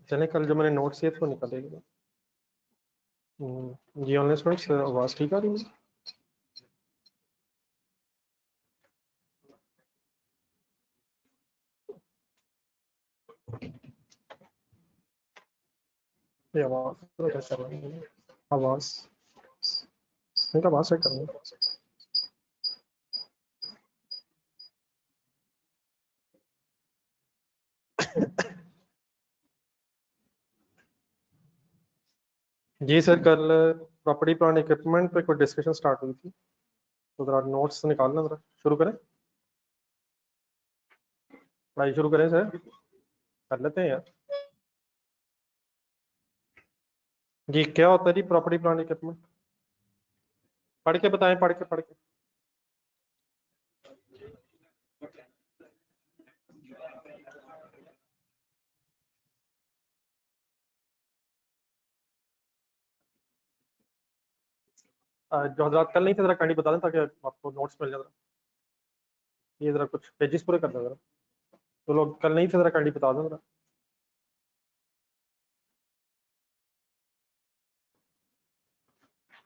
चले कल जो मैंने नोट्स दिए थे वो निकालेगा। जी ऑनलाइन स्टूडेंट्स, आवाज़ ठीक आ रही है? ये आवाज़ तो कैसे आ रही है? आवाज़ इनका आवाज़ चेक करना जी सर, कल प्रॉपर्टी प्लांट इक्विपमेंट पे कोई डिस्कशन स्टार्ट हुई थी, तो जरा नोट्स निकालना, जरा शुरू करें, पढ़ाई शुरू करें सर, कर लेते हैं यार। जी क्या होता है जी प्रॉपर्टी प्लांट इक्विपमेंट? पढ़ के बताएं, पढ़ के जो हजरात कल नहीं थे जरा काइंडली बता दें ताकि आपको नोट्स मिल जाए। जरा ये जरा कुछ पेजेस पूरे कर दें जरा, तो लोग कल नहीं थे जरा काइंडली बता दें जरा।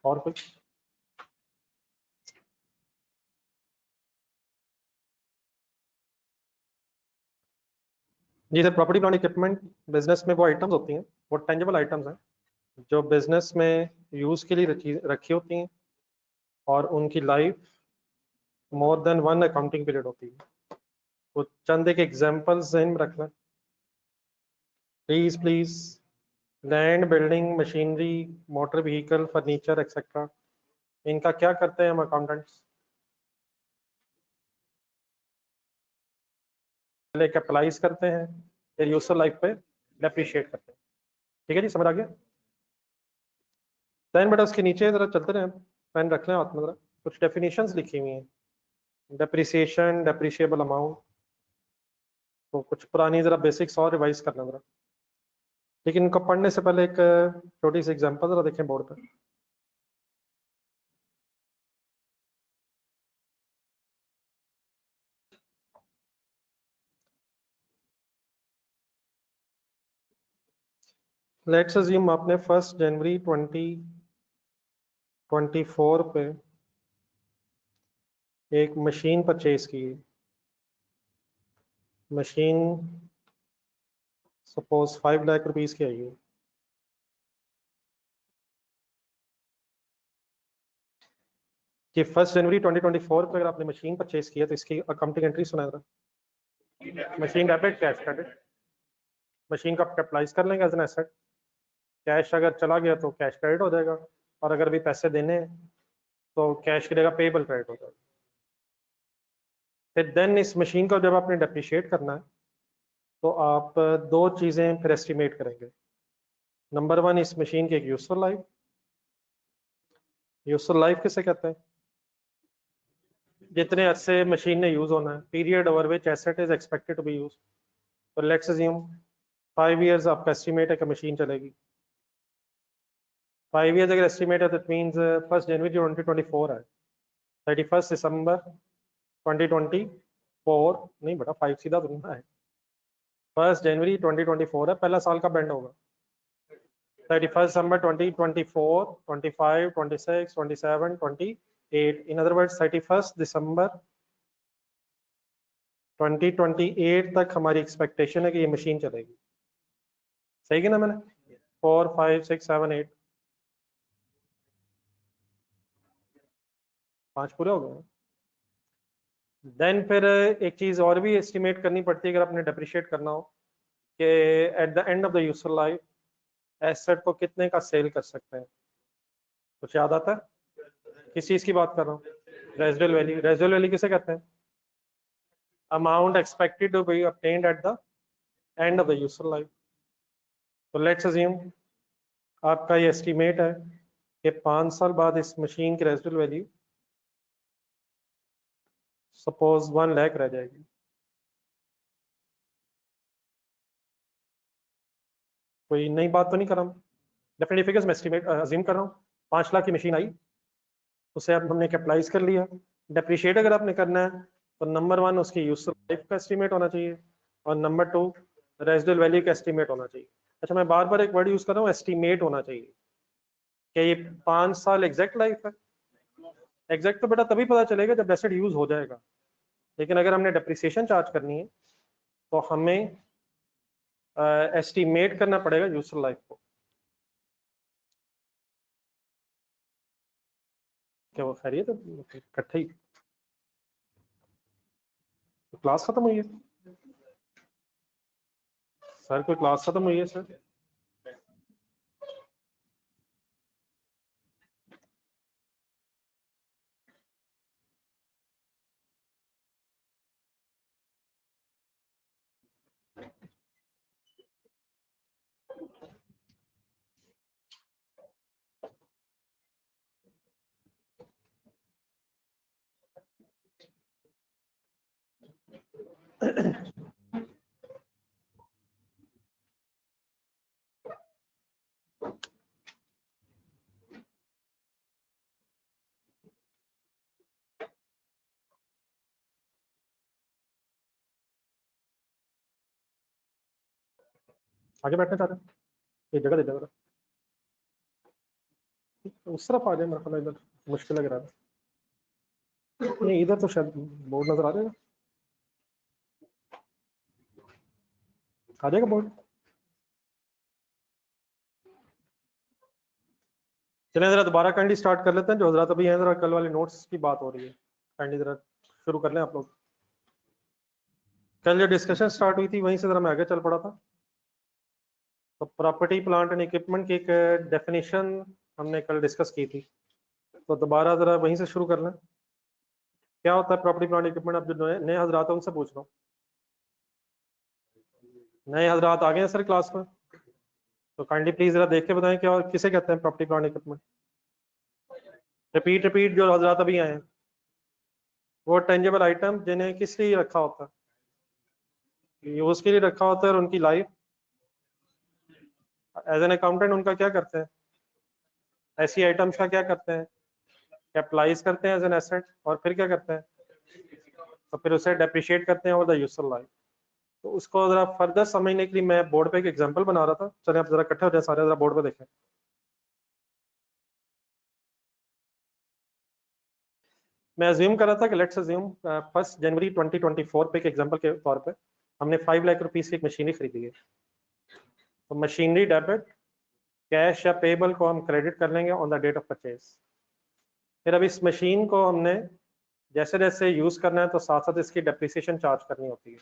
और कुछ? जी sir, property plant equipment business में वो आइटम्स होती हैं, वो टेंजिबल आइटम्स हैं जो बिजनेस में यूज के लिए रखी होती हैं और उनकी life more than one accounting period होती है। तो चंद एक एग्जांपल्स ज़हन में रखना please please. Land, building, machinery, motor vehicle, furniture etcetera, इनका क्या करते हैं हम अकाउंटेंट्स? पहले कैपिटलाइज करते हैं, फिर यूजर लाइफ पे डेप्रिशिएट करते हैं। ठीक है जी, समझ आ गया? देन बेटा उसके नीचे जरा चलते रहे, पेन रख लें हाथ में, जरा कुछ डेफिनेशंस लिखी हुई हैं। डेप्रिसिएशन, डेप्रिशिएबल अमाउंट, तो कुछ पुरानी जरा बेसिक्स और रिवाइज करना जरा। लेकिन इनको पढ़ने से पहले एक छोटी सी एग्जांपल जरा देखें बोर्ड पर। लेट्स अज्यूम आपने 1 जनवरी 2024 पे एक मशीन परचेज की। मशीन सपोज 5 लाख रुपीस की आई है। कि 1 जनवरी 2024 पे अगर आपने मशीन परचेज किया तो इसकी अकाउंटिंग एंट्री सुना रहा। Machine debit, cash credit. Machine का कैपिटलाइज कर लेंगे एज एन एसेट। कैश अगर चला गया तो कैश क्रेडिट हो जाएगा, और अगर भी पैसे देने हैं तो कैश की जगह पेबल क्रेडिट हो जाएगा। फिर देन इस मशीन को जब आपने डेप्रिशिएट करना है तो आप दो चीज़ें फिर एस्टिमेट करेंगे। नंबर वन, इस मशीन की एक यूजफुल लाइफ। यूजफुल लाइफ किसे कहते हैं? जितने अरसे मशीन ने यूज होना है, period over which asset is expected to be use. तो लेट्स अज्यूम 5 इयर्स आपका एस्टिमेट है कि मशीन चलेगी। 5 इयर्स अगर एस्टिमेट है दैट मीन्स 1 जनवरी 2024 है, 31 दिसंबर 2024 नहीं बेटा, 5 सीधा बनना है। 1 जनवरी 2024 है, पहला साल का बैंड होगा। 31 दिसंबर 2024, 25, 26, 27, 28। इन अदर वर्ड्स 31 दिसंबर 2028 तक हमारी एक्सपेक्टेशन है कि ये मशीन चलेगी। सही है ना? मैंने 4, 5, 6, 7, 8 5 पूरे हो गए। देन फिर एक चीज और भी एस्टिमेट करनी पड़ती है अगर आपने डेप्रिशिएट करना हो, कि eight the end of the useful life asset को कितने का सेल कर सकते हैं। कुछ याद आता है? किस चीज की बात कर रहा हूँ? Residual value. रेजिडुअल वैल्यू किसे कहते हैं? Amount expected to be obtained at the end of the useful life. तो लेट्स अज्यूम आपका ये एस्टिमेट है कि 5 साल बाद इस मशीन की रेजिडुअल वैल्यू सपोज 1 लाख रह जाएगी। कोई नई बात तो नहीं कर रहा हूँ? डेफिनेटली फिगर्स में एस्टिमेट अज्यूम कर रहा हूँ। 5 लाख की मशीन आई, उसे अब हमने कैपिटलाइज कर लिया। डेप्रिशिएट अगर आपने करना है तो नंबर वन उसकी यूजफुल लाइफ का एस्टिमेट होना चाहिए, और नंबर टू रेजिडुअल वैल्यू का एस्टिमेट होना चाहिए। अच्छा, मैं बार बार एक वर्ड यूज कर रहा हूँ, एस्टिमेट होना चाहिए। क्या ये 5 साल एग्जैक्ट लाइफ है? एग्जैक्ट तो बेटा तभी पता चलेगा जब एसेट यूज हो जाएगा, लेकिन अगर हमने डेप्रिसिएशन चार्ज करनी है तो हमें एस्टिमेट करना पड़ेगा यूजफुल लाइफ को। क्या वो खैरियत है? इकट्ठे ही तो क्लास खत्म हुई है सर? कोई क्लास खत्म हुई है सर? आगे बैठना चाहते हैं? एक जगह दे दे जरा। उस तरफ आ जाए, मेरे ख्याल इधर मुश्किल लग रहा है। नहीं, इधर तो शायद बोर्ड नजर आ जाएगा। आ जाएगा बोर्ड। चलिए जरा दोबारा काइंडली स्टार्ट कर लेते हैं। जो हजरात अभी हैं, जरा कल वाले नोट्स की बात हो रही है, काइंडली जरा शुरू कर लें आप लोग। कल जो डिस्कशन स्टार्ट हुई थी वहीं से जरा मैं आगे चल पड़ा था। तो प्रॉपर्टी प्लांट एंड इक्विपमेंट की एक डेफिनेशन हमने कल डिस्कस की थी, तो दोबारा जरा वहीं से शुरू कर लें। क्या होता है प्रॉपर्टी प्लांट इक्विपमेंट? अब जो नए नए हजरात हैं उनसे पूछ रहा हूँ। नए हजरात आ गए हैं सर क्लास में? तो काइंडली प्लीज जरा देख के बताएं क्या और किसे कहते हैं property plant equipment. Repeat repeat जो हजरात अभी आए हैं। वो टेंजेबल आइटम जिन्हें किस लिए रखा होता है? यूज के लिए रखा होता है, और उनकी लाइफ एज एन अकाउंटेंट उनका क्या करते हैं? ऐसी आइटम्स का क्या करते हैं? कैपिटलाइज करते हैं एज एन एसेट, और फिर क्या करते हैं? तो फिर उसे डेप्रिशिएट करते हैं ओवर द यूजफुल लाइफ। तो उसको जरा फर्दर समझने के लिए मैं बोर्ड पे एक एग्जांपल बना रहा था। चलिए आप जरा इकट्ठे हो जाए सारे, जरा बोर्ड पे देखें। मैं अज्यूम कर रहा था कि लेट्स अज्यूम 1 जनवरी 2024 पे एक एग्जांपल के तौर पे हमने 5 लाख रुपीस की एक मशीनरी खरीदी है। तो मशीनरी डेबिट कैश या पेबल को हम क्रेडिट कर लेंगे on the date of purchase. फिर अब इस मशीन को हमने जैसे जैसे यूज करना है तो साथ साथ इसकी डेप्रिसिएशन चार्ज करनी होती है।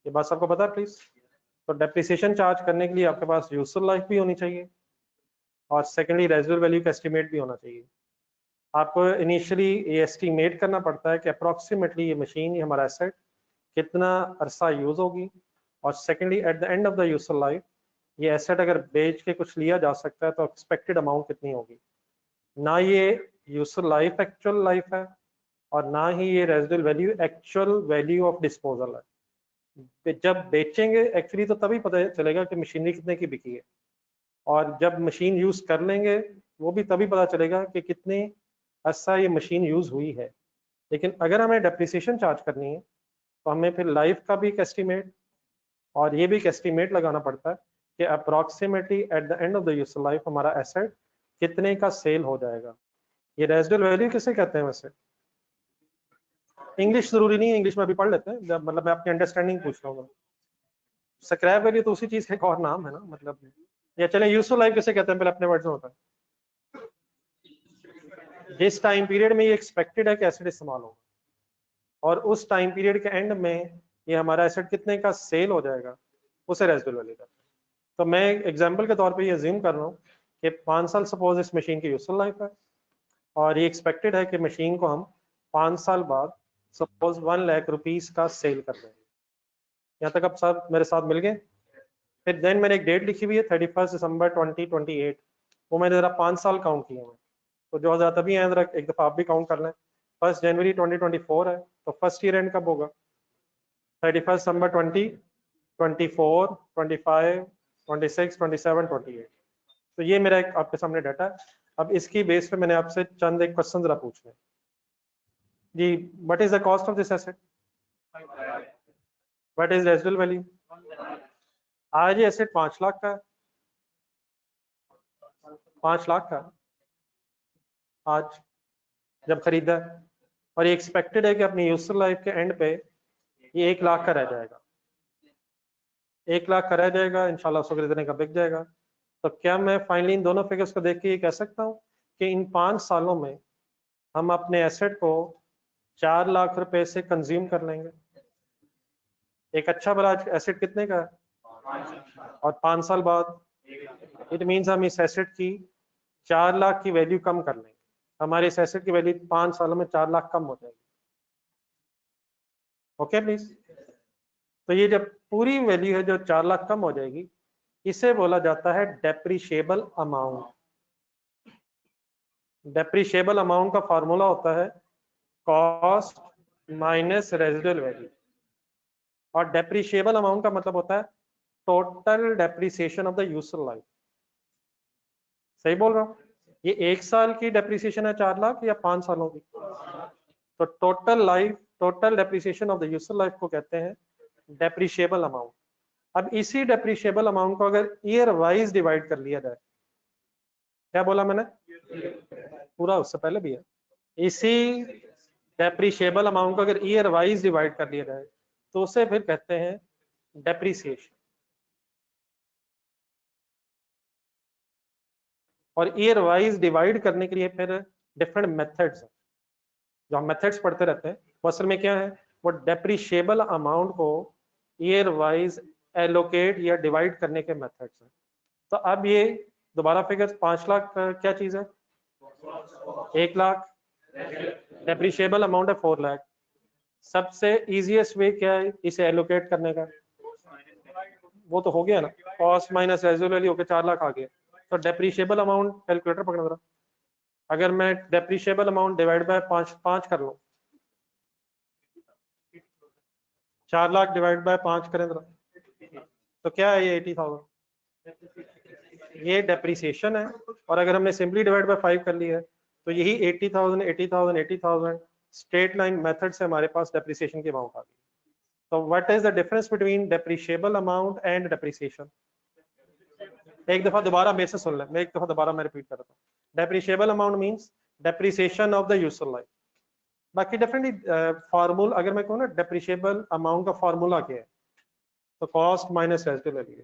ये बात सबको पता है प्लीज? तो डेप्रिसिएशन चार्ज करने के लिए आपके पास यूजफुल लाइफ भी होनी चाहिए, और सेकेंडली रेजिडुअल वैल्यू का एस्टिमेट भी होना चाहिए। आपको इनिशियली ये एस्टिमेट करना पड़ता है कि अप्रोक्सीमेटली ये मशीन, ये हमारा एसेट कितना अरसा यूज होगी, और secondly eight the end of the useful life ये एसेट अगर बेच के कुछ लिया जा सकता है तो एक्सपेक्टेड अमाउंट कितनी होगी। ना ये यूजफुल लाइफ एक्चुअल लाइफ है, और ना ही ये residual value actual value of disposal है। जब बेचेंगे एक्चुअली तो तभी पता चलेगा कि मशीनरी कितने की बिकी है, और जब मशीन यूज कर लेंगे वो भी तभी पता चलेगा कि कितनी अर्सा ये मशीन यूज हुई है। लेकिन अगर हमें डेप्रिसिएशन चार्ज करनी है तो हमें फिर लाइफ का भी एक एस्टिमेट और ये भी एक एस्टिमेट लगाना पड़ता है कि approximately eight the end of the useful life हमारा एसेट कितने का सेल हो जाएगा। ये रेजिडुअल वैल्यू किसे कहते हैं वैसे? इंग्लिश जरूरी नहीं है, इंग्लिश में अभी पढ़ लेते हैं, जब मतलब मैं अपनी अंडरस्टैंडिंग पूछ रहा हूँ। स्क्रैप वैल्यू तो उसी चीज का एक और नाम है ना, मतलब। या चले यूजफुल लाइफ किसे कहते हैं पहले अपने वर्ड्स में होता है। जिस टाइम पीरियड में ये एक्सपेक्टेड है कि एसेट इस्तेमाल होगा, और उस टाइम पीरियड के एंड में ये हमारा एसेट कितने का सेल हो जाएगा, उसे रेजिडुअल वैल्यू कहते हैं। तो मैं एग्जांपल के तौर पे ये अज्यूम कर रहा हूँ कि 5 साल सपोज इस मशीन की यूजफुल लाइफ है, और ये एक्सपेक्टेड है कि मशीन को हम 5 साल बाद सपोज 1 लाख रुपीस का सेल कर देंगे। यहाँ तक अब सब मेरे साथ मिल गए? फिर देन मैंने एक डेट लिखी हुई है 31 दिसंबर 2028, वो मैंने जरा 5 साल काउंट किए हैं। तो जो हज़ार तभी हैं जरा एक दफ़ा आप भी काउंट कर लें। 1 जनवरी 2024 है, तो फर्स्ट ईयर एंड कब होगा? 31 दिसंबर 2024, 25, 26, 27, 28। तो ये मेरा एक आपके सामने डाटा है। अब इसकी बेस पे मैंने आपसे चंद एक क्वेश्चन जरा पूछने हैं। जी, what is the cost of this asset? What is residual value? आज ये एसेट 5 लाख का है, 5 लाख का आज जब खरीदा है, और ये एक्सपेक्टेड है कि अपनी यूजफुल लाइफ के एंड पे ये 1 लाख का रह जाएगा, 1 लाख का रह जाएगा, इंशाल्लाह उसको खरीदने का बिक जाएगा। तो क्या मैं फाइनली इन दोनों फिगर्स को देख के ये कह सकता हूँ कि इन 5 सालों में हम अपने एसेट को 4 लाख रुपए से कंज्यूम कर लेंगे? एक अच्छा बड़ा एसेट कितने का है? और 5 साल बाद इट मीन्स हम इस एसेट की 4 लाख की वैल्यू कम कर लेंगे, हमारे इस एसेट की वैल्यू 5 सालों में 4 लाख कम हो जाएगी। Okay please. तो ये जब पूरी वैल्यू है जो 4 लाख कम हो जाएगी, इसे बोला जाता है डेप्रिशिएबल अमाउंट। डेप्रिशिएबल अमाउंट का फॉर्मूला होता है कॉस्ट माइनस रेजिडुअल वैल्यू, और डेप्रिशिएबल अमाउंट का मतलब होता है total depreciation of the useful life. सही बोल रहा हूँ? ये 1 साल की डेप्रिसिएशन है 4 लाख या 5 सालों की? तो total depreciation of the useful life को कहते हैं डेप्रिशिएबल अमाउंट। अब इसी डेप्रिशिएबल अमाउंट को अगर ईयर वाइज डिवाइड कर लिया जाए, क्या बोला मैंने? पूरा उससे पहले भी है। इसी डेप्रिशिएबल अमाउंट को अगर ईयर वाइज डिवाइड कर लिया जाए तो उसे फिर कहते हैं डेप्रिसिएशन। और ईयर वाइज डिवाइड करने के लिए फिर डिफरेंट मेथड्स हैं, जो हम मेथड्स पढ़ते रहते हैं, वो असल में क्या है, वो डेप्रिशिएबल अमाउंट को ईयर वाइज एलोकेट या डिवाइड करने के मेथड्स हैं। तो अब ये दोबारा फिगर 5 लाख क्या चीज है? 1 लाख। डेप्रिशिएबल अमाउंट है 4 लाख। सबसे इजीएस्ट वे क्या है इसे एलोकेट करने का? वो तो हो गया ना, कॉस्ट माइनस रेजिडुअल वैल्यू होकर 4 लाख आ गया। तो डेप्रिशिएबल अमाउंट कैलकुलेटर पकड़ना जरा, अगर मैं डेप्रिशिएबल अमाउंट डिवाइड बाय 5 कर लूं, 4 लाख डिवाइड बाय 5 करें जरा, तो क्या है ये 80,000, ये डेप्रिसिएशन है। और अगर हमने सिंपली डिवाइड बाय 5 कर लिया है तो यही 80,000 80,000 80,000 स्ट्रेट लाइन मेथड से हमारे पास डेप्रिसिएशन की अमाउंट आ गई। तो what is the difference between depreciable amount and depreciation? एक दफा दोबारा मेरे से सुन लें, मैं एक दफा दोबारा मैं रिपीट करता हूँ। Depreciable amount means depreciation of the useful life. बाकी डेफिनेटली फार्मूला अगर मैं कहूँ ना डेप्रिशिएबल अमाउंट का फार्मूला क्या है, तो कॉस्ट माइनस रेजिडुअल वैल्यू।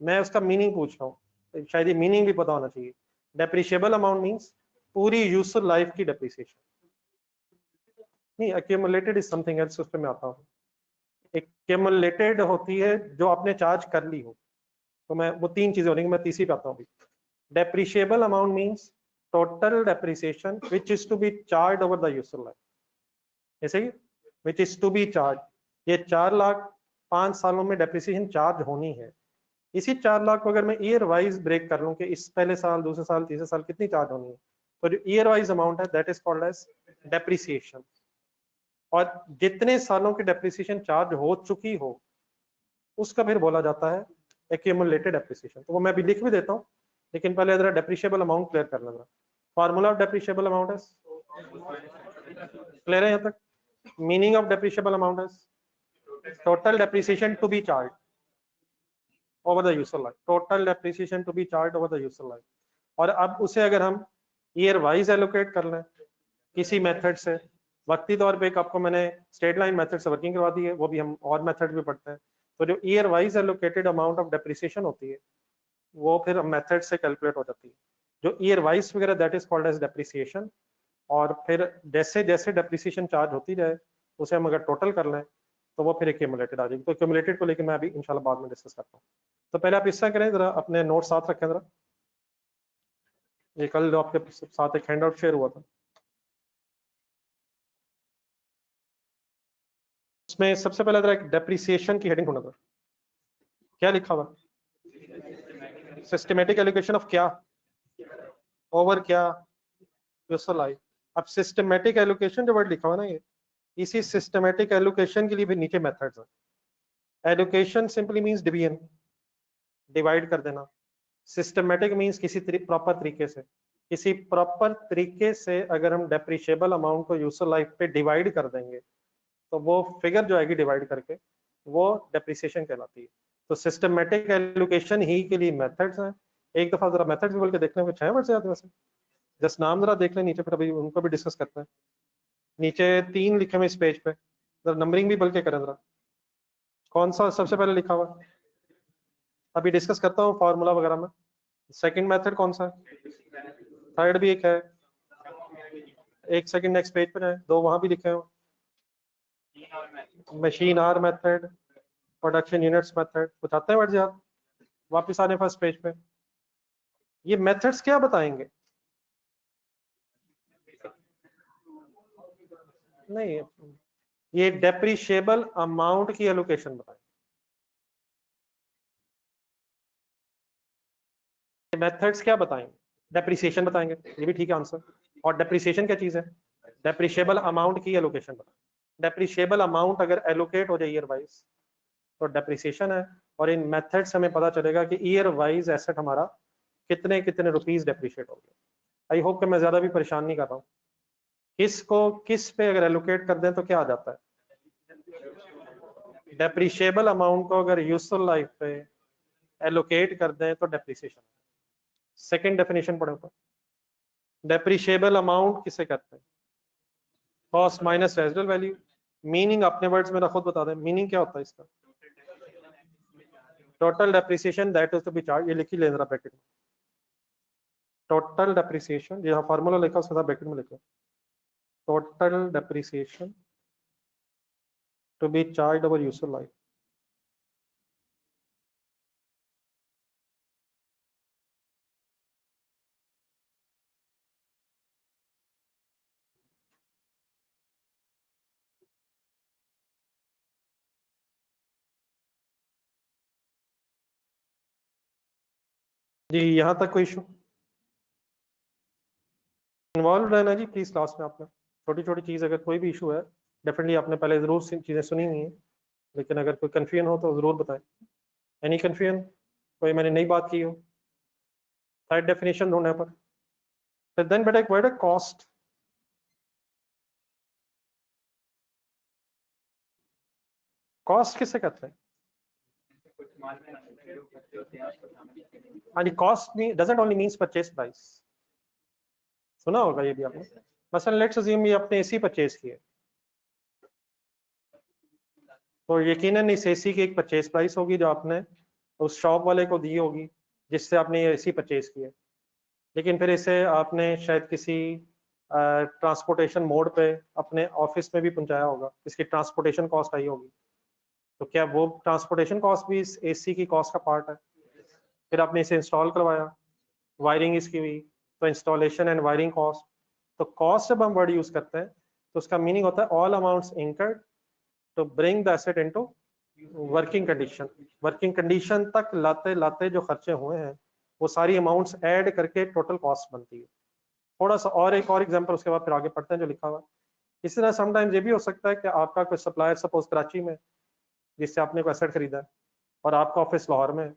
मैं उसका मीनिंग पूछ रहा हूँ, शायद ये मीनिंग भी पता होना चाहिए। डेप्रिशिएबल अमाउंट मींस पूरी यूजफुल लाइफ की डेप्रिसिएशन। नहीं, एक्यूमुलेटेड इज समथिंग एल्स, उस पे मैं आता हूँ। एक्यूमुलेटेड होती है जो आपने चार्ज कर ली हो, तो मैं वो 3 चीजें होंगी, मैं तीसरी पे आता हूँ। Depreciable amount means total depreciation which is to be charge over the useful life, ऐसे ही which is to be charge. ये 4 लाख 5 सालों में डेप्रिसिएशन चार्ज होनी है। इसी 4 लाख को अगर मैं ईयर वाइज ब्रेक कर लूं कि इस पहले साल, दूसरे साल, तीसरे साल कितनी चार्ज होनी है, तो जो ईयर वाइज अमाउंट है that is called as depreciation. और जितने सालों की डेप्रिसिएशन चार्ज हो चुकी हो उसका फिर बोला जाता है एक्यूमुलेटेड डेप्रिसिएशन। तो वो मैं भी लिख भी देता हूँ, लेकिन पहले जरा डेप्रिशिएबल अमाउंट क्लियर कर लेना। फार्मूला ऑफ डेप्रिशिएबल अमाउंट है क्लियर है यहाँ तक? मीनिंग ऑफ डेप्रिशिएबल अमाउंट है total depreciation to be charge over the useful life, total depreciation to be charge over the useful life. और अब उसे अगर हम ईयर वाइज एलोकेट कर लें किसी मेथड से, वक्ती तौर पे एक आपको मैंने स्ट्रेट लाइन मेथड से वर्किंग करवा दी है, वो भी हम और मेथड भी पढ़ते हैं। तो जो year wise allocated amount of depreciation होती है वो फिर मेथड से कैलकुलेट हो जाती है। जो ईयर वाइज वगैरह that is called as depreciation. और फिर जैसे जैसे डेप्रिसिएशन चार्ज होती जाए उसे हम अगर टोटल कर लें तो वो फिर एक्यूमुलेटेड आ जाएगी। तो एक्यूमुलेटेड को लेकर मैं अभी इंशाल्लाह बाद में डिस्कस करता हूँ। तो पहले आप इस तरह करें, जरा अपने नोट साथ रखें जरा। ये कल जो आपके साथ एक हैंडआउट शेयर हुआ था उसमें सबसे पहले जरा एक डेप्रिसिएशन की हेडिंग होना था, क्या लिखा हुआ? सिस्टमेटिक एलोकेशन ऑफ क्या ओवर क्या यूजफुल लाइफ। अब सिस्टमेटिक एलोकेशन जो वर्ड लिखा हुआ ना, ये इसी सिस्टमेटिक एलोकेशन के लिए भी नीचे मेथड्स हैं। Allocation simply means division, divide कर देना। सिस्टमेटिक मींस किसी प्रॉपर तरीके से, किसी प्रॉपर तरीके से अगर हम डेप्रिशिएबल अमाउंट को यूजफुल लाइफ पे डिवाइड कर देंगे तो वो फिगर जो आएगी डिवाइड करके वो डेप्रिसिएशन कहलाती है। तो सिस्टमेटिक एलोकेशन ही के लिए मेथड्स हैं। एक दफा जरा मेथड्स भी बोल के देखने में कुछ है वर्ड से आते वैसे, जस्ट नाम जरा देख लें नीचे, फिर अभी उनको भी डिस्कस करते हैं। नीचे 3 लिखे हुए इस पेज पे, जरा नंबरिंग भी बोल के करें जरा, कौन सा सबसे पहले लिखा हुआ? अभी डिस्कस करता हूँ फॉर्मूला वगैरह में। सेकंड मेथड कौन सा है? थर्ड भी एक है, एक सेकंड नेक्स्ट पेज पे जाए, 2 वहां भी लिखे हो, machine hour method, production units method, कुछ आते हैं वर्ड याद? वापस आने फर्स्ट पेज पे, ये मेथड्स क्या बताएंगे? नहीं, ये डेप्रिशिएबल अमाउंट की एलोकेशन बताएंगे। मेथड्स क्या बताएंगे? डेप्रिसिएशन बताएंगे, ये भी ठीक है आंसर। और डेप्रिसिएशन क्या चीज है? डेप्रिशिएबल अमाउंट की एलोकेशन बताएंगे। डेप्रिशिएबल अमाउंट अगर एलोकेट हो जाए ईयर वाइज तो डेप्रिसिएशन है, और इन मेथड्स हमें पता चलेगा कि ईयर वाइज एसेट हमारा कितने कितने रुपीस डेप्रिशिएट हो गया। आई होप कि मैं ज्यादा भी परेशान नहीं कर रहा हूँ। किसको किस पे अगर एलोकेट कर दें तो क्या आ जाता है? डेप्रिशिएबल अमाउंट को अगर यूजफुल लाइफ पे एलोकेट कर दें तो डेप्रिसिएशन। सेकंड डेफिनेशन पढ़ो तो, डेप्रिशिएबल अमाउंट किसे कहते हैं? Cost minus residual value. Meaning अपने वर्ड्स में खुद बता दें, मीनिंग क्या होता है इसका? Total depreciation that is to be charge, ये लिखी ले जरा ब्रैकेट में, टोटल डेप्रिसिएशन, जहाँ फार्मूला लिखा उसके साथ ब्रैकेट में लिखो, total depreciation to be charge over useful life. जी यहाँ तक कोई इशू? इन्वॉल्व रहना जी प्लीज क्लास में आपने, छोटी छोटी चीज अगर कोई भी इशू है डेफिनेटली आपने पहले जरूर चीजें सुनी हुई हैं, लेकिन अगर कोई कंफ्यूजन हो तो जरूर बताएं। एनी कंफ्यूजन, कोई मैंने नई बात की हो? थर्ड डेफिनेशन ढूंढने पर फिर देन बेटा एक वर्ड है कॉस्ट। कॉस्ट किसे कहते हैं? हाँ जी, cost doesn't only means purchase price, सुना होगा ये भी आपने। मसलन लेट्स अज्यूम ये आपने एसी परचेज की है, तो यकीनन इस एसी की एक परचेज प्राइस होगी जो आपने उस शॉप वाले को दी होगी जिससे आपने ये एसी परचेज की है। लेकिन फिर इसे आपने शायद किसी ट्रांसपोर्टेशन मोड पे अपने ऑफिस में भी पहुंचाया होगा, इसकी ट्रांसपोर्टेशन कॉस्ट आई होगी, तो क्या वो ट्रांसपोर्टेशन कॉस्ट भी इस एसी की कॉस्ट का पार्ट है? फिर आपने इसे इंस्टॉल करवाया, वायरिंग इसकी हुई, तो इंस्टॉलेशन एंड वायरिंग कॉस्ट। तो कॉस्ट जब हम वर्ड यूज करते हैं तो उसका मीनिंग होता है all amounts incurred to bring the asset into working condition. Working condition तक लाते लाते जो खर्चे हुए हैं वो सारी अमाउंट्स ऐड करके टोटल कॉस्ट बनती है। थोड़ा सा और एक और एग्जांपल उसके बाद फिर आगे पढ़ते हैं जो लिखा हुआ है। इसी तरह समटाइम्स ये भी हो सकता है कि आपका कोई सप्लायर सपोज कराची में जिससे आपने कोई एसेट खरीदा है और आपका ऑफिस लाहौर में है,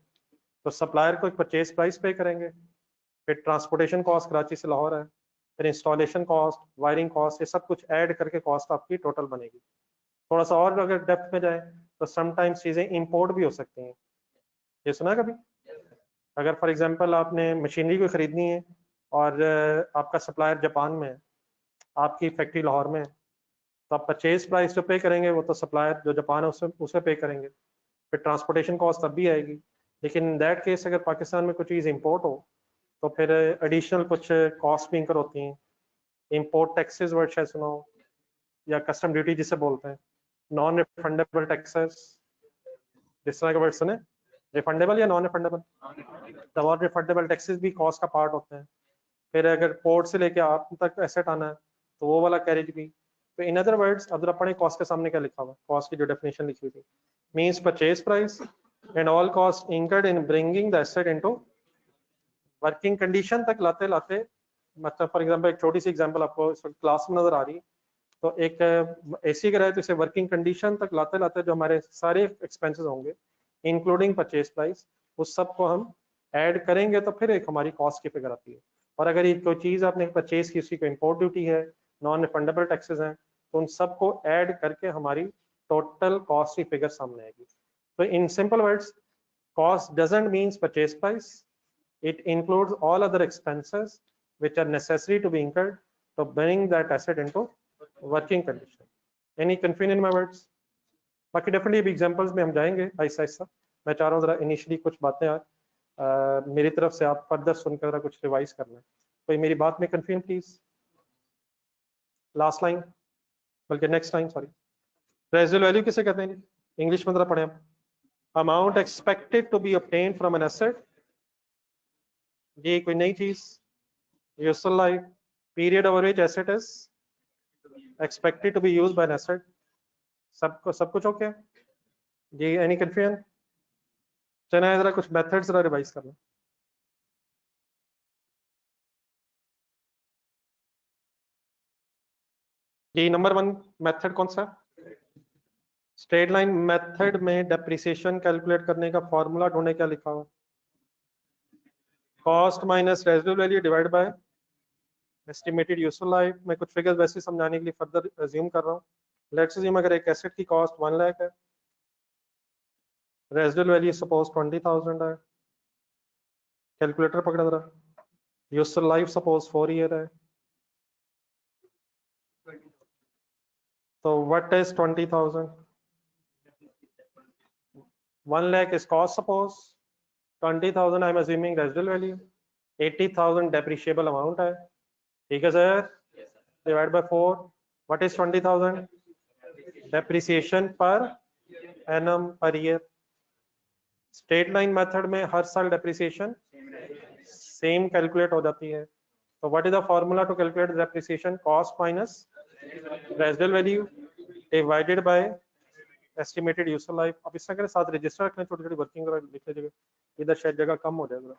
तो सप्लायर को एक परचेज प्राइस पे करेंगे, फिर ट्रांसपोर्टेशन कॉस्ट कराची से लाहौर है, फिर इंस्टॉलेशन कॉस्ट, वायरिंग कॉस्ट, ये सब कुछ ऐड करके कॉस्ट आपकी टोटल बनेगी। थोड़ा सा और अगर डेप्थ में जाए तो समटाइम्स चीजें इंपोर्ट भी हो सकती हैं, ये सुना है कभी? अगर फॉर एग्जांपल आपने मशीनरी को खरीदनी है और आपका सप्लायर जापान में है, आपकी फैक्ट्री लाहौर में है, तो आप परचेज प्राइस जो पे करेंगे वो तो सप्लायर जो जापान है उसे पे करेंगे, फिर ट्रांसपोर्टेशन कॉस्ट तब भी आएगी। लेकिन इन दैट केस अगर पाकिस्तान में कोई चीज़ इंपोर्ट हो तो फिर एडिशनल कुछ कॉस्ट भी इंकर होती हैं। इंपोर्ट टैक्सेस वर्ड शायद सुना हो, या कस्टम ड्यूटी जिसे बोलते हैं, नॉन रिफंडेबल टैक्सेस, जिस तरह के वर्ड सुने, रिफंडेबल या नॉन रिफंडेबल, तो और रिफंडेबल टैक्सेस भी कॉस्ट का पार्ट होते हैं। फिर अगर पोर्ट से लेके आप तक एसेट आना है तो वो वाला कैरेज भी। तो इन अदर वर्ड्स अब जरा पढ़े कॉस्ट के सामने क्या लिखा हुआ है, कॉस्ट की जो डेफिनेशन लिखी हुई थी, means purchase price and all cost incurred in bringing the asset into working condition तक लाते लाते। मतलब फॉर एग्जांपल एक छोटी सी एग्जांपल आपको क्लास में नजर आ रही है, तो एक एसी का रहे तो इसे वर्किंग कंडीशन तक लाते लाते जो हमारे सारे एक्सपेंसेस होंगे इंक्लूडिंग परचेज प्राइस, उस सब को हम ऐड करेंगे तो फिर एक हमारी कॉस्ट की फिगर आती है। और अगर ये कोई चीज़ आपने परचेज की, उसकी कोई इम्पोर्ट ड्यूटी है, नॉन रिफंडेबल टैक्सेस हैं, तो उन सबको ऐड करके हमारी टोटल कॉस्ट की फिगर सामने आएगी। तो in simple words cost doesn't means purchase price. It includes all other expenses which are necessary to be incurred to bring that asset into working condition. Any confusion in my words? बाकी definitely भी examples में हम जाएंगे ऐसा ऐसा. मैं चाह रहा हूँ जरा इनिशियली कुछ बातें मेरी तरफ से आप फर्दर सुनकर जरा कुछ रिवाइज करना है. कोई मेरी बात में कंफ्यूजन प्लीज. लास्ट लाइन बल्कि next line sorry. Residual value किसे कहते हैं? इंग्लिश में जरा पढ़े आप. Amount expected to be obtained from an asset. ये कोई नई चीज. Useful life. Period over which asset is expected to be used by an asset. सब कुछ ओके? जी एनी कंफ्यूजन? चलिए जरा कुछ मेथड्स जरा रिवाइज करना. जी नंबर 1 मेथड कौन सा? स्ट्रेट लाइन मेथड में डेप्रिसिएशन कैलकुलेट करने का फॉर्मूला ढूंढने. क्या लिखा हुआ? Cost minus residual value divide by estimated useful life. मैं कुछ फिगर्स वैसे समझाने के लिए फर्दर अज्यूम कर रहा हूँ. लेट्स अज्यूम अगर एक एसेट की कॉस्ट 1 लाख है, रेजिडुअल वैल्यू सपोज 20,000 है. कैलकुलेटर पकड़ा जरा. यूजफुल लाइफ सपोज 4 ईयर है. तो what is 20,000? 1 lakh is cost suppose. 20,000 I am assuming residual value. 80,000 depreciable amount है. ठीक है sir. Divide by 4. What is 20,000? Depreciation per annum per year. Straight line method में हर साल depreciation same calculate हो जाती है. तो what is the formula to calculate depreciation? Cost minus residual value divided by estimated useful life. अब इससे अगर साथ रजिस्टर रखने छोटी छोटी वर्किंग लिख लीजिएगा. इधर शायद जगह कम हो जाएगा.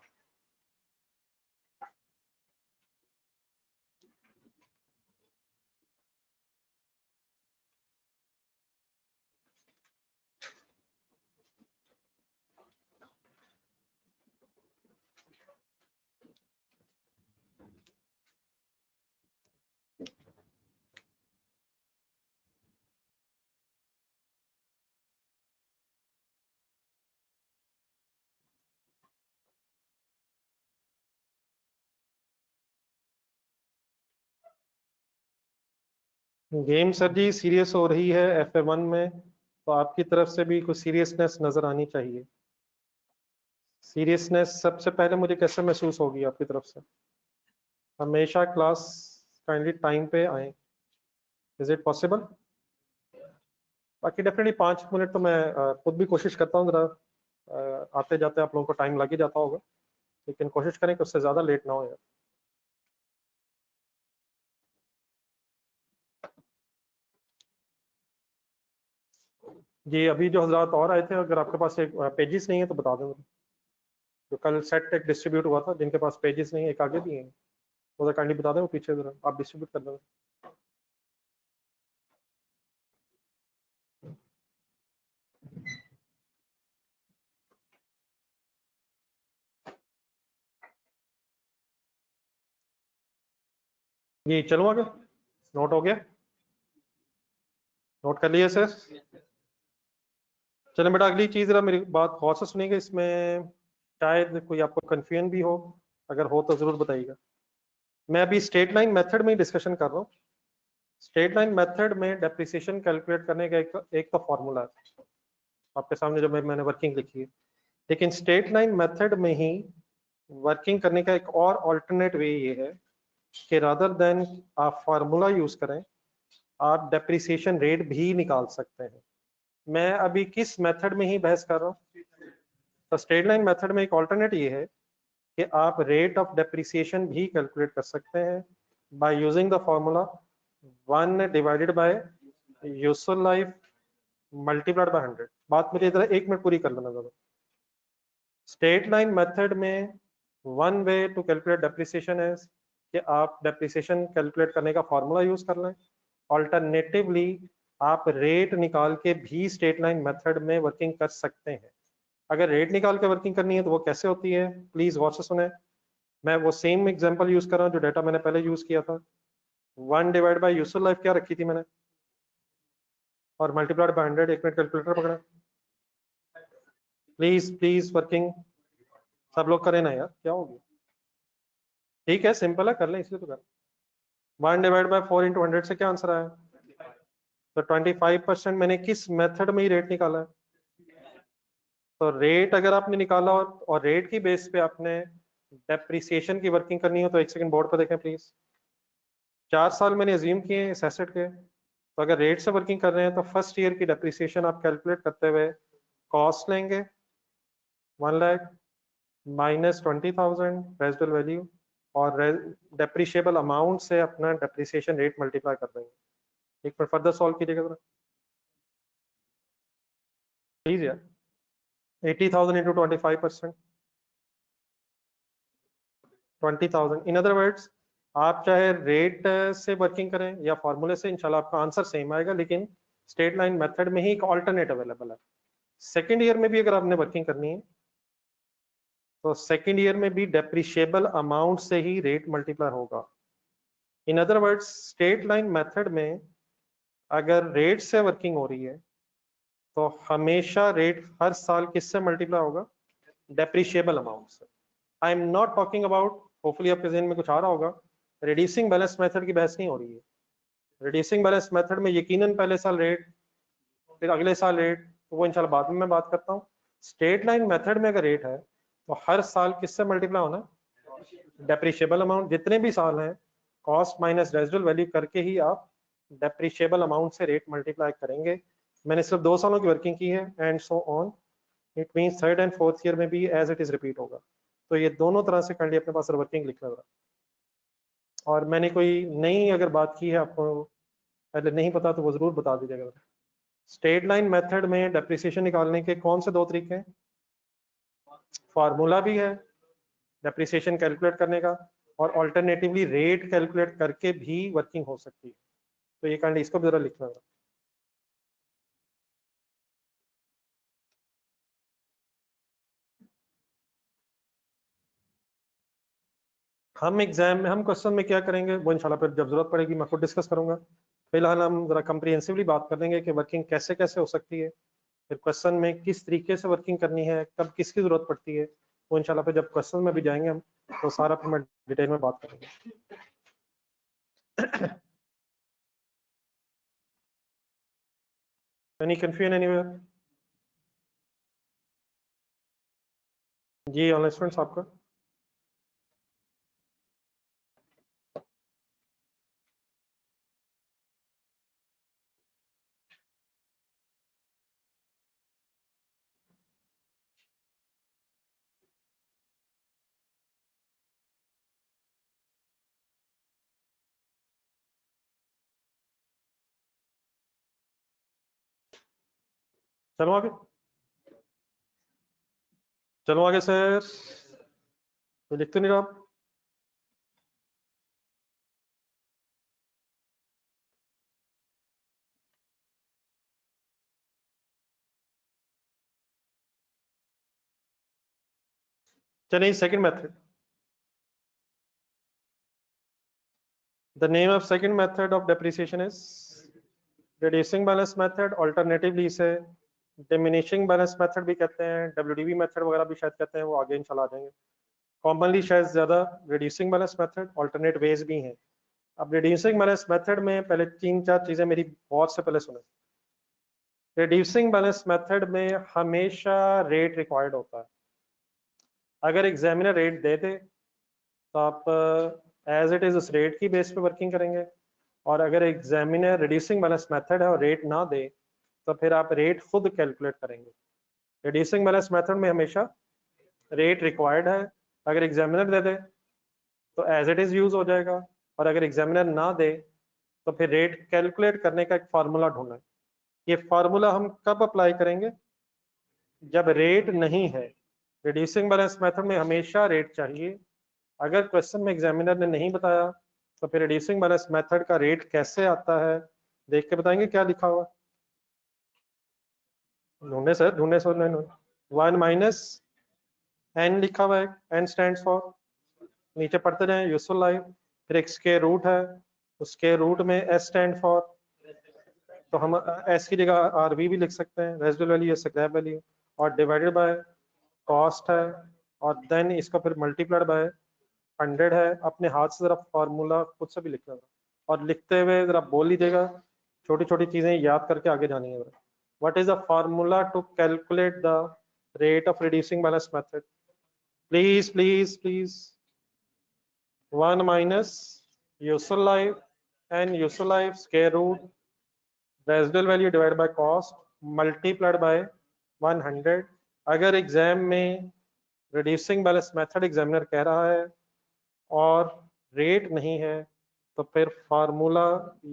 गेम सर जी सीरियस हो रही है FA1 में, तो आपकी तरफ से भी कुछ सीरियसनेस नजर आनी चाहिए. सीरियसनेस सबसे पहले मुझे कैसे महसूस होगी आपकी तरफ से? हमेशा क्लास काइंडली टाइम पे आए. Is it possible? बाकी डेफिनेटली 5 मिनट तो मैं खुद भी कोशिश करता हूँ जरा. आते जाते आप लोगों को टाइम लग ही जाता होगा, लेकिन कोशिश करें कि उससे ज़्यादा लेट ना हो यार. जी अभी जो हजरात और आए थे, अगर आपके पास एक पेजेस नहीं है तो बता दें. जो कल सेट एक डिस्ट्रीब्यूट हुआ था, जिनके पास पेजेस नहीं है, एक आगे भी हैं, वो काइंडली बता दें. वो पीछे जरा आप डिस्ट्रीब्यूट कर दें. जी चलो आगे. नोट हो गया? नोट कर लिए सर? चलें बेटा अगली चीज़ जरा मेरी बात गौर से सुनिएगा. इसमें शायद कोई आपको कन्फ्यूजन भी हो, अगर हो तो ज़रूर बताइएगा. मैं अभी स्ट्रेट लाइन मेथड में ही डिस्कशन कर रहा हूँ. स्ट्रेट लाइन मेथड में डेप्रिसिएशन कैलकुलेट करने का एक तो फॉर्मूला है आपके सामने जो मैंने वर्किंग लिखी है. लेकिन स्ट्रेट लाइन मेथड में ही वर्किंग करने का एक और ऑल्टरनेट वे ये है कि रादर देन आप फार्मूला यूज करें, आप डेप्रिसिएशन रेट भी निकाल सकते हैं. मैं अभी किस मेथड में ही बहस कर रहा हूँ? तो स्ट्रेट लाइन मेथड में एक ऑल्टरनेट ये है कि आप रेट ऑफ डेप्रिसिएशन भी कैलकुलेट कर सकते हैं by using the formula 1 divided bye useful life multiplied by 100. बात मेरी इधर 1 मिनट पूरी कर लेना जरा. स्ट्रेट लाइन मेथड में one way to calculate depreciation है कि आप डेप्रिसिएशन कैलकुलेट करने का फॉर्मूला यूज कर लें. ऑल्टरनेटिवली आप रेट निकाल के भी स्ट्रेट लाइन मेथड में वर्किंग कर सकते हैं. अगर रेट निकाल के वर्किंग करनी है तो वो कैसे होती है, प्लीज गौर से सुने. मैं वो सेम एग्जांपल यूज कर रहा हूँ जो डाटा मैंने पहले यूज किया था. 1 डिवाइड बाय यूजफुल लाइफ क्या रखी थी मैंने, और मल्टीप्लाइड बाय 100. 1 मिनट कैलकुलेटर पकड़ा. प्लीज प्लीज वर्किंग सब लोग करें ना यार, क्या हो गया? ठीक है, सिंपल है, कर लें, इसलिए तो कर। 1/4 × 100 से क्या आंसर आया? तो 25% मैंने किस मेथड में ही रेट निकाला है। तो रेट अगर आपने निकाला और रेट की बेस पे आपने डेप्रिसिएशन की वर्किंग करनी हो तो एक सेकंड बोर्ड पर देखें प्लीज। 4 साल मैंने अज्यूम किए हैं इस एसेट के, तो अगर रेट से वर्किंग कर रहे हैं तो फर्स्ट ईयर की डेप्रिसिएशन आप कैलकुलेट करते हुए कॉस्ट लेंगे 1 लाख माइनस 20,000 रेजिडुअल वैल्यू और डेप्रिशिएबल अमाउंट से अपना डेप्रिसिएशन रेट मल्टीप्लाई कर देंगे। एक बार फर्दर सॉल्व कीजिएगा जरा प्लीज यार। 80,000 इंटू 25%, 20,000। इन अदर वर्ड्स आप चाहे रेट से वर्किंग करें या फॉर्मूले से, इंशाल्लाह आपका आंसर सेम आएगा, लेकिन स्ट्रेट लाइन मेथड में ही एक ऑल्टरनेट अवेलेबल है। सेकेंड ईयर में भी अगर आपने वर्किंग करनी है तो सेकेंड ईयर में भी डेप्रिशिएबल अमाउंट से ही रेट मल्टीप्लाई होगा। In other words straight line method में अगर रेट से वर्किंग हो रही है तो हमेशा रेट हर साल किससे मल्टीप्लाई होगा? डेप्रिशिएबल अमाउंट से। I am not talking about, hopefully आपके जहन में कुछ आ रहा होगा, रिड्यूसिंग बैलेंस मेथड की बहस नहीं हो रही है। रिड्यूसिंग बैलेंस मेथड में यकीनन पहले साल रेट फिर अगले साल रेट, तो वो इंशाल्लाह बाद में मैं बात करता हूँ। स्ट्रेट लाइन मेथड में अगर रेट है तो हर साल किससे मल्टीप्लाई होना? Depreciable amount. जितने भी साल हैं कॉस्ट माइनस रेजिडुअल वैल्यू करके ही आप डेप्रिशिएबल अमाउंट से रेट मल्टीप्लाई करेंगे। मैंने सिर्फ 2 सालों की वर्किंग की है and so on. It means third and fourth year में भी एज इट इज रिपीट होगा। तो ये दोनों तरह से कर लिए अपने पास वर्किंग लिख लेगा। और मैंने कोई नई अगर बात की है आपको पहले नहीं पता तो वो जरूर बता दीजिएगा। स्ट्रेट लाइन मेथड में डेप्रिसिएशन निकालने के कौन से 2 तरीके हैं? फार्मूला भी है डेप्रिसिएशन कैलकुलेट करने का, और ऑल्टरनेटिवली रेट कैलकुलेट करके भी वर्किंग हो सकती है। तो ये काइंडली इसको जरा लिखना है। हम एग्जाम में हम क्वेश्चन में क्या करेंगे वो इंशाल्लाह फिर जब जरूरत पड़ेगी मैं खुद डिस्कस करूंगा। फिलहाल हम जरा कंप्रिहेंसिवली बात कर लेंगे कि वर्किंग कैसे कैसे हो सकती है, फिर क्वेश्चन में किस तरीके से वर्किंग करनी है, कब किसकी जरूरत पड़ती है, वो इंशाल्लाह फिर जब क्वेश्चन में भी जाएंगे हम तो सारा फिर मैं डिटेल में बात करेंगे। Any confusion anywhere? जी ऑनलाइन स्टूडेंट्स आपका। चलो आगे, चलो आगे सर, तो लिखते नहीं रहो आप। चलिए second method, the name of second method of depreciation is reducing balance method, alternatively इसे डिमिनिशिंग बैलेंस मेथड भी कहते हैं, डब्ल्यूडीबी मेथड वगैरह भी शायद कहते हैं, वो आगे इंशाल्लाह आ जाएंगे। कॉमनली शायद ज्यादा reducing balance method, alternate ways भी हैं। अब रिड्यूसिंग बैलेंस मेथड में पहले 3-4 चीजें मेरी बहुत से पहले सुने। रिड्यूसिंग बैलेंस मेथड में हमेशा रेट रिक्वायर्ड होता है। अगर एग्जामिनर रेट दे दे तो आप एज इट इज उस रेट की बेस पे वर्किंग करेंगे, और अगर एग्जामिनर रिड्यूसिंग बैलेंस मेथड है और रेट ना दे तो फिर आप रेट खुद कैलकुलेट करेंगे। रिड्यूसिंग बैलेंस मेथड में हमेशा रेट रिक्वायर्ड है, अगर एग्जामिनर दे दे तो एज इट इज यूज हो जाएगा, और अगर एग्जामिनर ना दे तो फिर रेट कैलकुलेट करने का एक फार्मूला ढूंढना है। ये फार्मूला हम कब अप्लाई करेंगे? जब रेट नहीं है। रिड्यूसिंग बैलेंस मेथड में हमेशा रेट चाहिए। अगर क्वेश्चन में एग्जामिनर ने नहीं बताया तो फिर रिड्यूसिंग बैलेंस मेथड का रेट कैसे आता है, देख के बताएंगे क्या लिखा हुआ। ढूंढे सर, ढूंढे सर, 1 माइनस एन लिखा हुआ है, एन स्टैंड फॉर, नीचे पढ़ते जाए यूजफुल लाइफ, फिर एक स्क्वायर रूट है, उस स्क्वायर रूट में एस स्टैंड फॉर, तो हम एस की जगह आरवी भी लिख सकते हैं, रेजिडुअल वैल्यू या स्क्रैप वैल्यू, और डिवाइडेड बाय कॉस्ट है और देन इसका फिर मल्टीप्लाइड बाय 100 है। अपने हाथ से जरा फार्मूला खुद से भी लिख लेना और लिखते हुए जरा बोल लीजिएगा, छोटी छोटी चीजें याद करके आगे जानी है। What is the formula to calculate the rate of reducing balance method? Please please please 1 minus useful life and useful life square root residual value divided by cost multiplied by 100। अगर एग्जाम में reducing balance method examiner कह रहा है और rate नहीं है तो फिर फार्मूला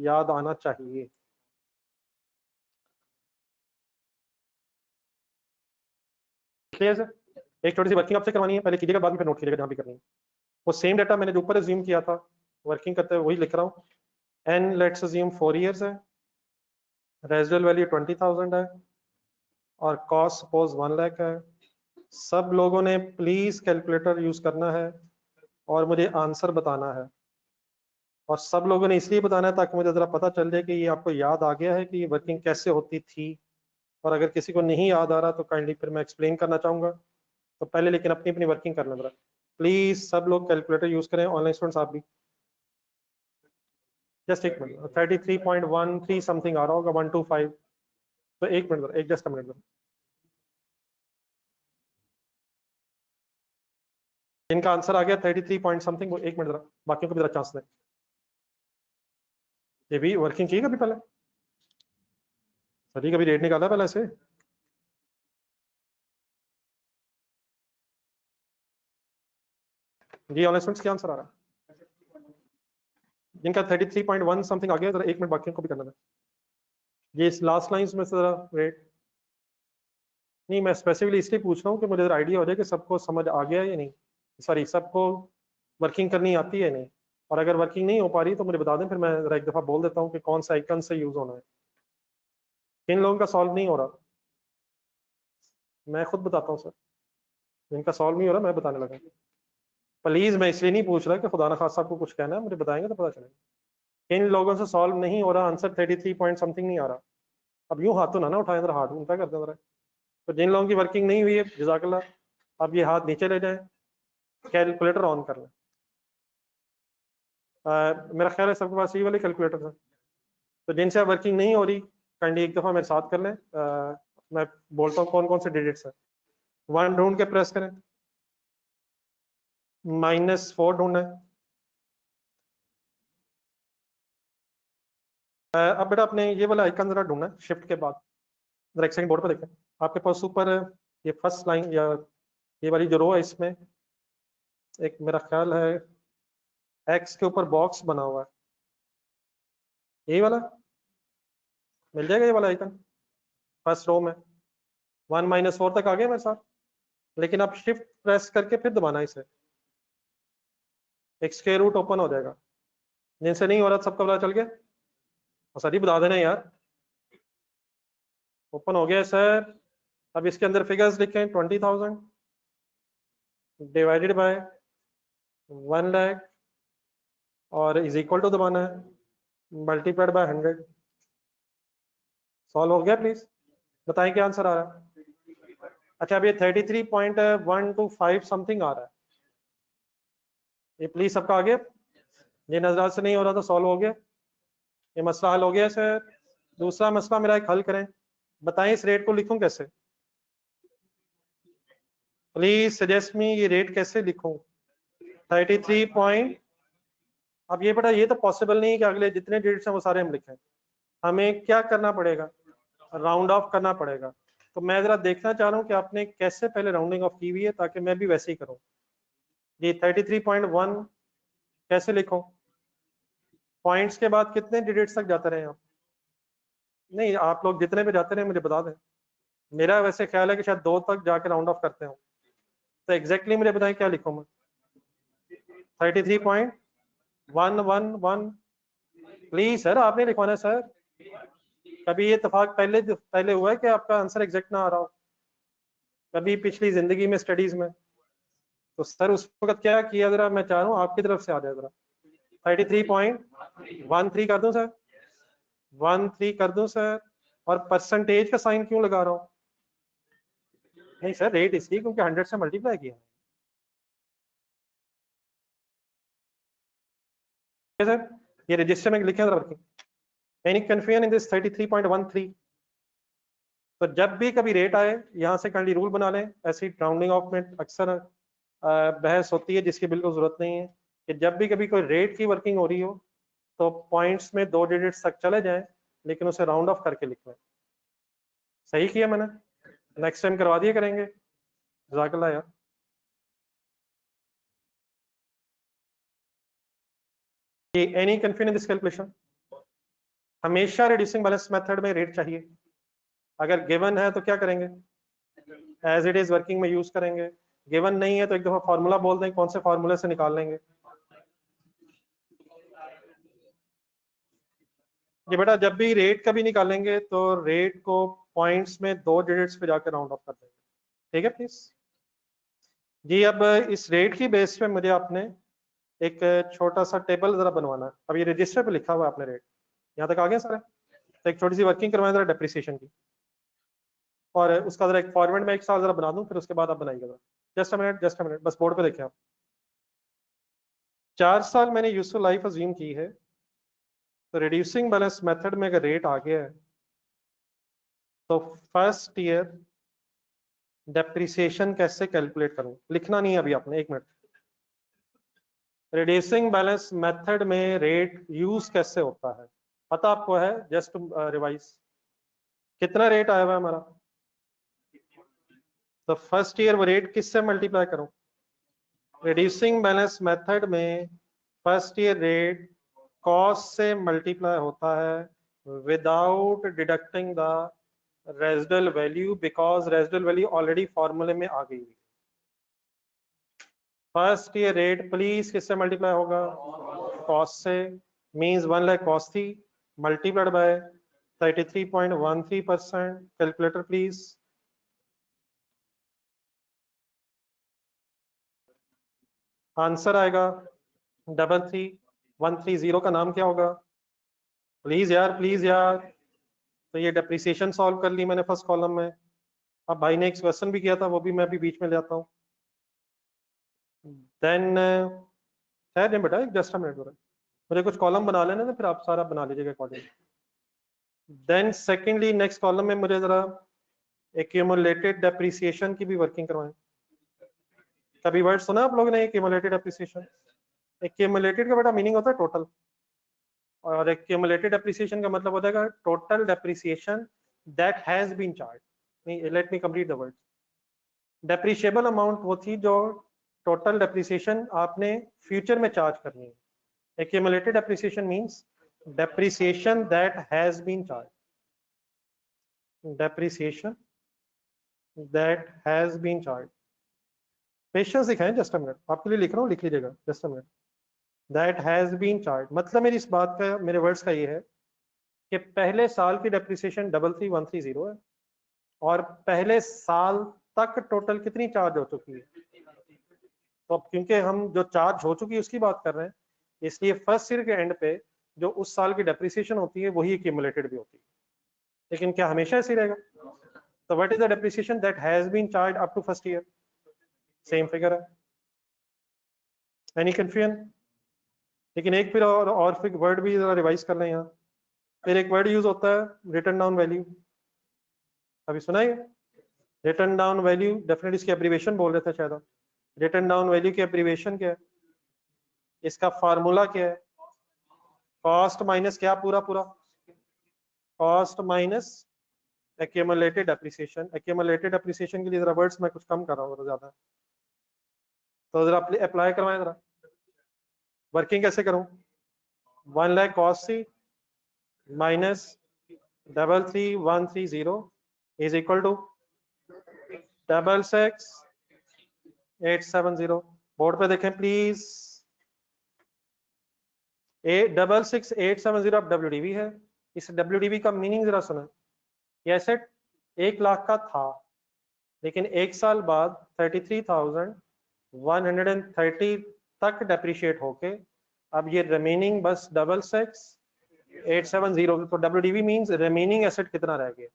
याद आना चाहिए। Clear sir? एक छोटी सी वर्किंग आपसे करवानी है, पहले कीजिएगा, बाद में फिर नोट कीजिएगा जहां भी करनी है। वो सेम डाटा मैंने जो ऊपर अज्यूम किया था वर्किंग करते हुए वही लिख रहा हूँ। एन लेट्स अज्यूम 4 years है, रेजिडुअल वैल्यू 20,000 है और कॉस्ट सपोज 1 लाख है। सब लोगों ने प्लीज कैलकुलेटर यूज करना है और मुझे आंसर बताना है। और सब लोगों ने इसलिए बताना है ताकि मुझे जरा पता चल जाए कि ये आपको याद आ गया है कि ये वर्किंग कैसे होती थी। और अगर किसी को नहीं याद आ रहा तो काइंडली फिर मैं एक्सप्लेन करना चाहूंगा। तो पहले लेकिन अपनी अपनी वर्किंग कर लें जरा। प्लीज सब लोग कैलकुलेटर यूज करें, ऑनलाइन स्टूडेंट्स आप भी। जस्ट एक मिनट, 33.13 समथिंग आ रहा होगा, 125। तो एक मिनट, एक जस्ट मिनट। इनका आंसर आ गया 33 पॉइंट समथिंग, वो एक मिनट जरा बाकियों को भी जरा चांस दें। ये भी वर्किंग की कभी पहले? सभी कभी रेट निकाला पहले से? जी ऑनलाइन स्टूडेंट्स क्या आंसर आ रहा है? जिनका 33.1 समथिंग आ गया, जरा एक मिनट बाकियों को भी करना था। ये इस लास्ट लाइन में से जरा रेट नहीं, मैं स्पेसिफिकली इसलिए पूछ रहा हूँ कि मुझे जरा आइडिया हो जाए कि सबको समझ आ गया है या नहीं, सॉरी सबको वर्किंग करनी आती है नहीं। और अगर वर्किंग नहीं हो पा रही तो मुझे बता दें, फिर मैं जरा एक दफा बोल देता हूँ कि कौन सा आइकन से यूज होना है। किन लोगों का सॉल्व नहीं हो रहा? मैं खुद बताता हूँ सर, जिनका सॉल्व नहीं हो रहा मैं बताने लगा। प्लीज मैं इसलिए नहीं पूछ रहा कि खुदा ना खासा आपको कुछ कहना है, मुझे बताएंगे तो पता चलेगा। इन लोगों से सॉल्व नहीं हो रहा, आंसर 33 पॉइंट समथिंग नहीं आ रहा। अब यूं हाथ तो ना उठाए, जरा हाथ उल्टा कर दे जरा। तो जिन लोगों की वर्किंग नहीं हुई है जज़ाकल्लाह, अब ये हाथ नीचे ले जाए, कैलकुलेटर ऑन कर लें। मेरा ख्याल है सबके पास यही वाली कैलकुलेटर है। तो जिनसे वर्किंग नहीं हो रही काइंडली एक दफा मेरे साथ कर लें। मैं बोलता हूँ कौन कौन से डिजिट्स है। 1 ढूंढ के प्रेस करें, -4 ढूंढना है। अब बेटा अपने ये वाला आइकन जरा ढूंढना है शिफ्ट के बाद। जरा एक सेकंड बोर्ड पर देखें, आपके पास ऊपर ये फर्स्ट लाइन या ये वाली जो रो है इसमें एक मेरा ख्याल है एक्स के ऊपर बॉक्स बना हुआ है, यही वाला मिल जाएगा, ये वाला आइकन फर्स्ट रो में। 1 - 4 तक आ गया मेरे साथ, लेकिन आप शिफ्ट प्रेस करके फिर दबाना इसे, एक स्क्वायर रूट ओपन हो जाएगा। जिनसे नहीं हो रहा सबका पता चल गया? और सर ही बता देना यार। ओपन हो गया सर। अब इसके अंदर फिगर्स लिखें, 20,000 डिवाइडेड बाय 1 लाख और इज इक्वल टू दबाना है, मल्टीप्लाइड बाय 100। सॉल्व हो गया? प्लीज बताएं क्या आंसर आ रहा है। अच्छा अब ये 33.125 समथिंग आ रहा है, ये प्लीज सबका आ गया? ये नजरात से नहीं हो रहा तो सॉल्व हो गया, ये मसला हल हो गया सर। दूसरा मसला मेरा एक हल करें, बताएं इस रेट को लिखूं कैसे? प्लीज सजेस्ट मी, ये रेट कैसे लिखूं? 33 अब ये बेटा ये तो पॉसिबल नहीं है कि अगले जितने डिजिट्स हैं वो सारे हम लिखें। हमें क्या करना पड़ेगा? राउंड ऑफ करना पड़ेगा। तो मैं जरा देखना चाह रहा हूँ कि आपने कैसे पहले राउंडिंग ऑफ की हुई है ताकि मैं भी वैसे ही करूँ। ये 33.1 कैसे लिखूं? पॉइंट्स के बाद कितने डिजिट्स तक जाते रहे आप? नहीं आप लोग जितने पे जाते रहे मुझे बता दें। मेरा वैसे ख्याल है कि शायद 2 तक जाके राउंड ऑफ करते हो। तो एग्जैक्टली मुझे बताएं क्या लिखूं मैं? 33.111 प्लीज सर आपने लिखवाना है सर। कभी ये इत्तेफाक पहले हुआ है कि आपका आंसर एग्जैक्ट ना आ रहा हो कभी पिछली जिंदगी में स्टडीज में? तो सर उस वक्त क्या किया, जरा मैं चाह रहा हूँ आपकी तरफ से आ जाए जरा। 33.13 कर दूं सर? 13 कर दूं सर? और परसेंटेज का साइन क्यों लगा रहा हूँ? नहीं सर, रेट इसलिए क्योंकि 100 से मल्टीप्लाई किया है सर। ये रजिस्टर में लिखे हैं working. Any confusion in this 33.13? तो जब भी कभी रेट आए यहाँ से काइंडली रूल बना लें। ऐसी राउंडिंग ऑफ में अक्सर बहस होती है जिसकी बिल्कुल जरूरत नहीं है, कि जब भी कभी कोई रेट की वर्किंग हो रही हो तो पॉइंट्स में 2 डिजिट्स तक चले जाएं, लेकिन उसे राउंड ऑफ करके लिखना है। सही किया मैंने, नेक्स्ट टाइम करवा दिया करेंगे। जज़ाकल्लाह यार। Any confusion in this calculation? हमेशा रिड्यूसिंग बैलेंस मेथड में रेट चाहिए। अगर गिवन है तो क्या करेंगे, एज इट इज वर्किंग में यूज करेंगे। गिवन नहीं है तो एक दफा फार्मूला बोल दें, कौन से फार्मूले से निकाल लेंगे। जी बेटा, जब भी रेट का भी निकालेंगे तो रेट को पॉइंट्स में 2 डिजिट्स पे जाकर राउंड ऑफ कर देंगे। ठीक है प्लीज जी। अब इस रेट की बेस पे मुझे आपने एक छोटा सा टेबल जरा बनवाना है। अब ये रजिस्टर पे लिखा हुआ है आपने रेट, यहाँ तक आ गया सारे। तो एक छोटी सी वर्किंग करवाएं जरा डेप्रिसिएशन की, और उसका जरा एक फॉर्मेट में एक साल जरा बना दूं, फिर उसके बाद आप बनाइएगा जरा। जस्ट अ मिनट, बस बोर्ड पे देखें आप। 4 साल मैंने यूजफुल लाइफ अज्यूम की है, तो रिड्यूसिंग बैलेंस मेथड में अगर रेट आ गया है तो फर्स्ट ईयर डेप्रिसिएशन कैसे कैलकुलेट करूं, लिखना नहीं है अभी आपने, 1 मिनट। रिड्यूसिंग बैलेंस मेथड में रेट यूज कैसे होता है पता आपको है? जस्ट रिवाइज, कितना रेट आया हुआ है हमारा, तो फर्स्ट ईयर वो रेट किससे मल्टीप्लाई करूं? रिड्यूसिंग बैलेंस मेथड में फर्स्ट ईयर रेट कॉस्ट से मल्टीप्लाई होता है without deducting the residual value, because residual value already फॉर्मूले में आ गई। फर्स्ट ईयर रेट प्लीज किससे मल्टीप्लाई होगा? कॉस्ट से। मींस 1 लाख कॉस्ट थी multiplied by 33.13%। Calculator please. Answer आएगा 33130 का नाम क्या होगा? प्लीज यार, प्लीज यार। तो ये डेप्रिसिएशन सॉल्व कर ली मैंने फर्स्ट कॉलम में। अब भाई ने एक क्वेश्चन भी किया था, वो भी मैं भी बीच में ले आता हूँ। देन है नहीं बेटा, जस्ट अ मिनट, मुझे कुछ कॉलम बना लेना, फिर आप सारा बना लीजिएगा according. Then secondly next column में मुझे जरा एक्यूमुलेटेड डेप्रिसिएशन की भी वर्किंग करवाएं। कभी वर्ड सुना आप लोगों ने एक्यूमुलेटेड डेप्रिसिएशन? एक्यूमुलेटेड का बेटा मीनिंग होता है टोटल, और एक्यूमुलेटेड डेप्रिसिएशन का मतलब होता है total depreciation that has been charge. Let me complete the word. Depreciable amount वो थी जो टोटल डेप्रिसिएशन आपने फ्यूचर में चार्ज करनी है। Accumulated depreciation means depreciation that has been charge, depreciation that has been charge. Patience दिखाएं, just a minute, आपके लिए लिख रहा हूँ, लिख लीजिएगा just a minute. That has been charge मतलब मेरी इस बात का, मेरे वर्ड्स का ये है कि पहले साल की डेप्रिसिएशन 33130 है, और पहले साल तक टोटल कितनी चार्ज हो चुकी है। तो अब क्योंकि हम जो चार्ज हो चुकी है उसकी बात कर रहे हैं, इसलिए फर्स्ट ईयर के एंड पे जो उस साल की डेप्रिसिएशन होती है वही एक्यूमुलेटेड भी होती है। लेकिन क्या हमेशा ऐसे ही रहेगा? तो what is the depreciation that has been charged up to first year? Same figure है। Any confusion? लेकिन एक फिर और फिर वर्ड भी जरा रिवाइज कर लें यहाँ। फिर एक वर्ड यूज होता है रिटर्न डाउन वैल्यू, अभी सुना है? रिटर्न डाउन वैल्यू डेफिनेटली इसकी एब्रीवेशन बोल रहे थे शायद। रिटर्न डाउन वैल्यू की एब्रीवेशन क्या है, इसका फार्मूला क्या है? कॉस्ट माइनस क्या, पूरा पूरा cost minus accumulated depreciation. Accumulated depreciation के लिए जरा वर्ड्स मैं कुछ कम कर रहा हूँ ज्यादा, तो जरा अप्लाई करवाएं जरा। वर्किंग कैसे करूं? 1 लाख कॉस्ट थी minus 33130 is equal to 66870। Board पे देखें प्लीज। 66870 अब WDV है। इस WDV का मीनिंग जरा सुना। ये एसेट 1 लाख का था, लेकिन 1 साल बाद 33,130 तक डेप्रिशिएट होके अब ये रिमेनिंग बस 66870। तो WDV मींस रिमेनिंग एसेट कितना रह गया।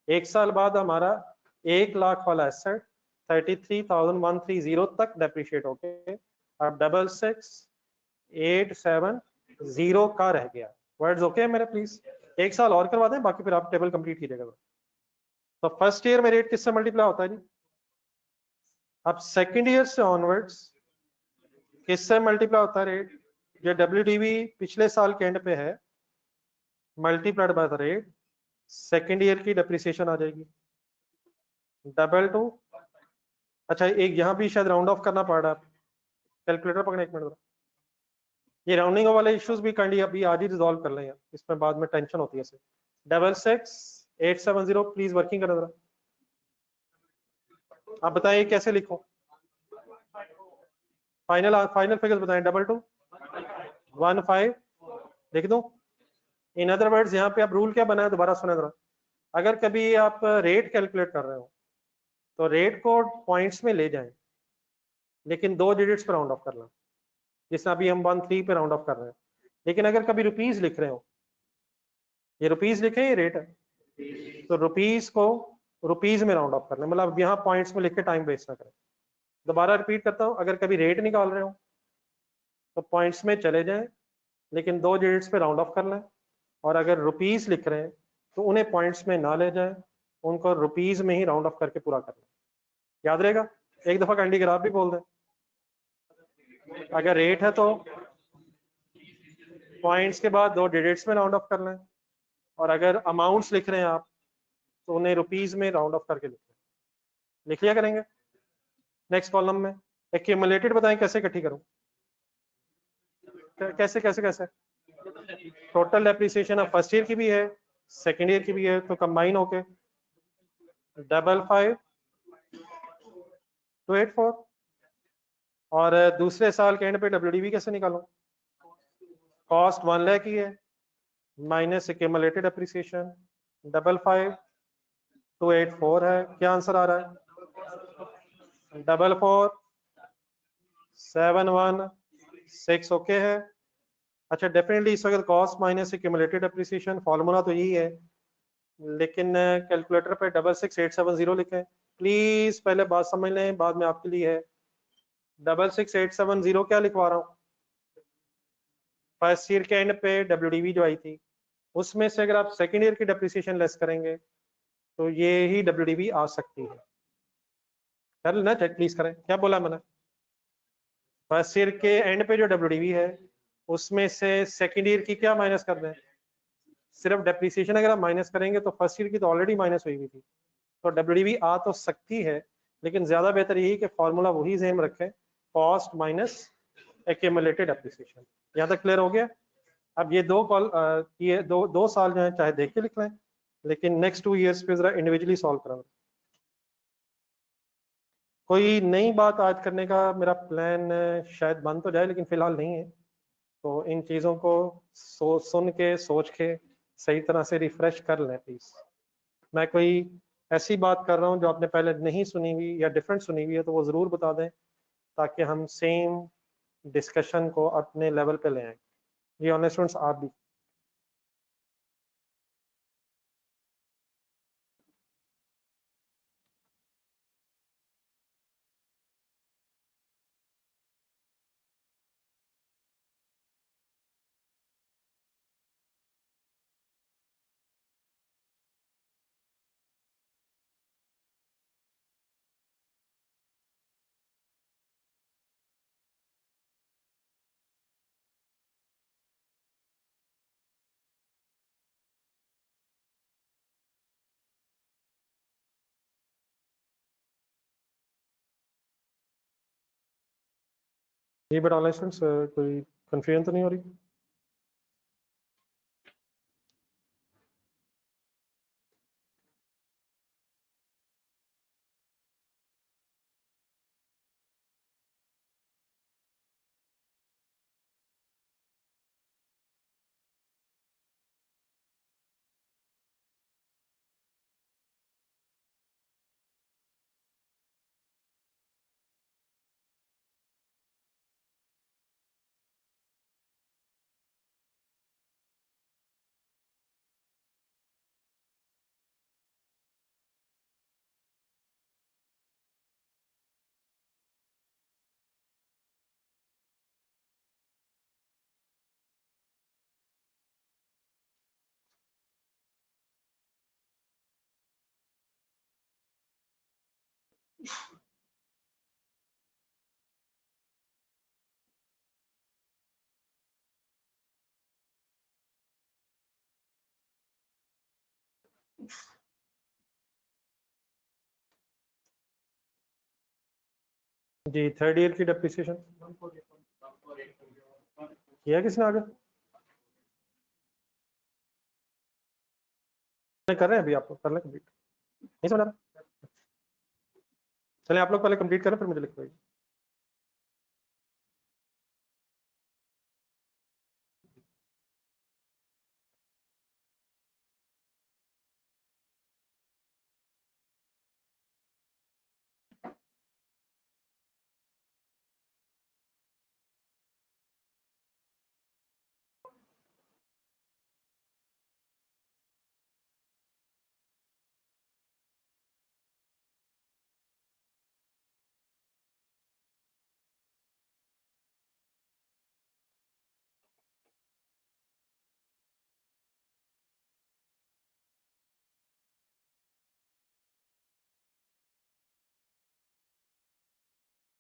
1 साल बाद हमारा 1 लाख वाला एसेट 33,130 तक डेप्रिशिएट होके अब 66,870 का रह गया। वर्ड्स ओके है मेरे प्लीज? एक साल और करवा दें, बाकी फिर आप टेबल कंप्लीट कीजिएगा। तो फर्स्ट ईयर में रेट किससे मल्टीप्लाई होता है जी? अब सेकंड ईयर से ऑनवर्ड्स किससे मल्टीप्लाई होता है रेट? जो WDV पिछले साल के एंड पे है multiplied by the rate, second year की डेप्रिसिएशन आ जाएगी डबल टू। अच्छा एक यहाँ भी शायद राउंड ऑफ करना पड़ रहा है, कैलकुलेटर पकड़े एक मिनट। ये राउंडिंग वाले इश्यूज भी काइंडली अभी आज ही रिजॉल्व कर लें, इसमें बाद में टेंशन होती है। 66,870 प्लीज वर्किंग करें जरा। आप बताइए कैसे लिखो? फाइनल फिगर्स बताएं। 2215 लिख दो। इन अदर वर्ड्स यहाँ पे आप रूल क्या बनाए दोबारा सुने जरा। अगर कभी आप रेट कैलकुलेट कर रहे हो तो रेट को पॉइंट्स में ले जाएं, लेकिन 2 डिजिट्स पे राउंड ऑफ करना, जैसे अभी हम 13 पे राउंड ऑफ कर रहे हैं। लेकिन अगर कभी रुपीज लिख रहे हो, ये रुपीज लिखे ये रेट है, तो रुपीज को रुपीज में राउंड ऑफ करना, मतलब यहाँ पॉइंट्स में लिख के टाइम वेस्ट ना करें। दोबारा रिपीट करता हूँ, अगर कभी रेट निकाल रहे हो तो पॉइंट्स में चले जाएं, लेकिन 2 डिजिट्स पे राउंड ऑफ कर लें। और अगर रुपीज लिख रहे हैं तो उन्हें पॉइंट्स में ना ले जाएं, उनको रुपीज में ही राउंड ऑफ करके पूरा कर लें। याद रहेगा? एक दफा कैंडी ग्राफ भी बोल दें। अगर रेट है तो पॉइंट्स के बाद 2 डिजिट्स में राउंड ऑफ कर लें, और अगर अमाउंट्स लिख रहे हैं आप तो उन्हें रुपीज में राउंड ऑफ करके लिख लिया करेंगे। नेक्स्ट कॉलम में एक्यूमुलेटेड बताएं कैसे इकट्ठी करूं? कैसे कैसे कैसे? टोटल डेप्रिसिएशन अब फर्स्ट ईयर की भी है सेकेंड ईयर की भी है, तो कंबाइन होके 55,284। और दूसरे साल के एंड पे WDV कैसे निकालूं? कॉस्ट 1 लाख की है माइनस एक्यूमुलेटेड डेप्रिसिएशन 55,284 है। क्या आंसर आ रहा है? 44,716 ओके है। अच्छा डेफिनेटली इस वक्त cost minus accumulated depreciation formula तो यही है, लेकिन कैलकुलेटर पे 66,870 लिखें प्लीज। पहले बात समझ लें, बाद में आपके लिए है। 66,870 क्या लिखवा रहा हूँ? फर्स्ट ईयर के एंड पे WDV जो आई थी, उसमें से अगर आप सेकेंड ईयर की डेप्रिसिएशन लेस करेंगे तो ये ही WDV आ सकती है। कर लेना चेक प्लीज करें, क्या बोला मैंने? फर्स्ट ईयर के एंड पे जो WDV है उसमें से सेकेंड ईयर की क्या माइनस कर दें? सिर्फ डेप्रिसिएशन अगर आप माइनस करेंगे तो फर्स्ट ईयर की तो ऑलरेडी माइनस हुई हुई थी, तो WDV आ तो सकती है, लेकिन ज्यादा बेहतर यही कि फॉर्मूला वही सेम रखें, कॉस्ट माइनस एक्यूमुलेटेड डेप्रिसिएशन। यहाँ तक क्लियर हो गया? अब ये ये दो साल जो है चाहे देख के लिख लें, लेकिन नेक्स्ट 2 ईयर्स पे जरा इंडिविजुअली सॉल्व करें। कोई नई बात आज करने का मेरा प्लान शायद बन तो जाए, लेकिन फिलहाल नहीं है। तो इन चीज़ों को सुन के सोच के सही तरह से रिफ्रेश कर लें प्लीज। मैं कोई ऐसी बात कर रहा हूँ जो आपने पहले नहीं सुनी हुई या डिफरेंट सुनी हुई है तो वो ज़रूर बता दें, ताकि हम सेम डिस्कशन को अपने लेवल पे ले आए। जी ऑनलाइन स्टूडेंट्स आप भी। जी बट ऑनलाइन स्टूडेंट्स कोई कन्फ्यूजन तो नहीं हो रही? जी थर्ड ईयर की डेप्रिसिएशन किया किसने आगे कर रहे हैं अभी, आप लोग कर लें कंप्लीट, नहीं समझ आ रहा? चलिए आप लोग पहले कंप्लीट करें फिर मुझे लिख दीजिए।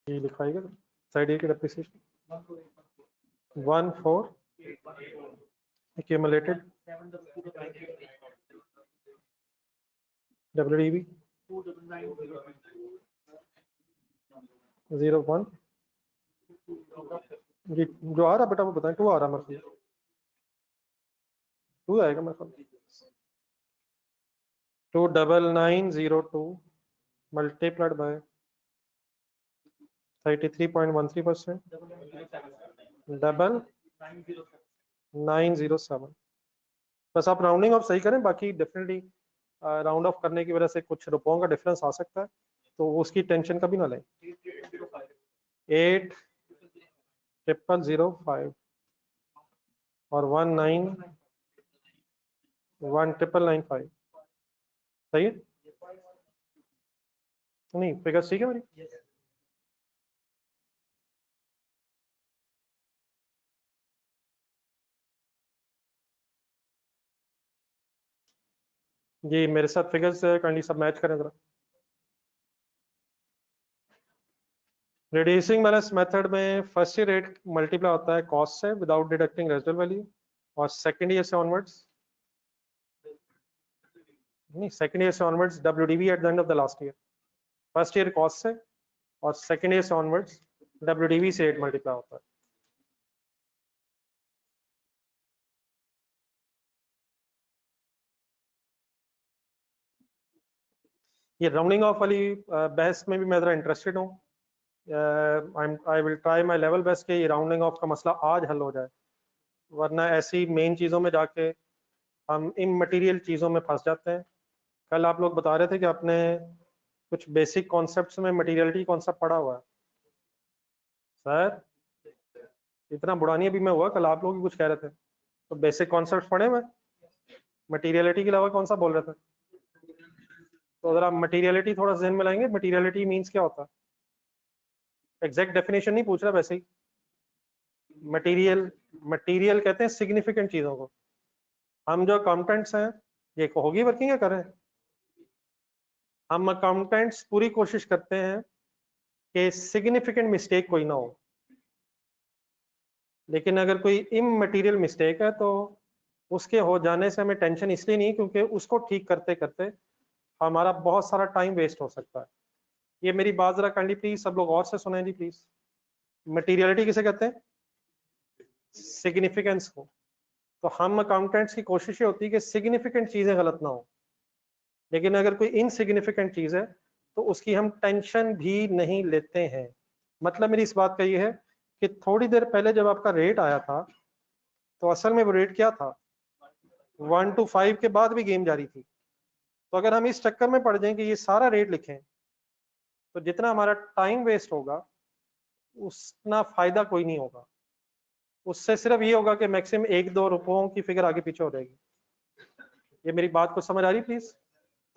ये लिखवाइएगा थर्ड ईयर की डेप्रिसिएशन 14 accumulated WDV 01 जी जो आ रहा बेटा वो बताएं, 2 आ रहा मेरे को, 2 आएगा मेरे को, 29902 multiplied by 33.13% 907। बस आप राउंडिंग ऑफ सही करें, बाकी डेफिनेटली राउंड ऑफ करने की वजह से कुछ रुपयों का डिफरेंस आ सकता है, तो उसकी टेंशन कभी ना लें। 8005 और 191995 सही है, नहीं फिगर ठीक है मेरी? जी मेरे साथ फिगर्स काइंडली सब मैच करें जरा। रिड्यूसिंग बैलेंस मेथड में फर्स्ट ईयर रेट मल्टीप्लाई होता है कॉस्ट से विदाउट डिडक्टिंग रेजिडुअल वैल्यू, और सेकंड ईयर से ऑनवर्ड्स नहीं, सेकंड ईयर से onwards WDV eight the end of the last year. First year cost से और सेकंड ईयर से ऑनवर्ड्स WDV से 8 मल्टीप्लाई होता है। ये राउंडिंग ऑफ वाली बहस में भी मैं जरा इंटरेस्टेड हूँ। I will try my level best कि ये राउंडिंग ऑफ का मसला आज हल हो जाए, वरना ऐसी मेन चीज़ों में जाके हम इममटीरियल चीज़ों में फंस जाते हैं। कल आप लोग बता रहे थे कि आपने कुछ बेसिक कॉन्सेप्ट्स में मटेरियलिटी कॉन्सेप्ट पढ़ा हुआ है। सर इतना बुरा नहीं अभी मैं हुआ, कल आप लोग भी कुछ कह रहे थे, तो बेसिक कॉन्सेप्ट्स पढ़े हुए, मटेरियलिटी के अलावा कौन सा बोल रहे थे? तो अगर आप मटेरियलिटी थोड़ा जहन में लाएंगे, मटेरियलिटी मीन्स क्या होता है? एग्जैक्ट डेफिनेशन नहीं पूछ रहा, वैसे ही मटेरियल, मटेरियल कहते हैं सिग्निफिकेंट चीजों को। हम जो अकाउंटेंट्स हैं, ये होगी वर्किंग या करें? हम अकाउंटेंट्स पूरी कोशिश करते हैं कि सिग्निफिकेंट मिस्टेक कोई ना हो, लेकिन अगर कोई इममटेरियल मिस्टेक है तो उसके हो जाने से हमें टेंशन इसलिए नहीं, क्योंकि उसको ठीक करते करते हमारा बहुत सारा टाइम वेस्ट हो सकता है। ये मेरी बात जरा काइंडली प्लीज सब लोग और से सुने जी प्लीज। मटेरियलिटी किसे कहते हैं? सिग्निफिकेंस को। तो हम अकाउंटेंट्स की कोशिश ये होती है कि सिग्निफिकेंट चीजें गलत ना हो, लेकिन अगर कोई इनसिग्निफिकेंट चीज है तो उसकी हम टेंशन भी नहीं लेते हैं। मतलब मेरी इस बात का ये है कि थोड़ी देर पहले जब आपका रेट आया था, तो असल में वो रेट क्या था? 1 to 5 के बाद भी गेम जारी थी। तो अगर हम इस चक्कर में पड़ जाएं कि ये सारा रेट लिखें, तो जितना हमारा टाइम वेस्ट होगा उतना फायदा कोई नहीं होगा। उससे सिर्फ ये होगा कि मैक्सिमम 1-2 रुपयों की फिगर आगे पीछे हो जाएगी। ये मेरी बात को समझ आ रही प्लीज?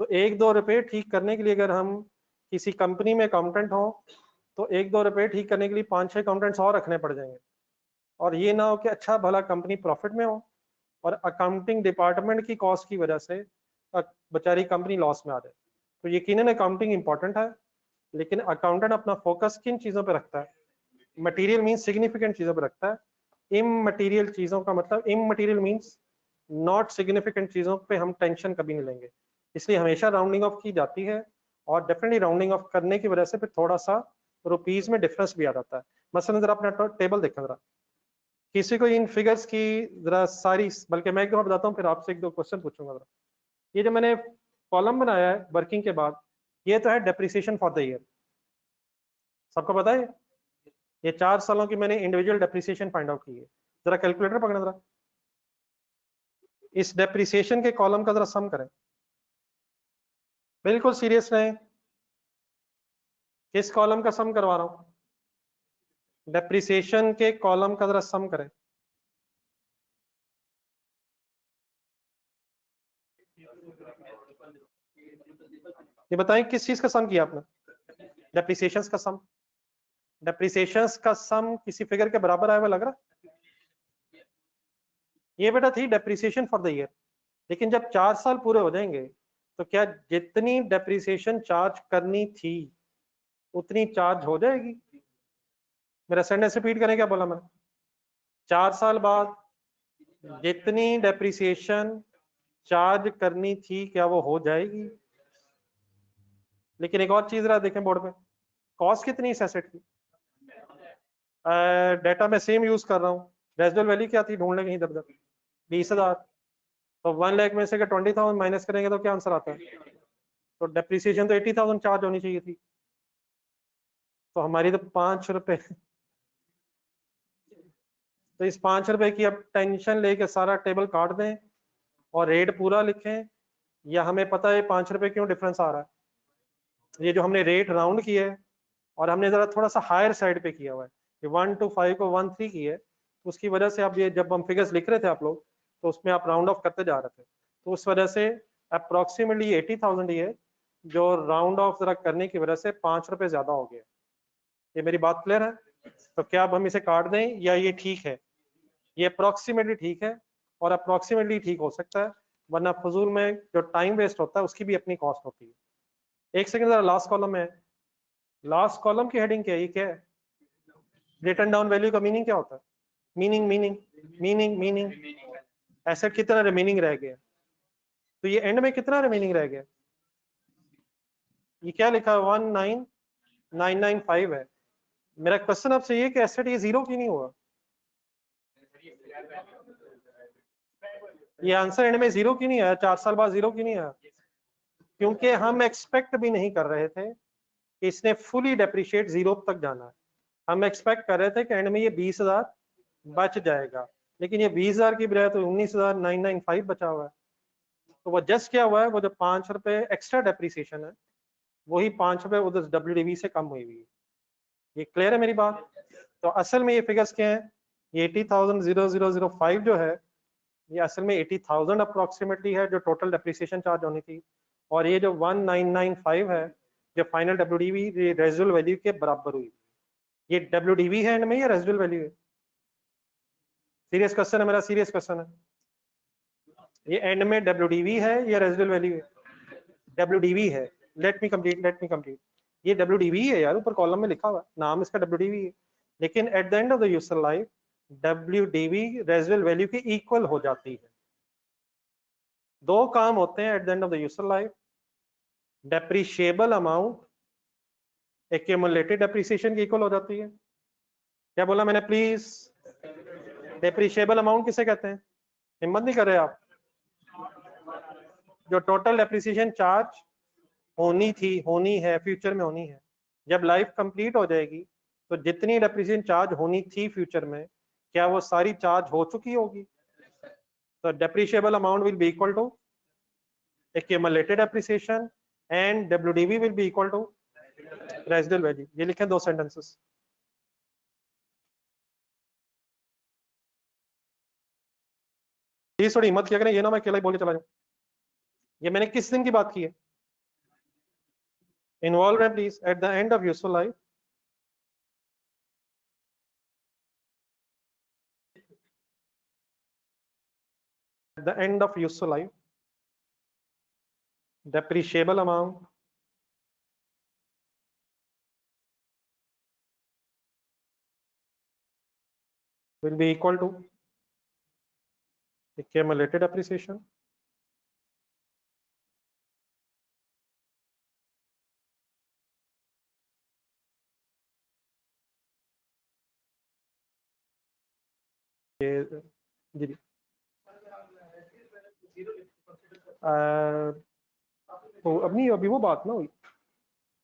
तो 1-2 रुपए ठीक करने के लिए अगर हम किसी कंपनी में अकाउंटेंट हो, तो 1-2 रुपए ठीक करने के लिए 5-6 अकाउंटेंट्स और रखने पड़ जाएंगे। और ये ना हो कि अच्छा भला कंपनी प्रॉफिट में हो और अकाउंटिंग डिपार्टमेंट की कॉस्ट की वजह से बेचारी कंपनी लॉस में आ जाए। तो यकीनन अकाउंटिंग इंपॉर्टेंट है, लेकिन अकाउंटेंट अपना फोकस किन चीजों पे रखता है? मटेरियल मींस सिग्निफिकेंट चीजों पे रखता है। इममटेरियल चीजों का मतलब, इममटेरियल मींस नॉट सिग्निफिकेंट चीजों पे हम टेंशन कभी नहीं लेंगे, इसलिए हमेशा राउंडिंग ऑफ की जाती है। और डेफिनेटली राउंडिंग ऑफ करने की वजह से फिर थोड़ा सा रुपीज में डिफरेंस भी आ जाता है। मसलन जरा अपना टेबल देखें जरा, किसी को इन फिगर्स की जरा सारी, बल्कि मैं एक दफा बताता हूँ फिर आपसे एक दो क्वेश्चन पूछूंगा जरा। ये जो मैंने कॉलम बनाया है वर्किंग के बाद, ये तो है डेप्रिसिएशन फॉर द ईयर, सबको पता है। ये 4 सालों की मैंने इंडिविजुअल डेप्रिसिएशन फाइंड आउट की है। जरा कैलकुलेटर पकड़ना जरा, इस डेप्रिसिएशन के कॉलम का जरा सम करें, बिल्कुल सीरियस रहें। किस कॉलम का सम करवा रहा हूं? डेप्रिसिएशन के कॉलम का जरा सम करें। ये बताएं किस चीज का सम किया आपने? डेप्रिसिएशन का सम। डेप्रिसिएशन का सम किसी फिगर के बराबर आया हुआ लग रहा? ये बेटा थी डेप्रिसिएशन फॉर द ईयर, लेकिन जब 4 साल पूरे हो जाएंगे तो क्या जितनी डेप्रिसिएशन चार्ज करनी थी उतनी चार्ज हो जाएगी? मेरा सेंटेंस रिपीट करें, क्या बोला मैंने? 4 साल बाद जितनी डेप्रिसिएशन चार्ज करनी थी क्या वो हो जाएगी? लेकिन एक और चीज रहा देखें बोर्ड पे, कॉस्ट कितनी इस एसेट की? डेटा में सेम यूज कर रहा हूँ। रेजिडुअल वैल्यू क्या थी ढूंढने कहीं दब 20,000। तो 1 लाख में से 20,000 माइनस करेंगे तो क्या आंसर आता है? तो डेप्रिसिएशन तो 80,000 चार्ज होनी चाहिए थी, तो हमारी तो 5 रुपए। तो इस 5 रुपए की अब टेंशन लेके सारा टेबल काट दें और रेट पूरा लिखें, या हमें पता है 5 रुपए क्यों डिफरेंस आ रहा है? ये जो हमने रेट राउंड किया है और हमने जरा थोड़ा सा हायर साइड पे किया हुआ है, ये 1 to 5 को 1 3 की है, उसकी वजह से अब ये जब हम फिगर्स लिख रहे थे आप लोग, तो उसमें आप राउंड ऑफ करते जा रहे थे, तो उस वजह से अप्रोक्सीमेटली 80,000 ही है, जो राउंड ऑफ जरा करने की वजह से 5 रुपए ज्यादा हो गया। ये मेरी बात क्लियर है? तो क्या अब हम इसे काट दें या ये ठीक है? ये अप्रोक्सीमेटली ठीक है, और अप्रोक्सीमेटली ठीक हो सकता है, वरना फजूल में जो टाइम वेस्ट होता है उसकी भी अपनी कॉस्ट होती है। एक सेकंड जरा, लास्ट कॉलम है, लास्ट कॉलम की हेडिंग क्या है? ये क्या है? रिटर्न डाउन वैल्यू का मीनिंग क्या होता है? Meaning meaning meaning meaning asset कितना रिमेनिंग रह गया, तो ये एंड में कितना रिमेनिंग रह गया? ये क्या लिखा है? 19,995 है। मेरा क्वेश्चन आपसे ये कि एसेट ये जीरो क्यों नहीं हुआ? ये आंसर एंड में जीरो क्यों नहीं आया? 4 साल बाद जीरो क्यों नहीं आया? क्योंकि हम एक्सपेक्ट भी नहीं कर रहे थे कि इसने फुली डेप्रिशिएट जीरो तक जाना है। हम एक्सपेक्ट कर रहे थे कि एंड में ये 20,000 बच जाएगा, लेकिन ये 20,000 की बजाय तो 19,995 बचा हुआ है। तो वो जस्ट क्या हुआ है, वो जो 5 रुपए एक्स्ट्रा डेप्रिसिएशन है, वही 5 रुपए उधर WDV से कम हुई हुई है। ये क्लियर है मेरी बात? तो असल में ये फिगर्स क्या है? ये 80,000 जो है, ये असल में 80,000 अप्रोक्सीमेटली है जो टोटल डेप्रिसिएशन चार्ज होनी थी, और ये जो 1995 है जो फाइनल WDV रेजिडुअल वैल्यू के बराबर हुई। ये WDV है एंड में या रेजिडुअल वैल्यू है? सीरियस क्वेश्चन है मेरा, सीरियस क्वेश्चन है। ये एंड में WDV है या रेजिडुअल वैल्यू है? WDV है। Late me complete. ये WDV है यार, ऊपर कॉलम में लिखा हुआ है, नाम इसका WDV है, लेकिन eight the end of the user life WDV residual value के इक्वल हो जाती है। दो काम होते हैं eight the end of the user life, depreciable amount accumulated depreciation की इक्वल हो जाती है। क्या बोला मैंने प्लीज? डेप्रिशिएबल अमाउंट किसे कहते हैं? हिम्मत नहीं कर रहे आप? जो टोटल डेप्रिसिएशन चार्ज होनी थी, होनी है, फ्यूचर में होनी है, जब लाइफ कंप्लीट हो जाएगी तो जितनी डेप्रिसिएशन चार्ज होनी थी फ्यूचर में, क्या वो सारी चार्ज हो चुकी होगी? तो depreciable amount will be equal to accumulated depreciation and WDV will be equal to residual value. ये लिखें दो सेंटेंसेस। प्लीज थोड़ी हिम्मत किया करें, ये ना मैं अकेला ही बोल के चला जाऊं। ये मैंने किस दिन की बात की है? इन्वॉल्व है please eight the end of useful life. At the end of useful life, depreciable amount will be equal to accumulated appreciation जी तो अभी वो बात ना हुई।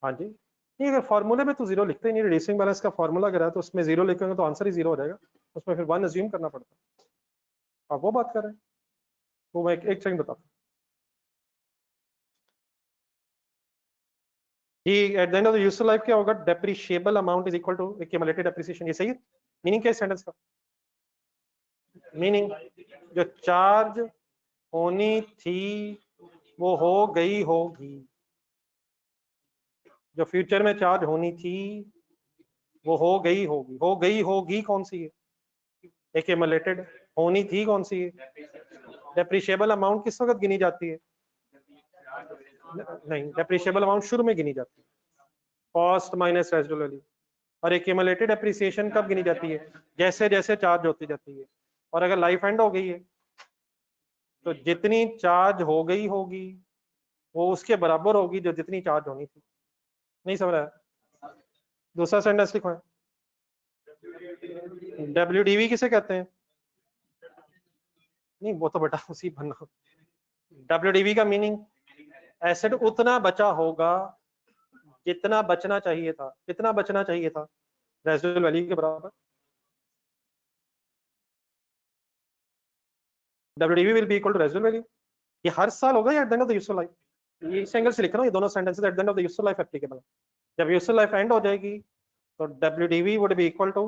हाँ जी, नहीं अगर फॉर्मूले में तो जीरो लिखते ही नहीं, रिड्यूसिंग बैलेंस का फॉर्मूला अगर है तो उसमें जीरो लिखेंगे तो आंसर ही जीरो हो जाएगा, उसमें फिर वन अज्यूम करना पड़ता है। आप वो बात कर रहे हैं, वो मैं एक सेकंड बताता हूँ जी। At the end of the useful life क्या होगा, depreciable amount is equal to accumulated depreciation. ये सही है? मीनिंग क्या है सेंटेंस का? मीनिंग जो चार्ज होनी थी वो हो गई होगी, जो फ्यूचर में चार्ज होनी थी वो हो गई होगी। हो गई होगी कौन सी है? एक्यूमुलेटेड। होनी थी कौन सी है? डेप्रिशिएबल अमाउंट किस वक्त गिनी जाती है? नहीं, डेप्रिशिएबल अमाउंट शुरू में गिनी जाती है, कॉस्ट माइनस रेजिडुअल वैल्यू। और एक्यूमुलेटेड एप्रिसिएशन कब गिनी जाती है? जैसे जैसे चार्ज होती जाती है। और अगर लाइफ एंड हो गई है तो जितनी चार्ज हो गई होगी वो उसके बराबर होगी जो जितनी चार्ज होनी थी। नहीं समझ रहा है? दूसरा सेंटेंस लिखो, डब्ल्यूडीवी किसे कहते हैं? नहीं वो तो बेटा उसी बनना। डब्ल्यूडीवी का मीनिंग एसेट उतना बचा होगा जितना बचना चाहिए था। कितना बचना चाहिए था? रेजिडुअल वैल्यू के बराबर। WDV will be equal to residual value. ये हर साल होगा या at the end of the useful life? ये इस एंगल से लिख रहा हूँ, ये दोनों sentences at the end of the useful life applicable है। जब यूजफुल लाइफ एंड हो जाएगी तो WDV would be equal to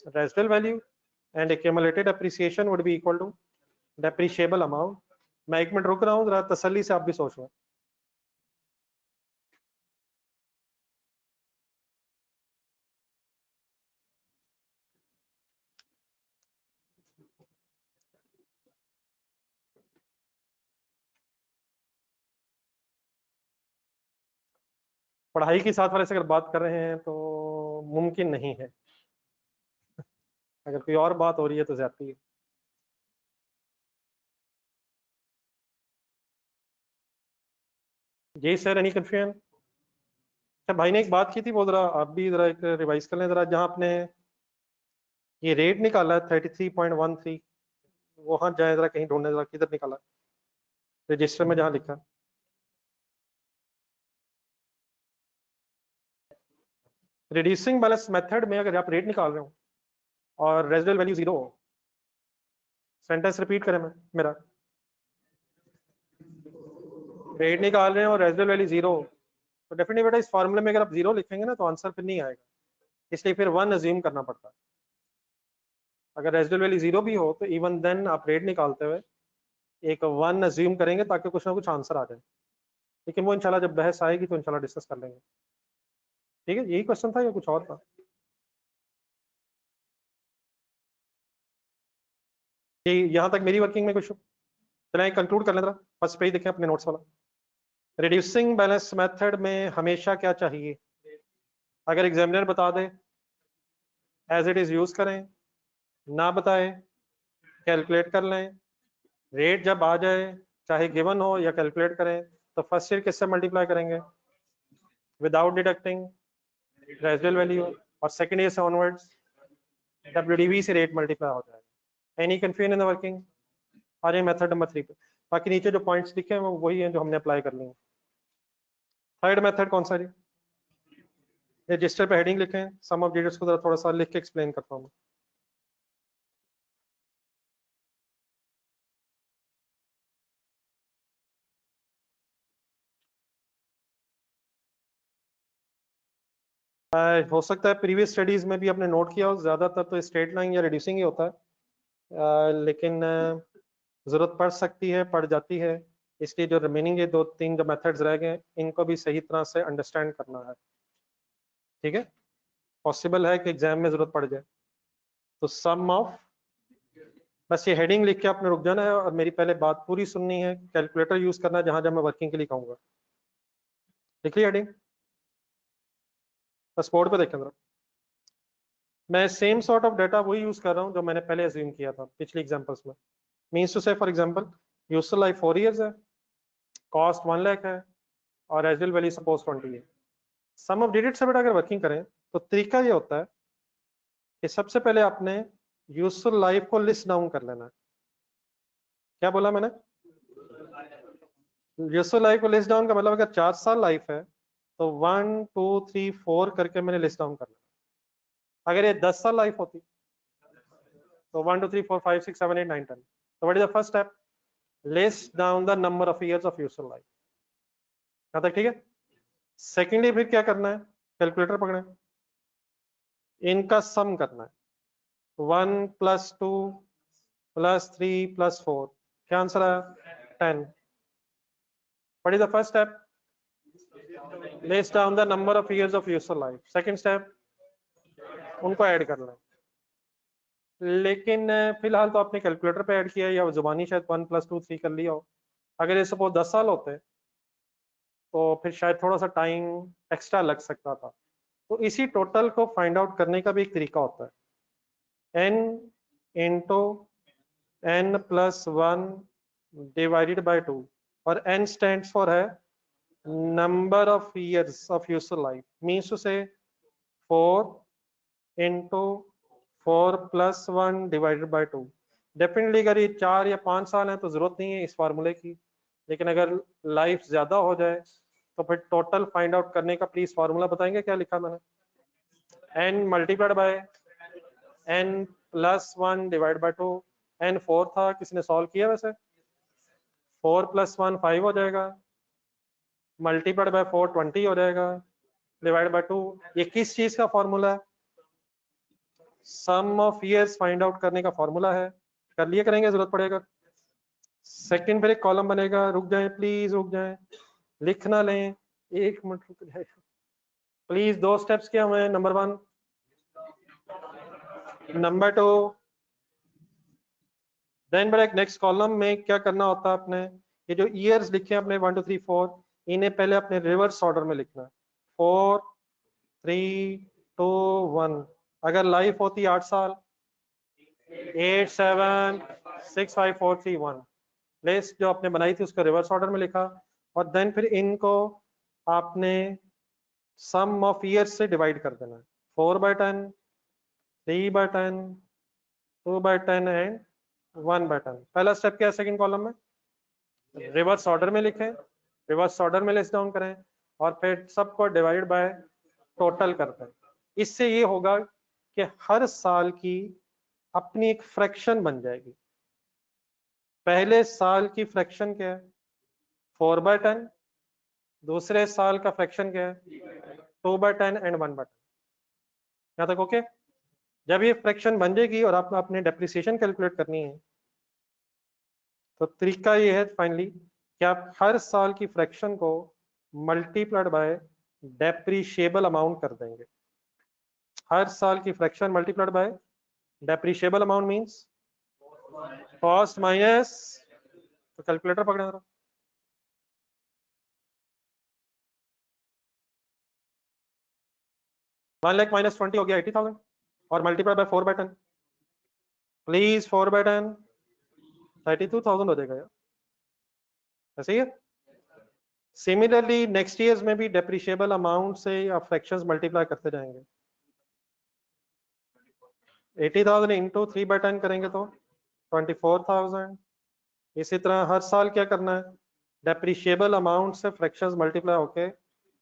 residual value and accumulated appreciation would be equal to depreciable amount. मैं एक मिनट रुक रहा हूँ, जरा तसल्ली से आप भी सोच लो। पढ़ाई के साथ वाले से अगर बात कर रहे हैं तो मुमकिन नहीं है, अगर कोई और बात हो रही है तो ज्यादती है। जी सर, एनी कंफ्यूजन? अच्छा, भाई ने एक बात की थी वो जरा आप भी जरा एक रिवाइज कर लें जरा। जहाँ आपने ये रेट निकाला है 33.13, वहां जाए जरा, कहीं ढूंढने जरा किधर निकाला रजिस्टर में जहाँ लिखा। रिड्यूसिंग बैलेंस मेथड में अगर आप रेट निकाल रहे हो और रेजिडुअल वैल्यू जीरो हो, सेंटेंस रिपीट करें मैं मेरा, रेट निकाल रहे हैं और रेजिडुअल वैल्यू जीरो हो तो डेफिनेटली बेटा इस फॉर्मूले में अगर आप जीरो लिखेंगे ना तो आंसर फिर नहीं आएगा, इसलिए फिर वन अज्यूम करना पड़ता है। अगर रेजिडुअल वैल्यू जीरो भी हो तो इवन देन आप रेट निकालते हुए एक वन अज्यूम करेंगे ताकि कुछ ना कुछ आंसर आ जाए। लेकिन वो इंशाल्लाह जब बहस आएगी तो इंशाल्लाह डिस्कस कर लेंगे। ठीक है, यही क्वेश्चन था या कुछ और था? ये यहाँ तक मेरी वर्किंग में कुछ चलिए कंक्लूड कर लें जरा। फर्स्ट पेज देखें अपने नोट्स वाला। रिड्यूसिंग बैलेंस मेथड में हमेशा क्या चाहिए? अगर एग्जामिनर बता दे एज इट इज यूज करें, ना बताए कैलकुलेट कर लें। रेट जब आ जाए चाहे गिवन हो या कैलकुलेट करें तो फर्स्ट ईयर किससे मल्टीप्लाई करेंगे? विदाउट डिडक्टिंग रेजिडुअल वैल्यू, और सेकंड ईयर से ऑनवर्ड्स डब्ल्यूडीवी से रेट मल्टीप्लाई हो जाएगा। Any confusion in the working? आ जाए मेथड नंबर 3 पे। बाकी नीचे जो पॉइंट्स लिखे हैं वो वही हैं जो हमने अप्लाई कर लिए। थर्ड मेथड कौन सा जी? रजिस्टर पे हेडिंग लिखें, सम ऑफ डिजिट्स को जरा थोड़ा सा लिख के एक्सप्लेन करता हूँ। हो सकता है प्रीवियस स्टडीज में भी आपने नोट किया हो, ज्यादातर तो स्ट्रेट लाइन या रिड्यूसिंग ही होता है, लेकिन जरूरत पड़ सकती है, पड़ जाती है, इसलिए जो रिमेनिंग ये दो तीन जो मेथड्स रह गए इनको भी सही तरह से अंडरस्टैंड करना है। ठीक है, पॉसिबल है कि एग्जाम में जरूरत पड़ जाए। तो सम ऑफ, बस ये हेडिंग लिख के आपने रुक जाना है और मेरी पहले बात पूरी सुननी है। कैलकुलेटर यूज करना है जहां जहां मैं वर्किंग के लिए कहूंगा। लिख ली हेडिंग? बस बोर्ड पे देखें जरा। मैं सेम सॉर्ट ऑफ डाटा वही यूज कर रहा हूँ जो मैंने पहले अज्यूम किया था पिछले एग्जांपल्स में। मींस टू से for example useful life 4 years है, कॉस्ट 1 लाख है और रेजिडुअल वैल्यू सपोज 20 है। सम ऑफ डिजिट से बेटा अगर वर्किंग करें तो तरीका ये होता है कि सबसे पहले आपने यूजफुल लाइफ को लिस्ट डाउन कर लेना है। क्या बोला मैंने? यूजफुल लाइफ को लिस्ट डाउन का मतलब अगर 4 साल लाइफ है तो 1 2 3 4 करके मैंने लिस्ट डाउन करना। अगर ये 10 साल लाइफ होती तो 1 2 3 4 5 6 7 8 9 10। तो what is the first step? List down the number of years of useful life. यहाँ तक ठीक है? सेकेंडली फिर क्या करना है? कैलकुलेटर पकड़े, इनका सम करना है। 1 + 2 + 3 + 4, क्या आंसर आया? 10। What is the first step? List down the number of years of useful life. Second step, उनको ऐड करना है। लेकिन फिलहाल तो आपने कैलकुलेटर पे ऐड किया या जुबानी शायद 1 + 2 3 कर लिया हो। अगर ये सपोज 10 साल होते तो फिर शायद थोड़ा सा टाइम एक्स्ट्रा लग सकता था। तो इसी टोटल को फाइंड आउट करने का भी एक तरीका होता है, n into n + 1 divided by 2, और n स्टैंड्स फॉर है number of years of useful life. Means two से 4 इंटू 4 + 1 डिवाइडेड बाय 2। डेफिनेटली अगर ये 4 या 5 साल है तो जरूरत नहीं है इस फार्मूले की, लेकिन अगर लाइफ ज्यादा हो जाए तो फिर टोटल फाइंड आउट करने का प्लीज फार्मूला बताएंगे क्या लिखा मैंने? n multiplied by n + 1 divide by 2। n 4 था, किसने सॉल्व किया? वैसे 4 + 1 5 हो जाएगा, मल्टीप्लाइड बाय 4 20 हो जाएगा, डिवाइड बाय 2। ये किस चीज का फॉर्मूला है? सम ऑफ ईयर्स फाइंड आउट करने का फॉर्मूला है। कर लिए करेंगे, जरूरत पड़ेगा। सेकंड फिर एक कॉलम बनेगा, रुक जाएं प्लीज, रुक जाएं, लिख ना लें, 1 मिनट रुक जाए प्लीज। 2 स्टेप्स क्या हुए? Number 1, number 2, then break next column में क्या करना होता है आपने? ये जो ईयर्स लिखे हैं अपने 1 2 3 4, इन्हें पहले अपने रिवर्स ऑर्डर में लिखना है। 4 3 2 1। अगर लाइफ होती 8 साल, 8 7 6 5 4 3 1, लिस्ट जो आपने बनाई थी उसको रिवर्स ऑर्डर में लिखा, और देन फिर इनको आपने सम ऑफ ईयर्स से डिवाइड कर देना है। 4/10, 3/10, 2/10 एंड 1/10। पहला स्टेप क्या है सेकंड कॉलम में? रिवर्स ऑर्डर में लिखें, रिवर्स ऑर्डर में लिस्ट डाउन करें, और फिर सबको डिवाइड बाय टोटल करते हैं। इससे ये होगा कि हर साल की अपनी एक फ्रैक्शन बन जाएगी। पहले साल की फ्रैक्शन क्या है? 4/10। दूसरे साल का फ्रैक्शन क्या है? 2/10 एंड 1/10। यहाँ तक ओके? जब ये फ्रैक्शन बन जाएगी और आपको अपने डेप्रिसिएशन कैलकुलेट करनी है तो तरीका ये है फाइनली कि आप हर साल की फ्रैक्शन को मल्टीप्लाइड बाय डेप्रिशिएबल अमाउंट कर देंगे। हर साल की fraction multiplied by depreciable amount means cost minus, तो कैलकुलेटर पकड़े जरा, 1 लाख माइनस 20 हो गया 80,000, और मल्टीप्लाई बाय 4/10, प्लीज 4/10 32,000 हो जाएगा यार, ऐसे ही है। सिमिलरली नेक्स्ट ईयर्स में भी डेप्रिशिएबल अमाउंट से आप फ्रैक्शंस मल्टीप्लाई करते जाएंगे। 80,000 इंटू 3/10 करेंगे तो 24,000। इसी तरह हर साल क्या करना है? डेप्रिशिएबल अमाउंट से फ्रैक्शंस मल्टीप्लाई होके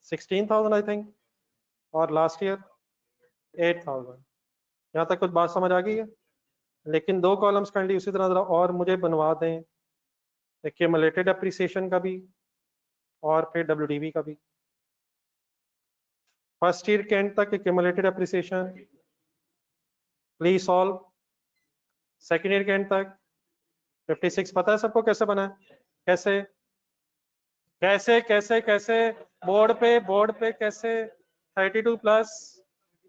16,000 आई थिंक, और लास्ट ईयर 8,000। यहाँ तक कुछ बात समझ आ गई है? लेकिन 2 कॉलम्स काइंडली उसी तरह और मुझे बनवा दें, एक्यूमुलेटेड एप्रिसिएशन का भी और फिर WDV का भी। फर्स्ट ईयर के एंड तक accumulated appreciation please solve. Second year के एंड तक 56 पता है सबको कैसे बना है? कैसे कैसे कैसे कैसे? बोर्ड पे कैसे? 32 +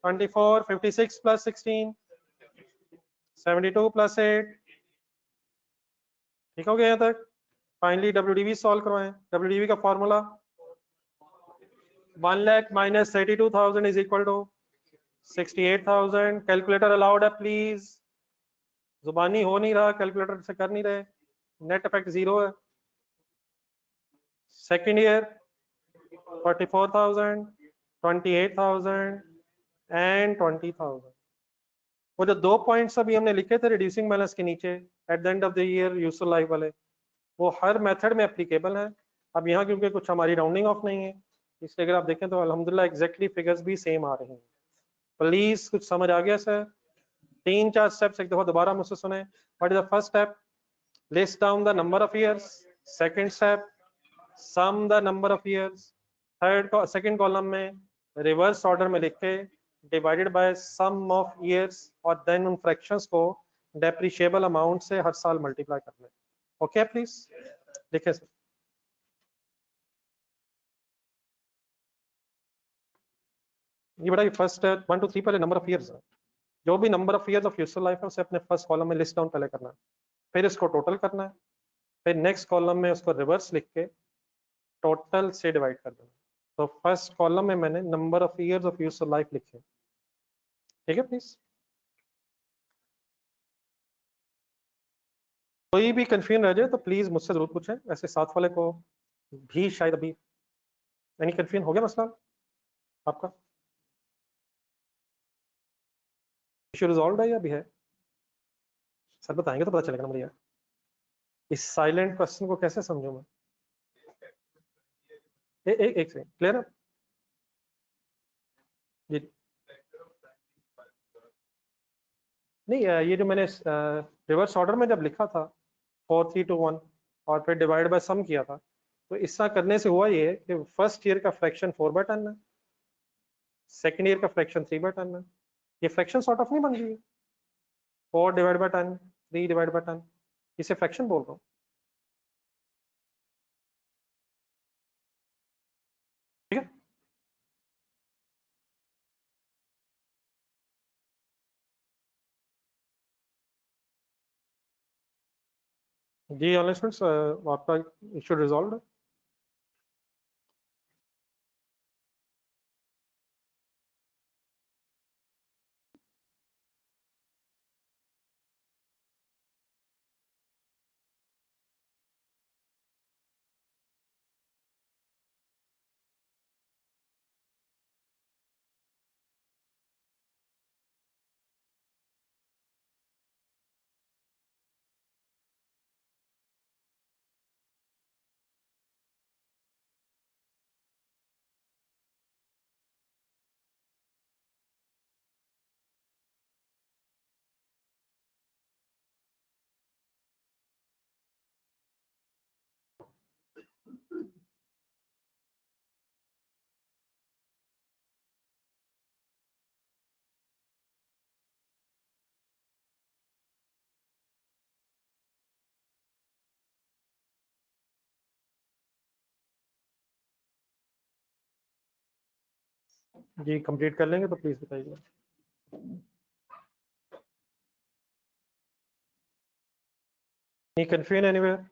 24, 56 + 16, 72 + 8। ठीक हो गया यहाँ तक? फाइनली WDV सॉल्व करवाएं। WDV का formula 1 lakh minus 32,000 is equal to 68,000। Calculator allowed है प्लीज, जुबानी हो नहीं रहा, कैलकुलेटर से कर नहीं रहे, नेट इफेक्ट 0 है। Second year 44,000, 28,000 and 20,000। वो जो 2 पॉइंट्स अभी हमने लिखे थे रिड्यूसिंग बैलेंस के नीचे eight the end of the year useful life वाले, वो हर मेथड में एप्लीकेबल है। अब यहाँ क्योंकि कुछ हमारी राउंडिंग ऑफ नहीं है, इसलिए अगर आप देखें तो अल्हम्दुलिल्लाह एग्जैक्टली फिगर्स भी सेम आ रहे हैं। प्लीज कुछ समझ आ गया सर? 3-4 स्टेप्स एक दफा दोबारा मुझसे सुने। What is the first step? List down the number of years. Second step, sum the number of years. Third second column में रिवर्स ऑर्डर में लिख के divided by sum of years, और देन उन फ्रैक्शंस को डेप्रिशिएबल अमाउंट से हर साल मल्टीप्लाई करना है। ओके प्लीज लिखे सर। ये बड़ा फर्स्ट 1 to 3 पहले नंबर ऑफ ईयर्स है, जो भी number of years of useful life है उसे अपने फर्स्ट कॉलम में लिस्ट डाउन पहले करना है, फिर इसको टोटल करना है, फिर नेक्स्ट कॉलम में उसको रिवर्स लिख के टोटल से डिवाइड कर देना। तो फर्स्ट कॉलम में मैंने number of years of useful life लिखे, ठीक है प्लीज। कोई भी कंफ्यूजन रह जाए तो प्लीज मुझसे जरूर पूछें, ऐसे साथ वाले को भी शायद अभी एनी कंफ्यूजन हो गया मसला आपका? इशू रिजॉल्व है या भी है? सर बताएंगे तो पता चलेगा ना मुझे यार, इस साइलेंट क्वेश्चन को कैसे समझूं मैं? एक सेकंड, क्लियर है जी? नहीं ये जो मैंने रिवर्स ऑर्डर में जब लिखा था 4 3 2 1 और फिर डिवाइड बाय सम किया था, तो इस तरह करने से हुआ ये कि फर्स्ट ईयर का फ्रैक्शन 4/10 है, सेकेंड ईयर का फ्रैक्शन 3/10 है। ये फ्रैक्शन सॉर्ट ऑफ नहीं बन रही है, 4/10, 3/10, इसे फ्रैक्शन बोल रहा हूँ, ठीक है? जी ऑनलाइन स्टूडेंट्स, आपका इशू रिजॉल्व है? जी कंप्लीट कर लेंगे तो प्लीज बताइए। Any confusion anywhere?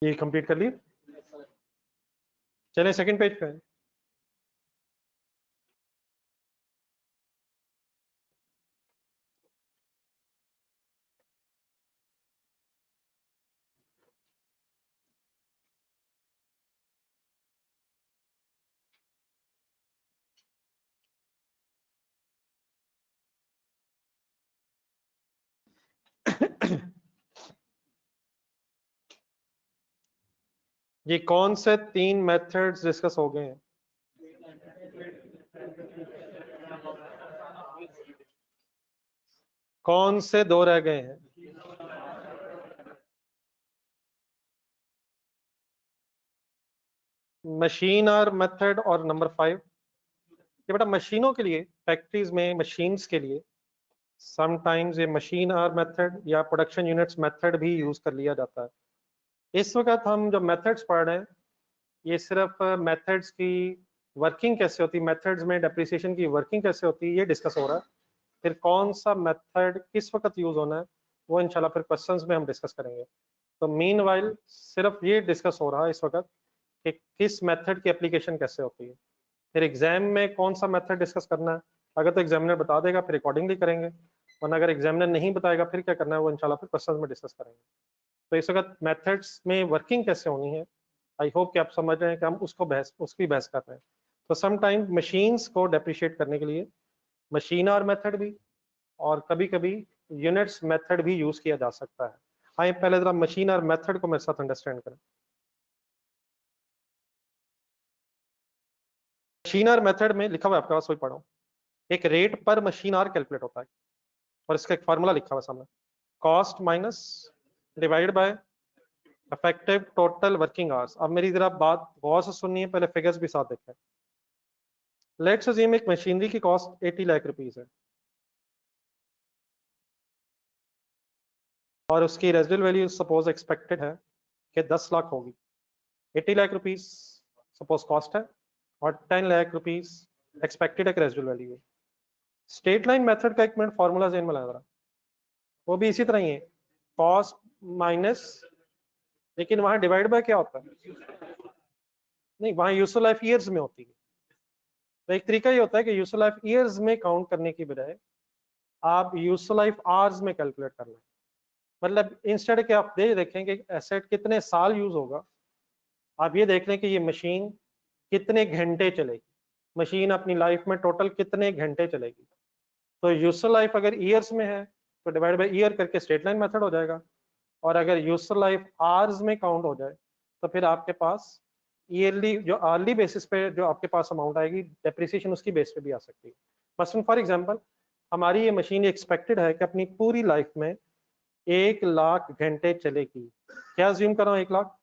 ये कंप्लीट कर लिए, चलें सेकंड पेज पे। ये कौन से 3 मेथड्स डिस्कस हो गए हैं? कौन से 2 रह गए हैं? मशीन और मेथड और नंबर 5। ये बेटा मशीनों के लिए, फैक्ट्रीज में मशीन्स के लिए समटाइम्स ये मशीन आवर मेथड या प्रोडक्शन यूनिट्स मेथड भी यूज कर लिया जाता है। इस वक्त हम जो मेथड्स पढ़ रहे हैं ये सिर्फ मेथड्स की वर्किंग कैसे होती है, मेथड्स में डेप्रिसिएशन की वर्किंग कैसे होती है ये डिस्कस हो रहा है। फिर कौन सा मेथड किस वक्त यूज होना है वो इंशाल्लाह फिर क्वेश्चंस में हम डिस्कस करेंगे। तो मीनवाइल सिर्फ ये डिस्कस हो रहा है इस वक्त कि किस मेथड की एप्लीकेशन कैसे होती है। फिर एग्जाम में कौन सा मेथड डिस्कस करना है, अगर तो एग्जामिनर बता देगा फिर अकॉर्डिंगली करेंगे, वरना अगर एग्जामिनर नहीं बताएगा फिर क्या करना है वो इंशाल्लाह फिर क्वेश्चंस में डिस्कस करेंगे। तो इस वक्त मेथड्स में वर्किंग कैसे होनी है आई होप कि आप समझ रहे हैं कि हम उसकी बहस कर रहे हैं। तो समटाइम मशीन्स को डेप्रिशिएट करने के लिए मशीन आवर मेथड भी और कभी कभी यूनिट्स मेथड भी यूज किया जा सकता है। आइए पहले जरा मशीन आवर मेथड को मेरे साथ अंडरस्टैंड करें। मशीन आवर मेथड में लिखा हुआ है आपके पास, वही पढ़ो। एक रेट पर मशीन आवर कैलकुलेट होता है और इसका एक फार्मूला लिखा हुआ है सामने, cost minus divide by effective total working hours. अब मेरी जरा बात गौर से सुननी है, पहले फिगर्स भी साथ देखें। लेट्स अज्यूम एक मशीनरी की कॉस्ट 80 लाख रुपीस है और उसकी रेजिडुअल वैल्यू सपोज एक्सपेक्टेड है कि 10 लाख होगी। 80 लाख रुपीस सपोज कॉस्ट है और 10 लाख रुपीस एक्सपेक्टेड है रेजिडुअल वैल्यू है। स्ट्रेट लाइन मेथड का एक मिनट फॉर्मूला जेन में लगा रहा, वो भी इसी तरह ही है, कॉस्ट माइनस, लेकिन वहां डिवाइड बाय क्या होता है, नहीं वहां यूजफुल लाइफ ईयर्स में होती है। तो एक तरीका ये होता है कि यूजफुल लाइफ ईयर्स में काउंट करने की बजाय आप यूजफुल लाइफ आवर्स में कैलकुलेट करना है। मतलब इंस्टेड के आप देखें कि एसेट कितने साल यूज होगा, आप ये देख लें कि ये मशीन कितने घंटे चलेगी, मशीन अपनी लाइफ में टोटल कितने घंटे चलेगी। तो यूजफुल लाइफ अगर ईयर्स में है तो डिवाइड बाय ईयर करके स्ट्रेट लाइन मेथड हो जाएगा, और अगर यूजफुल लाइफ आवर्स में काउंट हो जाए तो फिर आपके पास ईयरली जो आर्ली बेसिस पे जो आपके पास अमाउंट आएगी डेप्रिसिएशन उसकी बेस पे भी आ सकती है। मसलन फॉर एग्जांपल हमारी ये मशीन एक्सपेक्टेड है कि अपनी पूरी लाइफ में 1 लाख घंटे चलेगी। क्या अज्यूम कर रहा हूँ, 1 लाख,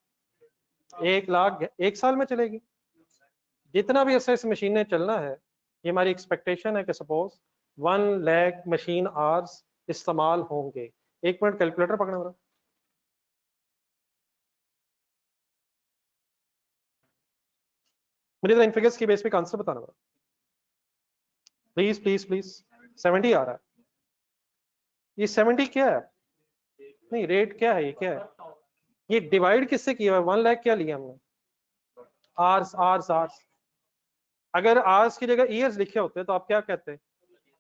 1 लाख 1 साल में चलेगी। जितना भी ऐसे इस मशीन ने चलना है ये हमारी एक्सपेक्टेशन है कि सपोज 1 लाख मशीन आवर्स इस्तेमाल होंगे। एक मिनट कैलकुलेटर पकड़ना मेरा। मुझे इन फिगर्स की बेस पे आंसर बताना मेरा, प्लीज प्लीज प्लीज। 70 आ रहा है, ये 70 क्या है, नहीं रेट क्या है, ये क्या है, ये डिवाइड किससे किया हुआ है, 1 लाख क्या लिया हमने, आर्स आर्स आर्स। अगर आर्स की जगह ईयर्स लिखे होते तो आप क्या कहते,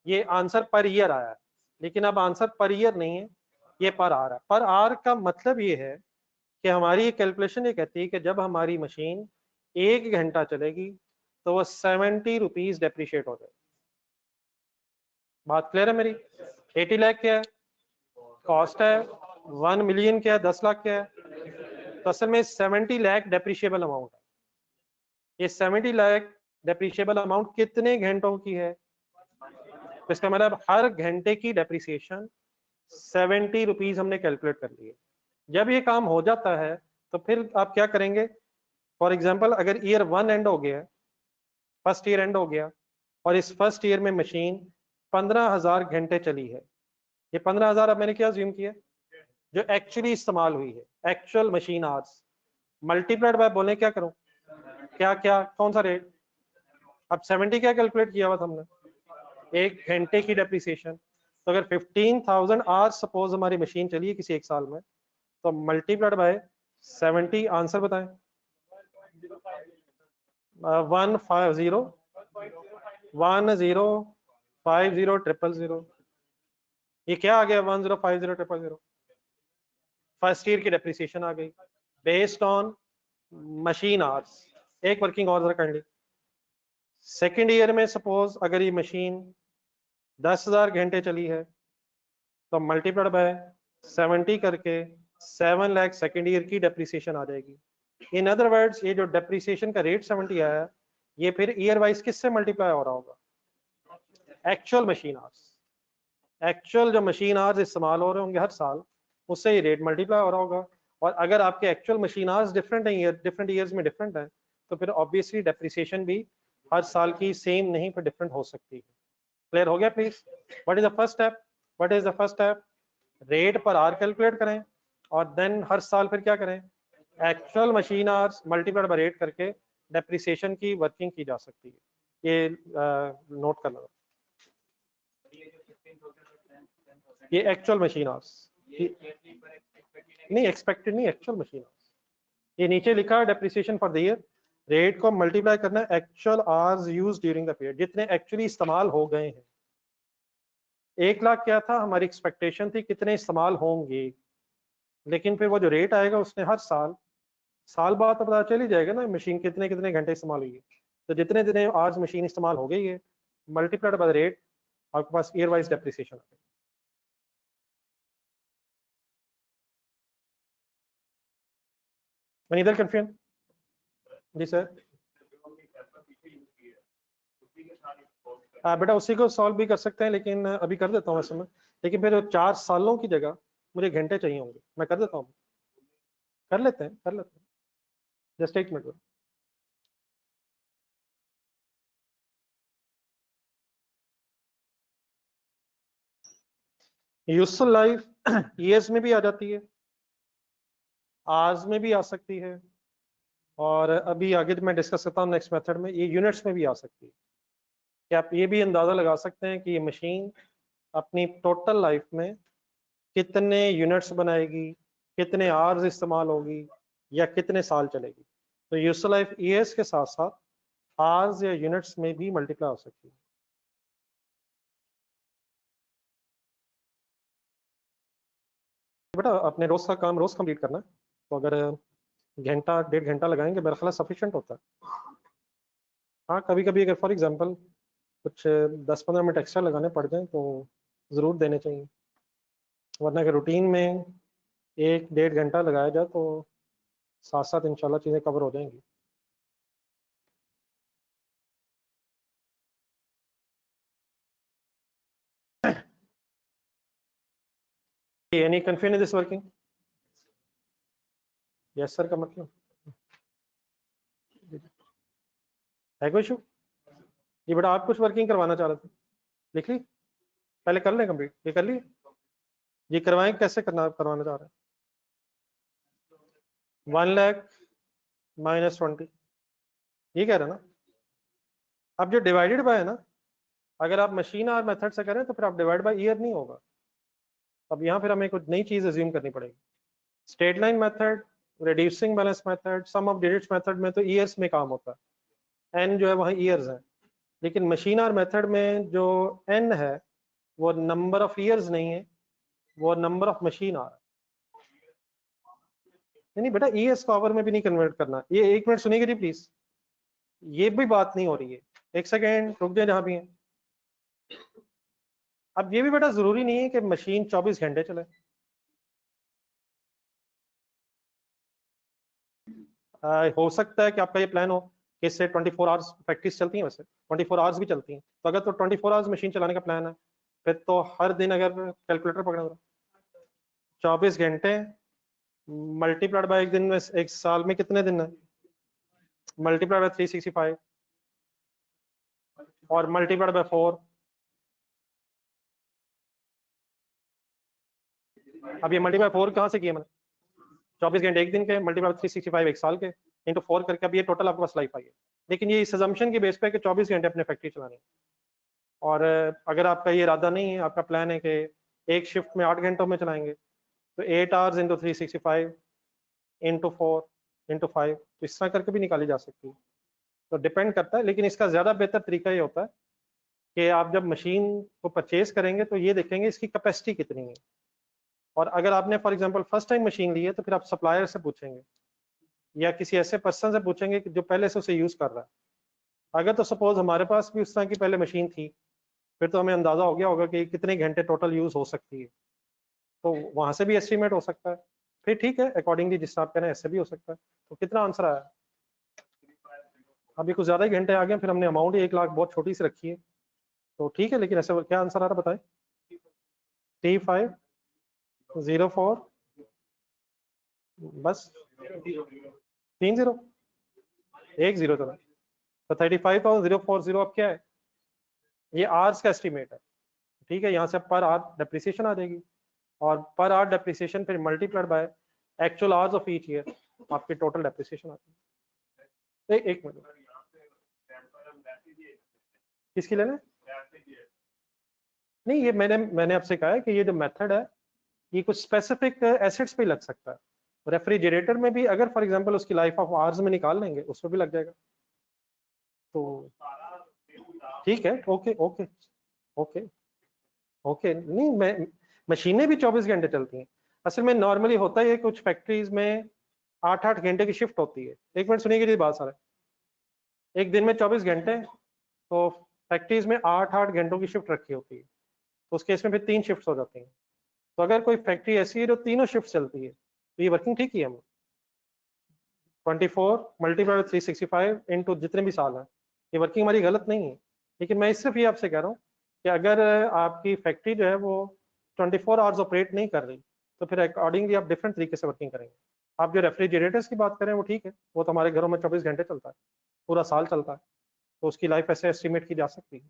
ये आंसर पर ईयर आया है, लेकिन अब आंसर पर ईयर नहीं है, ये पर आर है। पर आर का मतलब ये है कि हमारी कैलकुलेशन ये कहती है कि जब हमारी मशीन 1 घंटा चलेगी तो वो 70 रुपीज डेप्रिशिएट हो जाए। बात क्लियर है मेरी। 80 लाख क्या है कॉस्ट है, 1 मिलियन क्या है, 10 लाख क्या है, तो असल में 70 लाख डेप्रिशिएबल अमाउंट है। ये 70 लाख डेप्रिशिएबल अमाउंट कितने घंटों की है, तो इसका मतलब हर घंटे की डेप्रिसिएशन 70 रुपीज हमने कैलकुलेट कर ली है। जब ये काम हो जाता है तो फिर आप क्या करेंगे, फॉर एग्जाम्पल अगर ईयर 1 एंड हो गया, फर्स्ट ईयर एंड हो गया और इस फर्स्ट ईयर में मशीन 15,000 घंटे चली है। ये 15,000 अब मैंने क्या ज्यूम किया, जो एक्चुअली इस्तेमाल हुई है, actual machine hours multiplied by बोले क्या करूं, क्या क्या कौन सा रेट। अब 70 क्या कैलकुलेट किया हुआ था हमने, 1 घंटे की डेप्रिसिएशन। तो अगर 15,000 आवर्स सपोज हमारी मशीन चली है किसी एक साल में, तो मल्टीप्लाइड बाय 70, आंसर बताएं। 150 ये क्या आ गया, 1050000 फर्स्ट ईयर की डेप्रिसिएशन आ गई बेस्ड ऑन मशीन आवर्स, एक वर्किंग आवर्स कर ली। सेकेंड ईयर में सपोज अगर ये मशीन 10,000 घंटे चली है तो मल्टीप्लाइड बाय 70 करके 7 लाख सेकेंड ईयर की डेप्रिसिएशन आ जाएगी। इन अदर वर्ड्स ये जो डेप्रिसिएशन का रेट 70 आया है ये फिर ईयर वाइज किससे मल्टीप्लाई हो रहा होगा, एक्चुअल मशीन आवर्स। एक्चुअल जो मशीन आवर्स इस्तेमाल हो रहे होंगे हर साल उससे ये रेट मल्टीप्लाई हो रहा होगा। और अगर आपके एक्चुअल मशीन आवर्स डिफरेंट है, डिफरेंट ईयर्स में डिफरेंट है, तो फिर ऑब्वियसली डेप्रिसिएशन भी हर साल की सेम नहीं, फिर डिफरेंट हो सकती है। क्लियर हो गया please. What is the first step, what is the first step? Rate पर आर कैलकुलेट करें और देन हर साल फिर क्या करें, actual machine hours multiplied by rate करके डेप्रिसिएशन की वर्किंग की जा सकती है। ये नोट कर लो, ये एक्चुअल मशीन आवर्स नहीं, एक्सपेक्टेड नहीं, एक्चुअल मशीन आवर्स। ये नीचे लिखा है depreciation for the year, rate को मल्टीप्लाई करना है actual hours used during the period, जितने एक्चुअली इस्तेमाल हो गए हैं। 1 लाख क्या था, हमारी एक्सपेक्टेशन थी कितने इस्तेमाल होंगे, लेकिन फिर वो जो रेट आएगा उसने हर साल बाद तो पता चल ही जाएगा ना मशीन कितने कितने घंटे इस्तेमाल हुई है। तो जितने दिन आज मशीन इस्तेमाल हो गई है मल्टीप्लाइड बाय रेट, आपके पास ईयर वाइज डेप्रिसिएशन आ गई। इधर कंफ्यूजन? जी सर। बेटा उसी को सॉल्व भी कर सकते हैं, लेकिन अभी कर देता हूँ वैसे मैं, लेकिन फिर 4 सालों की जगह मुझे घंटे चाहिए होंगे, मैं कर देता हूँ। कर लेते हैं just 1 minute. Useful life years में भी आ जाती है, आवर्स में भी आ सकती है, और अभी आगे मैं डिस्कस करता हूँ नेक्स्ट मेथड में, ये यूनिट्स में भी आ सकती है। कि आप ये भी अंदाजा लगा सकते हैं कि ये मशीन अपनी टोटल लाइफ में कितने यूनिट्स बनाएगी, कितने आवर्स इस्तेमाल होगी, या कितने साल चलेगी। तो यूजफुल लाइफ ईयर्स के साथ साथ आवर्स या यूनिट्स में भी मल्टीप्लाई हो सकती है। बेटा अपने रोज का काम रोज कंप्लीट करना है, तो अगर घंटा 1.5 घंटा लगाएंगे मेरा ख्याल सफिशिएंट होता है। हाँ कभी कभी अगर फॉर एग्जांपल कुछ 10-15 मिनट एक्स्ट्रा लगाने पड़ जाए तो ज़रूर देने चाहिए, वरना अगर रूटीन में 1-1.5 घंटा लगाया जाए तो साथ साथ इंशाल्लाह चीज़ें कवर हो जाएंगी। Any confusion in this working? Yes sir का मतलब है कोई इशू? ये बेटा आप कुछ वर्किंग करवाना चाह रहे थे, लिख ली? पहले कर लें कंप्लीट, ये कर लिए? ये करवाएं, कैसे करवाना चाह रहे हैं? 1 लाख माइनस 20, ये कह रहे हैं ना? अब जो डिवाइडेड बाय है ना, अगर आप मशीन और मेथड से करें तो फिर आप डिवाइड बाय ईयर नहीं होगा। अब यहाँ फिर हमें कुछ नई चीज अज्यूम करनी पड़ेगी। Straight line method, reducing balance method, sum of digits method में तो ईयर्स में काम होता है, एन जो है वहाँ ईयर्स है, लेकिन मशीन और मेथड में जो एन है वो नंबर ऑफ ईयर्स नहीं है, वो नंबर ऑफ मशीन आर है। नहीं बेटा ईयर्स को आवर में भी नहीं कन्वर्ट करना। ये 1 मिनट सुनिएगा जी प्लीज, ये भी बात नहीं हो रही है, 1 सेकेंड रुक जाए जहां भी है। अब ये भी बेटा जरूरी नहीं है कि मशीन 24 घंटे चले। हो सकता है कि आपका ये प्लान हो कि इससे 24 आवर्स प्रैक्टिस चलती है, वैसे 24 आवर्स भी चलती हैं, तो अगर तो 24 आवर्स मशीन चलाने का प्लान है फिर तो हर दिन अगर कैलकुलेटर पकड़ा 24 घंटे मल्टीप्लाइड बाय एक दिन में, एक साल में कितने दिन है, मल्टीप्लाइड बाय 365 और मल्टीप्लाइड बाय 4। अब ये मल्टीप्लाई 4 कहाँ से किया मैंने, 24 घंटे एक दिन के मल्टीप्लाई 365 एक साल के इंटू 4 करके, अब ये टोटल आपके पास लाइफ आई है। लेकिन ये इस अजम्पशन की बेस पे कि 24 घंटे अपने फैक्ट्री चलानी है, और अगर आपका ये इरादा नहीं है, आपका प्लान है कि एक शिफ्ट में 8 घंटों में चलाएंगे, तो 8 आवर्स इंटू 365 इंटू 4 इंटू 5, तो इस तरह करके भी निकाली जा सकती है। तो डिपेंड करता है, लेकिन इसका ज़्यादा बेहतर तरीका ये होता है कि आप जब मशीन को परचेज करेंगे तो ये देखेंगे इसकी कैपेसिटी कितनी है, और अगर आपने for example first time machine ली है तो फिर आप सप्लायर से पूछेंगे या किसी ऐसे पर्सन से पूछेंगे कि जो पहले से उसे यूज़ कर रहा है। अगर तो सपोज हमारे पास भी उस तरह की पहले मशीन थी, फिर तो हमें अंदाजा हो गया होगा कि कितने घंटे टोटल यूज हो सकती है, तो वहां से भी एस्टिमेट हो सकता है। फिर ठीक है, अकॉर्डिंगली जिस आप कह रहे हैं ऐसे भी हो सकता है। तो कितना आंसर आया? अभी कुछ ज्यादा ही घंटे आ गए, फिर हमने अमाउंट ही 1 लाख बहुत छोटी सी रखी है, तो ठीक है, लेकिन ऐसे क्या आंसर आ रहा बताए? 3504, बस 30, 10 तो 35,040 अब क्या है, ये आवर्स का एस्टिमेट है, ठीक है, यहाँ से पर आवर डेप्रिसिएशन आ जाएगी, और पर आवर डेप्रिसिएशन फिर multiplied by actual hours of each year, आपकी टोटल डेप्रिसिएशन आती है। एक मिनट, किसकी लेना? नहीं, ये मैंने आपसे कहा है कि ये जो मेथड है ये कुछ स्पेसिफिक एसेट्स पे लग सकता है। रेफ्रिजरेटर में भी अगर फॉर एग्जांपल उसकी लाइफ ऑफ आवर्स में निकाल लेंगे उसमें भी लग जाएगा। तो ठीक है, ओके ओके ओके ओके। नहीं, मैं मशीनें भी 24 घंटे चलती हैं। असल में नॉर्मली होता है कुछ फैक्ट्रीज में 8-8 घंटे की शिफ्ट होती है। एक मिनट सुनिएगी जी बात सारा। एक दिन में 24 घंटे, तो फैक्ट्रीज में 8-8 घंटों की शिफ्ट रखी होती है, तो उस केस में फिर 3 शिफ्ट हो जाती हैं। तो अगर कोई फैक्ट्री ऐसी है जो तीनों शिफ्ट चलती है तो ये वर्किंग ठीक ही है। 24 मल्टीप्लाई 365 इंटू जितने भी साल हैं, ये वर्किंग हमारी गलत नहीं है। लेकिन मैं सिर्फ ये आपसे कह रहा हूँ कि अगर आपकी फैक्ट्री जो है वो 24 आवर्स ऑपरेट नहीं कर रही तो फिर अकॉर्डिंगली आप डिफरेंट तरीके से वर्किंग करेंगे। आप जो रेफ्रिजरेटर्स की बात करें वो ठीक है, वो तो हमारे घरों में 24 घंटे चलता है, पूरा साल चलता है, तो उसकी लाइफ ऐसे एस्टिमेट की जा सकती है।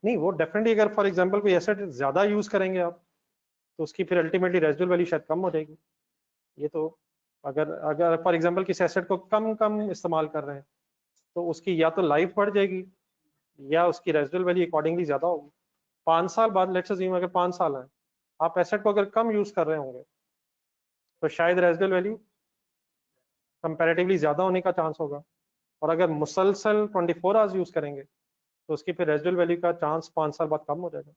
नहीं, वो डेफिनेटली अगर फॉर एग्जांपल कोई एसेट ज्यादा यूज करेंगे आप तो उसकी फिर अल्टीमेटली रेजिडुअल वैल्यू शायद कम हो जाएगी। ये तो अगर अगर फॉर एग्जांपल किसी एसेट को कम कम इस्तेमाल कर रहे हैं तो उसकी या तो लाइफ बढ़ जाएगी या उसकी रेजिडुअल वैल्यू अकॉर्डिंगली ज्यादा होगी। 5 साल बाद लेट्स अज्यूम अगर 5 साल है, आप एसेट को अगर कम यूज कर रहे होंगे तो शायद रेजिडुअल वैल्यू कंपैरेटिवली ज्यादा होने का चांस होगा, और अगर मुसलसल 24 आवर्स यूज करेंगे तो उसकी फिर रेजिडुअल वैल्यू का चांस 5 साल बाद कम हो जाएगा।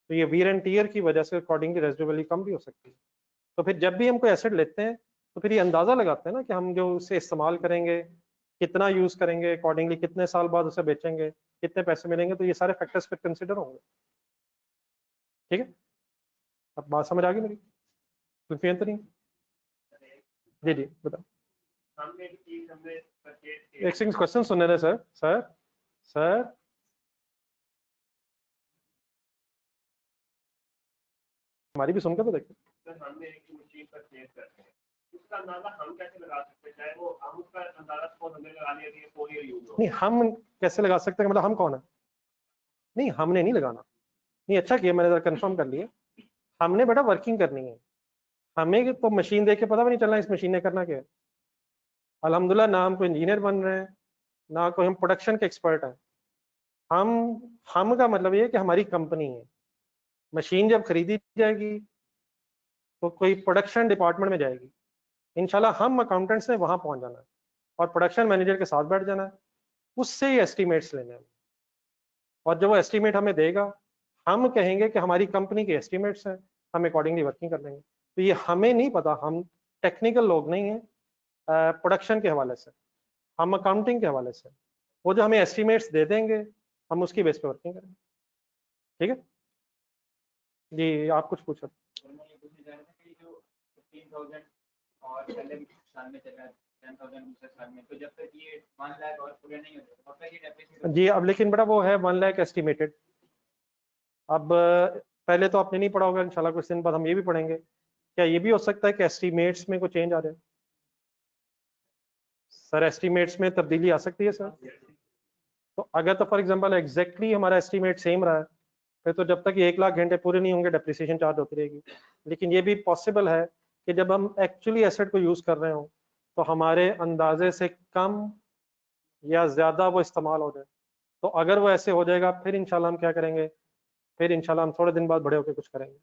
तो ये वीर एंड टीयर की वजह से अकॉर्डिंगली रेजिडुअल वैल्यू कम भी हो सकती है। तो फिर जब भी हम कोई एसेट लेते हैं तो फिर ये अंदाजा लगाते हैं ना कि हम जो उसे इस्तेमाल करेंगे कितना यूज करेंगे, अकॉर्डिंगली कितने साल बाद उसे बेचेंगे, कितने पैसे मिलेंगे, तो ये सारे फैक्टर्स फिर कंसिडर होंगे। ठीक है, अब बात समझ आ गई मेरी? कंफ्यूजन तो नहीं? जी जी बताओ। एक सेकंड क्वेश्चन सुनने दें सर। सर सर हमारी भी सुनकर तो देखिए। नहीं, हम कैसे लगा सकते हैं, मतलब हम कौन है? नहीं, हमने नहीं लगाना। नहीं, अच्छा किया मैंने कंफर्म कर लिया। हमने बेटा वर्किंग करनी है, हमें तो मशीन देख के पता भी नहीं चलना इस मशीन ने करना क्या है। अल्हम्दुलिल्लाह ना हम कोई इंजीनियर बन रहे हैं, ना कोई हम प्रोडक्शन के एक्सपर्ट हैं। हम हम का मतलब ये है कि हमारी कंपनी है, मशीन जब खरीदी जाएगी तो कोई प्रोडक्शन डिपार्टमेंट में जाएगी, इंशाल्लाह हम अकाउंटेंट्स ने वहां पहुंच जाना है और प्रोडक्शन मैनेजर के साथ बैठ जाना है, उससे ही एस्टिमेट्स लेने हैं। और जब वो एस्टिमेट हमें देगा हम कहेंगे कि हमारी कंपनी के एस्टिमेट्स हैं, हम अकॉर्डिंगली वर्किंग कर लेंगे। तो ये हमें नहीं पता, हम टेक्निकल लोग नहीं हैं प्रोडक्शन के हवाले से, हम अकाउंटिंग के हवाले से। वो जो हमें एस्टिमेट्स दे देंगे हम उसकी बेस पे वर्किंग करेंगे। ठीक है जी, आप कुछ पूछो। जी अब लेकिन बेटा वो है 1 लाख एस्टिमेटेड। अब पहले तो आपने नहीं पढ़ा होगा, इंशाल्लाह कुछ दिन बाद हम ये भी पढ़ेंगे। क्या ये भी हो सकता है कि एस्टिमेट्स में कोई चेंज आ जाए? सर एस्टिमेट्स में तब्दीली आ सकती है सर। तो अगर तो फॉर एग्जांपल एग्जैक्टली हमारा एस्टिमेट सेम रहा है फिर तो जब तक ये 1 लाख घंटे पूरे नहीं होंगे डेप्रिसिएशन चार्ज होती रहेगी। लेकिन ये भी पॉसिबल है कि जब हम एक्चुअली एसेट को यूज कर रहे हो तो हमारे अंदाजे से कम या ज्यादा वो इस्तेमाल हो जाए। तो अगर वो ऐसे हो जाएगा फिर इंशाल्लाह हम क्या करेंगे, फिर इंशाल्लाह हम थोड़े दिन बाद बड़े होकर कुछ करेंगे।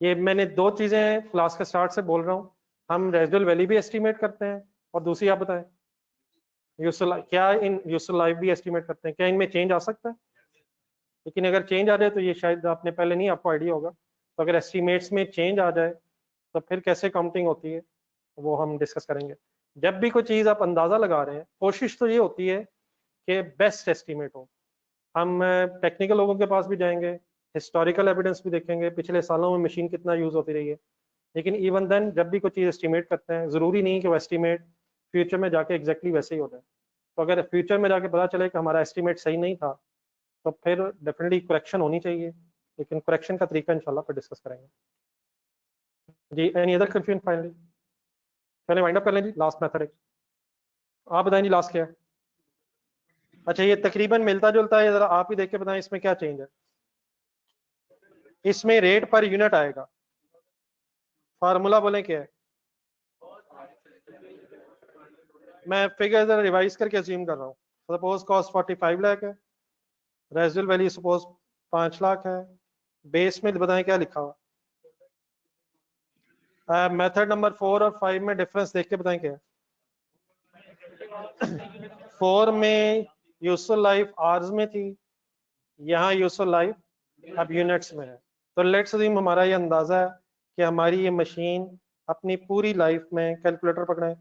ये मैंने 2 चीजें क्लास के स्टार्ट से बोल रहा हूँ, हम रेजिडुअल वैल्यू भी एस्टिमेट करते हैं और दूसरी आप बताएं यूसुअल, क्या इन यूसुअल लाइफ भी एस्टिमेट करते हैं, क्या इनमें चेंज आ सकता है? लेकिन अगर चेंज आ जाए तो ये शायद आपने पहले नहीं, आपको आइडिया होगा, तो अगर एस्टिमेट्स में चेंज आ जाए तो फिर कैसे काउंटिंग होती है वो हम डिस्कस करेंगे। जब भी कोई चीज़ आप अंदाज़ा लगा रहे हैं कोशिश तो ये होती है कि बेस्ट एस्टिमेट हो। हम टेक्निकल लोगों के पास भी जाएंगे, हिस्टोरिकल एविडेंस भी देखेंगे पिछले सालों में मशीन कितना यूज़ होती रही है। लेकिन इवन देन जब भी कोई चीज़ एस्टिमेट करते हैं ज़रूरी नहीं कि वो एस्टिमेट फ्यूचर में जाके एग्जैक्टली वैसे ही हो जाए। तो अगर फ्यूचर में जाके पता चले कि हमारा एस्टिमेट सही नहीं था तो फिर डेफिनेटली करेक्शन होनी चाहिए, लेकिन करेक्शन का तरीका इंशाल्लाह फिर डिस्कस करेंगे। जी एनी अदर कंफ्यूजन फाइनली? पहले वाइंड अप कर लें जी, लास्ट मेथड है। आप बताएं जी लास्ट क्या है? अच्छा ये तकरीबन मिलता जुलता है, जरा आप ही देख के बताएं इसमें क्या चेंज है। इसमें रेट पर यूनिट आएगा, फार्मूला बोले क्या है। मैं फिगर जरा रिवाइज करके अज्यूम कर रहा हूँ। सपोज कॉस्ट 45 लाख है, रेजिडुअल वैल्यू सपोज 5 लाख है, बेस में बताएं क्या लिखा हुआ। मेथड नंबर 4 और 5 में डिफरेंस देख के बताएं क्या है। 4 में यूजफुल लाइफ आवर्स में थी, यहाँ यूजफुल लाइफ अब यूनिट्स में है। तो लेट्स अज्यूम हमारा ये अंदाजा है कि हमारी ये मशीन अपनी पूरी लाइफ में, कैलकुलेटर पकड़ें,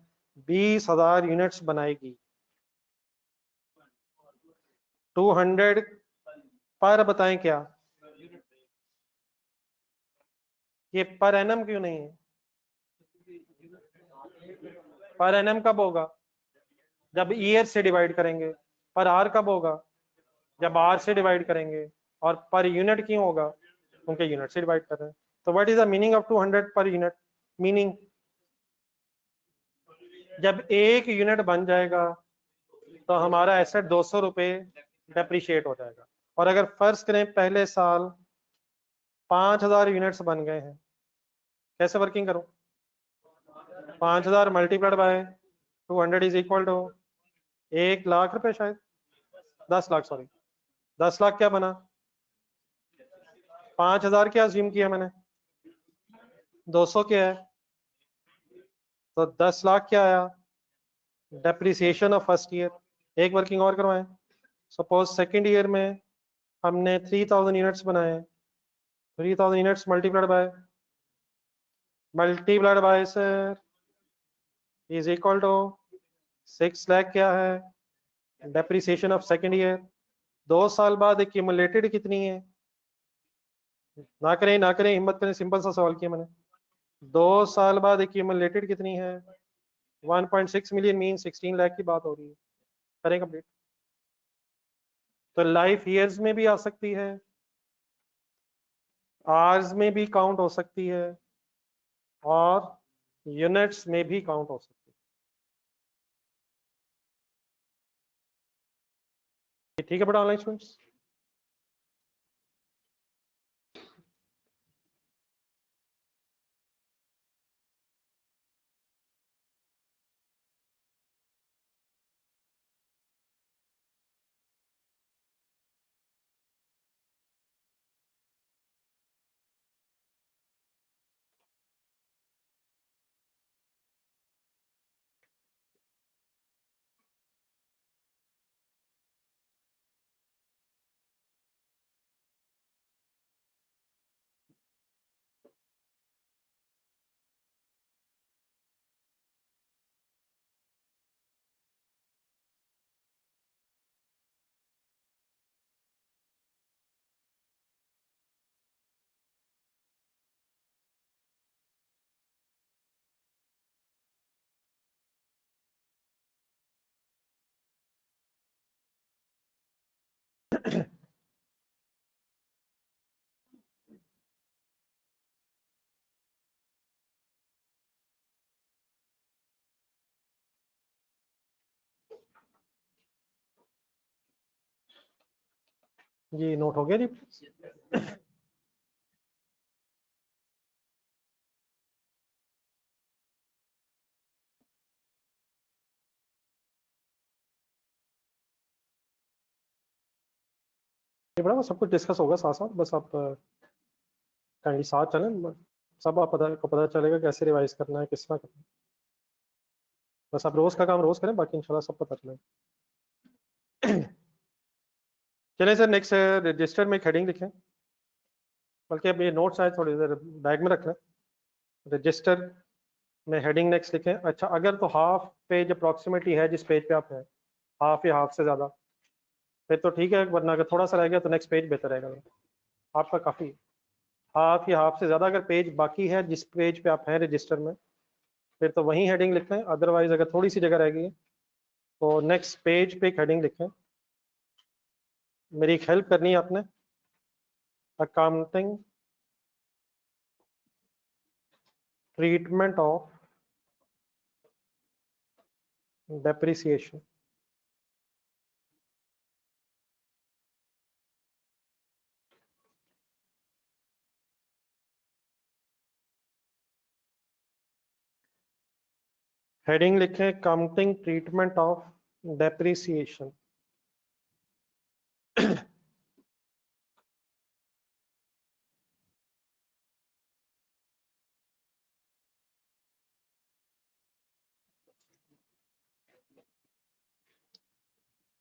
20,000 यूनिट्स बनाएगी। 200 पर बताएं क्या, ये पर एनम क्यों नहीं है। पर एनम कब होगा, जब ईयर से डिवाइड करेंगे। पर आर कब होगा, जब आर से डिवाइड करेंगे। और पर यूनिट क्यों होगा, उनके यूनिट से डिवाइड कर रहे हैं। तो what is the meaning of 200 per unit. Meaning जब एक यूनिट बन जाएगा तो हमारा एसेट 200 रुपये डेप्रिशिएट हो जाएगा। और अगर फर्ज करें पहले साल 5,000 यूनिट्स बन गए हैं, कैसे वर्किंग करूं। 5,000 multiplied by 200 is equal to 1,00,000 रुपए, शायद 10 लाख, सॉरी 10 लाख क्या बना, 5,000 क्या अज्यूम किया मैंने, 200 क्या है, तो 10 लाख क्या आया, डेप्रिसिएशन ऑफ फर्स्ट ईयर। एक वर्किंग और करवाएं। सपोज सेकेंड ईयर में हमने 3,000 यूनिट्स बनाए, 3,000 units multiplied by sir is equal to 6 lakh क्या है, डेप्रिसिएशन ऑफ सेकेंड ईयर। 2 साल बाद एक्यूमुलेटेड कितनी है, ना करें ना करें, हिम्मत करें, सिंपल सा सवाल किया मैंने। 2 साल बाद एक्यूमुलेटेड कितनी है, 1.6 मिलियन, मीन 16 लाख की बात हो रही है। करें कंप्लीट। तो लाइफ ईयर्स में भी आ सकती है, आवर्स में भी काउंट हो सकती है, और यूनिट्स में भी काउंट हो सकती है। ठीक है बेटा ऑनलाइन स्टूडेंट्स। जी नोट हो गया जी। ये बड़ा सब कुछ डिस्कस होगा साथ साथ, बस आप काइंडली साथ चलें, सब आप को पता चलेगा कैसे रिवाइज करना है, किस तरह करना है। बस आप रोज का काम रोज करें, बाकी इंशाल्लाह सब पता चलेगा। चलें सर, नेक्स्ट रजिस्टर में एक हेडिंग लिखें, बल्कि अब ये नोट्स आए थोड़ी देर बैग में रख लें। रजिस्टर में हेडिंग नेक्स्ट लिखें। अच्छा अगर तो हाफ पेज अप्रॉक्सीमेटली है जिस पेज पे आप हैं, हाफ या हाफ से ज़्यादा, फिर तो ठीक है, वरना अगर थोड़ा सा रह गया तो नेक्स्ट पेज बेहतर रहेगा। आपका काफ़ी हाफ या हाफ से ज़्यादा अगर पेज बाकी है जिस पेज पे आप हैं रजिस्टर में, फिर तो वहीं हेडिंग लिखें। अदरवाइज अगर थोड़ी सी जगह रह गई है तो नेक्स्ट पेज पे एक हेडिंग लिखें। मेरी एक हेल्प करनी है आपने, accounting treatment of depreciation. Heading लिखें काउंटिंग ट्रीटमेंट ऑफ डेप्रिसिएशन।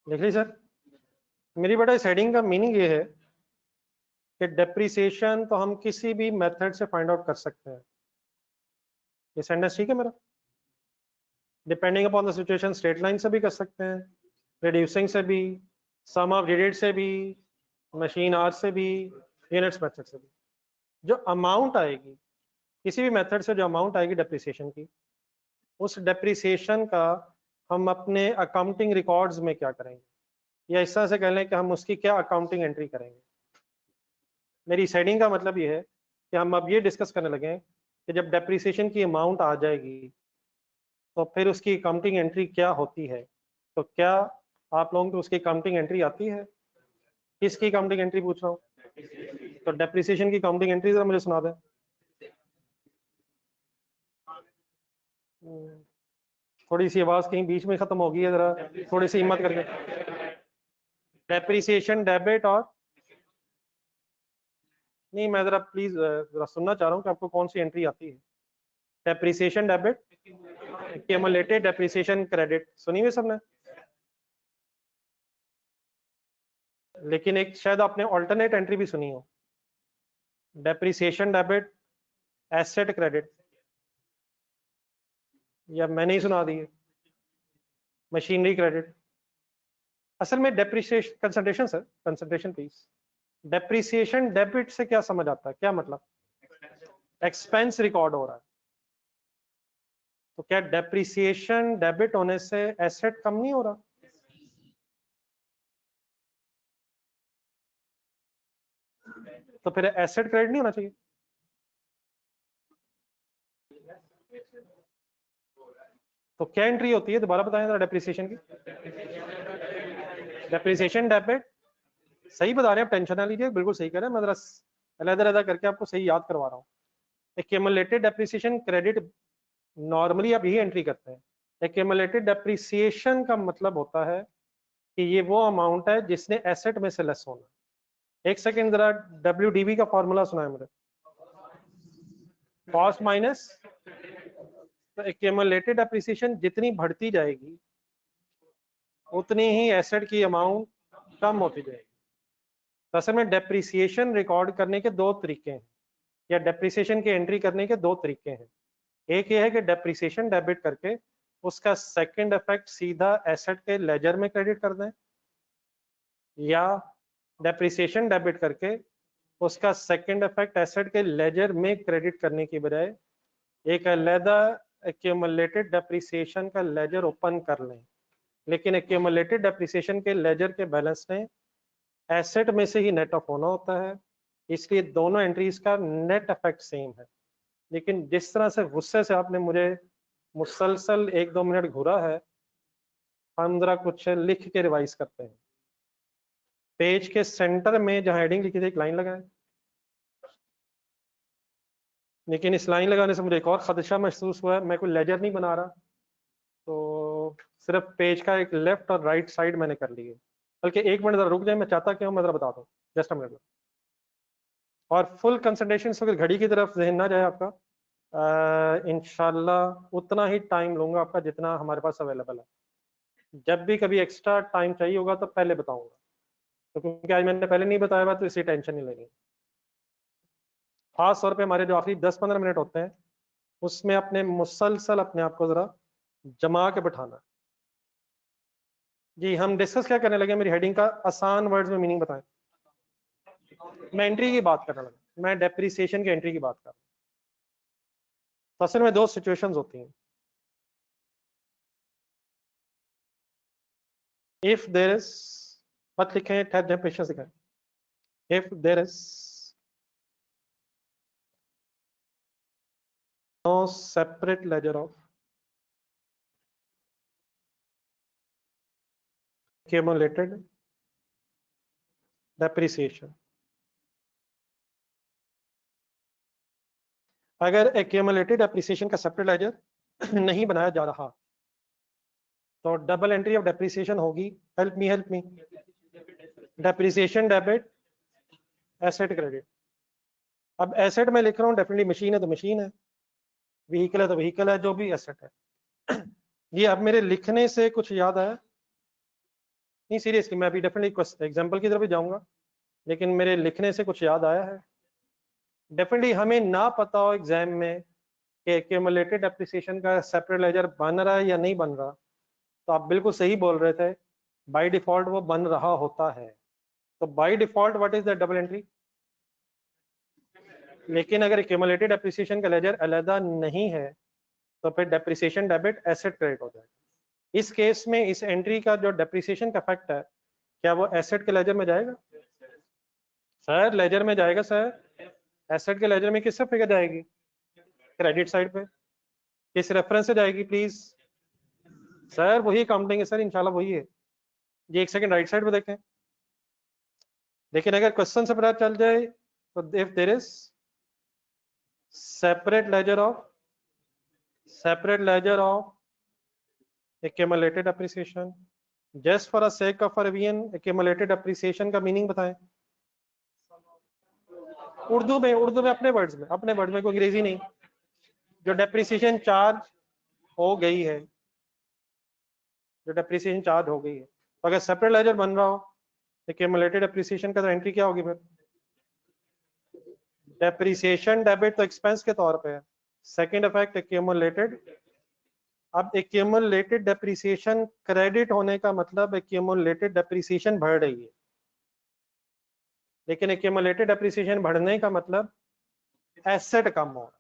लिख ली सर? मेरी बेटा इस हेडिंग का मीनिंग ये है कि डेप्रिसिएशन तो हम किसी भी मेथड से फाइंड आउट कर सकते हैं। ये सेंटेंस ठीक है मेरा? Depending upon the situation straight line से भी कर सकते हैं, रिड्यूसिंग से भी, सम ऑफ डिजिट से भी, मशीन आवर से भी, यूनिट्स मेथड से भी। जो अमाउंट आएगी किसी भी मेथड से, जो अमाउंट आएगी डेप्रिसिएशन की, उस डेप्रिसिएशन का हम अपने अकाउंटिंग रिकॉर्ड्स में क्या करेंगे, या इस तरह से कह लें कि हम उसकी क्या अकाउंटिंग एंट्री करेंगे। मेरी सेडिंग का मतलब ये है कि हम अब ये डिस्कस करने लगे कि जब डेप्रिसिएशन की अमाउंट आ जाएगी तो फिर उसकी अकाउंटिंग एंट्री क्या होती है। तो क्या आप लोगों को उसकी अकाउंटिंग एंट्री आती है? किसकी अकाउंटिंग एंट्री पूछ रहा हूँ? तो डेप्रिसिएशन की अकाउंटिंग एंट्री जरा मुझे सुना दें। थोड़ी सी आवाज कहीं बीच में खत्म हो गई है, जरा थोड़ी सी हिम्मत करके। डेप्रिसिएशन डेबिट और नहीं, मैं जरा प्लीज जरा सुनना चाह रहा हूँ कि आपको कौन सी एंट्री आती है। Depreciation debit, accumulated depreciation credit, सुनी हुई सबने? लेकिन एक शायद आपने ऑल्टरनेट एंट्री भी सुनी हो, डेप्रिसिएशन डेबिट एसेट क्रेडिट, या मैंने ही सुना दी है मशीनरी क्रेडिट। असल में depreciation, concentration sir, concentration please. Depreciation debit से क्या समझ आता है, क्या मतलब? एक्सपेंस रिकॉर्ड हो रहा है। तो क्या डेप्रिसिएशन डेबिट होने से एसेट कम नहीं हो रहा? तो फिर एसेट क्रेडिट नहीं होना चाहिए? तो क्या एंट्री होती है, दोबारा बताएं जरा डेप्रिसिएशन की। डेप्रिसिएशन डेबिट, सही बता रहे हैं, टेंशन ना लीजिए, बिल्कुल सही कह रहे हैं, मैं जरा अलग-अलग करके आपको सही याद करवा रहा हूँ। एक्यूमुलेटेड डेप्रिसिएशन क्रेडिट नॉर्मली आप यही एंट्री करते हैं। एक्यूमुलेटेड डेप्रिसिएशन का मतलब होता है कि ये वो अमाउंट है जिसने एसेट में से लेस होना। एक सेकेंड जरा WDV का फॉर्मूला सुनाए मुझे। कॉस्ट माइनस, तो एक्यूमुलेटेड डेप्रिसिएशन जितनी बढ़ती जाएगी उतनी ही एसेट की अमाउंट कम होती जाएगी। तो असल में डेप्रिसिएशन रिकॉर्ड करने के दो तरीके हैं, या डेप्रिसिएशन की एंट्री करने के दो तरीके हैं। एक ये है कि डेप्रिसिएशन डेबिट करके उसका सेकंड इफेक्ट सीधा एसेट के लेजर में क्रेडिट कर दें, या डेप्रिसिएशन डेबिट करके उसका सेकंड इफेक्ट एसेट के लेजर में क्रेडिट करने की बजाय एक अलहदा एक्यूमुलेटेड डेप्रिसिएशन का लेजर ओपन कर लें। लेकिन एक्यूमुलेटेड डेप्रिसिएशन के लेजर के बैलेंस ने एसेट में से ही नेट ऑफ होना होता है, इसलिए दोनों एंट्रीज का नेट इफेक्ट सेम है। लेकिन जिस तरह से गुस्से से आपने मुझे मुसलसल 1-2 मिनट घूरा है, हम जरा कुछ लिख के रिवाइज करते हैं। पेज के सेंटर में जहां हेडिंग लिखी थी एक लाइन लगाएं, लेकिन इस लाइन लगाने से मुझे एक और खदशा महसूस हुआ है, मैं कोई लेजर नहीं बना रहा, तो सिर्फ पेज का एक लेफ्ट और राइट साइड मैंने कर ली है। बल्कि एक मिनट जरा रुक जाए, मैं चाहता क्यों, मैं जरा बता दूं, जस्ट अ मिनट। और फुल कंसंट्रेशन इस वक्त घड़ी की तरफ जहन ना जाए आपका, इंशाल्लाह उतना ही टाइम लूंगा आपका जितना हमारे पास अवेलेबल है। जब भी कभी एक्स्ट्रा टाइम चाहिए होगा तो पहले बताऊंगा, तो क्योंकि आज मैंने पहले नहीं बताया हुआ तो इसी टेंशन नहीं लेनी। खास तौर पे हमारे जो आखिरी 10-15 मिनट होते हैं उसमें अपने मुसलसल अपने आप को जरा जमा के बैठाना। जी हम डिस्कस क्या करने लगे, मेरी हेडिंग का आसान वर्ड्स में मीनिंग बताएं। मैं एंट्री की बात करने लगा, मैं डेप्रिसिएशन की एंट्री की बात कर रहा हूँ। तो असल में दो सिचुएशंस होती हैं। इफ देयर इज, मत लिखें, ठहर जाए, पेशेंस दिखाएं। If there is no separate ledger of accumulated depreciation, अगर accumulated depreciation का सेपरेट लेजर नहीं बनाया जा रहा, तो डबल एंट्री ऑफ डेप्रिसिएशन होगी। Help me, depreciation debit, asset credit. अब एसेट में लिख रहा हूँ, डेफिनेटली मशीन है तो मशीन है, व्हीकल है तो व्हीकल है, जो भी एसेट है। ये अब मेरे लिखने से कुछ याद आया नहीं, सीरियसली मैं अभी डेफिनेटली एग्जांपल की तरफ भी जाऊंगा, लेकिन मेरे लिखने से कुछ याद आया है। डेफिनेटली हमें ना पता हो एग्जाम में कि एक्यूमुलेटेड डेप्रिसिएशन का सेपरेट लेजर बन रहा है या नहीं बन रहा, तो आप बिल्कुल सही बोल रहे थे, बाय डिफॉल्ट वो बन रहा होता है। तो by default what is the double entry? लेकिन अगर एक्यूमुलेटेड डेप्रिसिएशन का लेजर अलग नहीं है तो फिर डेप्रिसिएशन डेबिट एसेट क्रेडिट हो जाएगा। इस केस में इस एंट्री का जो डेप्रिसिएशन का फैक्ट है, क्या वो एसेट के लेजर में जाएगा? सर लेजर में जाएगा सर। एसेट के लेजर में किससे फिगर जाएगी? क्रेडिट साइड पे। किस रेफरेंस से जाएगी प्लीज? सर वही काउंटिंग है सर, इंशाल्लाह वही है। ये एक सेकंड राइट साइड पे देखें। लेकिन अगर क्वेश्चन से पता चल जाए तो if there is separate ledger of accumulated appreciation, just for a sake of revision, accumulated appreciation का मीनिंग बताएं उर्दू में, अपने वर्ड्स में, कोई अंग्रेजी नहीं। जो डेप्रिसिएशन चार्ज हो गई है, तो अगर सेपरेट लेजर बन रहा हो एक्यूमुलेटेड एप्रिसिएशन का, तो एंट्री क्या होगी फिर? डेप्रिसिएशन डेबिट तो एक्सपेंस के तौर पे है। Second effect accumulated. अब एक्यूमुलेटेड डेप्रिसिएशन क्रेडिट होने का मतलब एक्यूमुलेटेड डेप्रिसिएशन बढ़ रही है, लेकिन एक्यूमुलेटेड डेप्रिसिएशन बढ़ने का मतलब एसेट कम हो रहा है।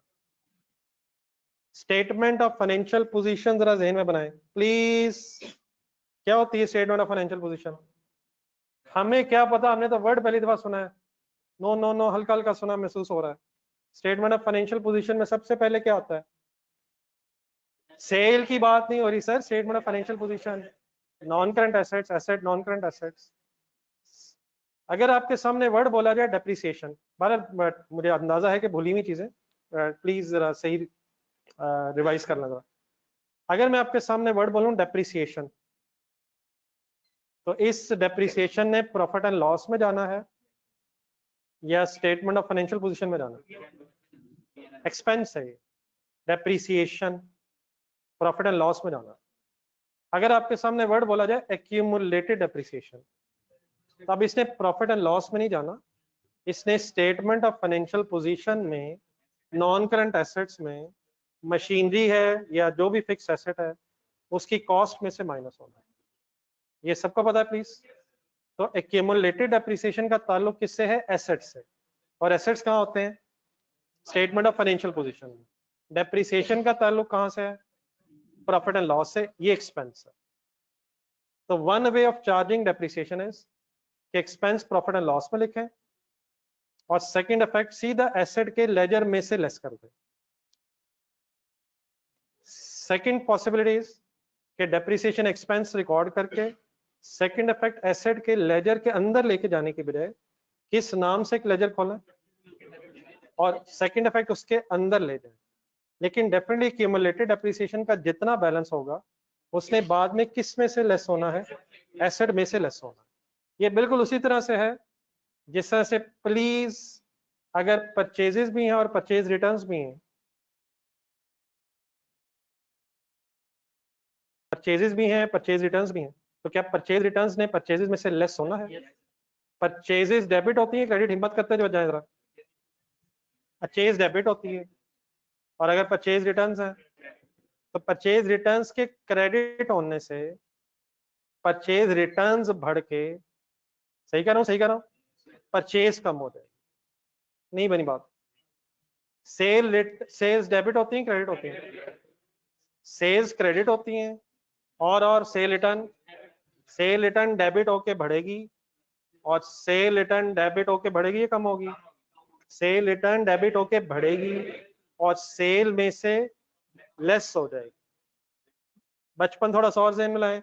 स्टेटमेंट ऑफ फाइनेंशियल पोजीशन जरा ज़हन में बनाएं प्लीज। क्या होती है स्टेटमेंट ऑफ फाइनेंशियल पोजीशन? हमें क्या पता, हमने तो वर्ड पहली दफा सुना है। नो हल्का हल्का सुना महसूस हो रहा है। स्टेटमेंट ऑफ फाइनेंशियल पोजीशन में सबसे पहले क्या होता है? सेल की बात नहीं हो रही sir, statement of financial position non current assets, asset non current assets. अगर आपके सामने वर्ड बोला जाए डेप्रिसिएशन, बट मुझे अंदाजा है कि भूली हुई चीजें, प्लीज जरा सही रिवाइज करना जरा। अगर मैं आपके सामने वर्ड बोलूं डेप्रिसिएशन, तो इस डेप्रिसिएशन ने प्रॉफिट एंड लॉस में जाना है या स्टेटमेंट ऑफ फाइनेंशियल पोजीशन में जाना है? एक्सपेंस है डेप्रिसिएशन, प्रॉफिट एंड लॉस में जाना। अगर आपके सामने वर्ड बोला जाए एक्यूमुलेटेड डेप्रिसिएशन, तो अब इसने प्रॉफिट एंड लॉस में नहीं जाना, इसने स्टेटमेंट ऑफ फाइनेंशियल पोजीशन में नॉन करंट एसेट्स में मशीनरी है या जो भी फिक्स एसेट है उसकी कॉस्ट में से माइनस होना है। ये सबको पता है प्लीज? तो एक्यूमुलेटेड डेप्रिसिएशन का ताल्लुक किससे है? एसेट्स से। और एसेट्स कहाँ होते हैं? स्टेटमेंट ऑफ फाइनेंशियल पोजीशन में। डेप्रिसिएशन का ताल्लुक कहाँ से है? प्रॉफिट एंड लॉस से। ये एक्सपेंस है। तो one way of charging depreciation is कि एक्सपेंस प्रॉफिट एंड लॉस में लिखें, और सेकंड इफेक्ट सीधा एसेट के लेजर में से लेस कर दें। सेकंड पॉसिबिलिटी इज कि डेप्रिसिएशन एक्सपेंस रिकॉर्ड करके सेकंड इफेक्ट एसेट के लेजर के अंदर लेके जाने के बजाय किस नाम से एक लेजर खोलें और सेकंड इफेक्ट उसके अंदर ले जाए। लेकिन डेफिनेटली क्यूमुलेटेड डेप्रिसिएशन का जितना बैलेंस होगा उसने बाद में किस में से लेस होना है? एसेट में से लेस होना है। ये बिल्कुल उसी तरह से है जिस तरह से प्लीज अगर परचेजेस भी हैं और परचेज रिटर्न्स भी हैं, परचेजेस भी हैं परचेज रिटर्न्स भी हैं, तो क्या परचेज रिटर्न्स ने परचेजेस में से लेस होना है? परचेजेस डेबिट होती है, क्रेडिट हिम्मत करते जो जाए जरा। परचेज डेबिट होती है, और अगर परचेज रिटर्न्स है तो परचेज रिटर्न्स के क्रेडिट होने से परचेज रिटर्न्स बढ़ के, सही कह रहा हूं, परचेज कम हो जाए। नहीं बनी बात? सेल्स डेबिट होती है, क्रेडिट होती है? सेल्स क्रेडिट होती हैं, और सेल रिटर्न डेबिट होके बढ़ेगी, और सेल रिटर्न डेबिट होके बढ़ेगी या कम होगी? सेल रिटर्न डेबिट होके बढ़ेगी और सेल में से लेस हो जाएगी। बचपन थोड़ा सा और ज़हन में लाएं,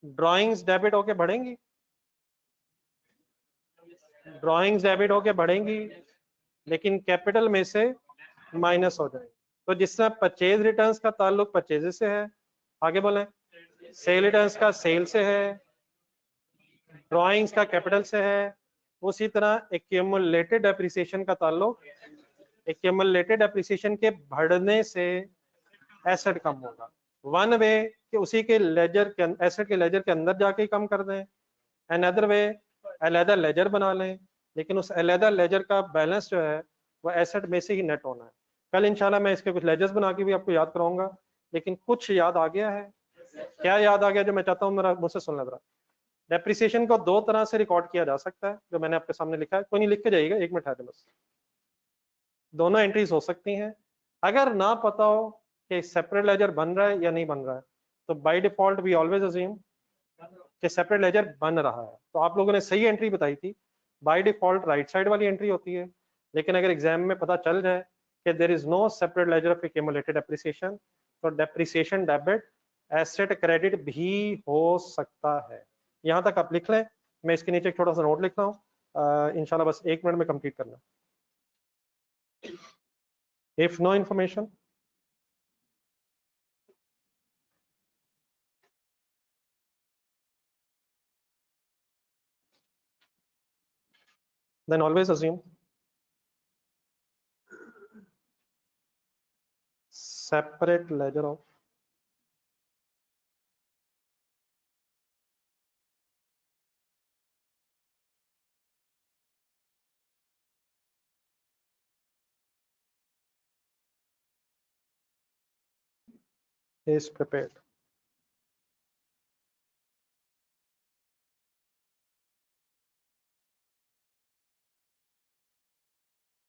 ड्राइंग्स डेबिट होके बढ़ेंगी, ड्राइंग्स डेबिट होके बढ़ेंगी, लेकिन कैपिटल में से माइनस हो जाएगी। तो जिससे परचेज रिटर्न्स का ताल्लुक परचेज से है, आगे बोलें, सेल रिटर्न्स का सेल से है, ड्राइंग्स का कैपिटल से है, उसी तरह एक्यूमुलेटेड डेप्रिसिएशन का ताल्लुक एक्यूमुलेटेड डेप्रिसिएशन के बढ़ने से एसेट कम होगा। वन वे कि उसी के लेजर के एसेट के लेजर के अंदर जाके कम कर दें, अनदर वे अलहदा लेजर बना लें, लेकिन उस अलहदा लेजर का बैलेंस जो है वो एसेट में से ही नेट होना है। कल इंशाल्लाह मैं इसके कुछ लेजर्स बना के भी आपको याद कराऊंगा, लेकिन कुछ याद आ गया है? क्या याद आ गया जो मैं चाहता हूँ मेरा मुझसे सुनना जरा। डेप्रिसिएशन को दो तरह से रिकॉर्ड किया जा सकता है, जो मैंने आपके सामने लिखा है, कोई नहीं लिख के जाइएगा, एक मिनट ठहरे बस। दोनों एंट्रीज हो सकती हैं। अगर ना पता हो कि सेपरेट लेजर बन रहा है या नहीं बन रहा है, तो by default we always assume कि सेपरेट लेजर बन रहा है। तो आप लोगों ने सही एंट्री बताई थी, बाय डिफॉल्ट राइट साइड वाली एंट्री होती है। लेकिन अगर एग्जाम में पता चल जाए कि there is no separate ledger of accumulated depreciation, तो डेप्रिसिएशन डेबिट एसेट क्रेडिट भी हो सकता है। यहाँ तक आप लिख लें, मैं इसके नीचे एक छोटा सा नोट लिख रहा हूँ, इंशाल्लाह बस 1 मिनट में कंप्लीट करना। If no information then always assume separate ledger of is prepared.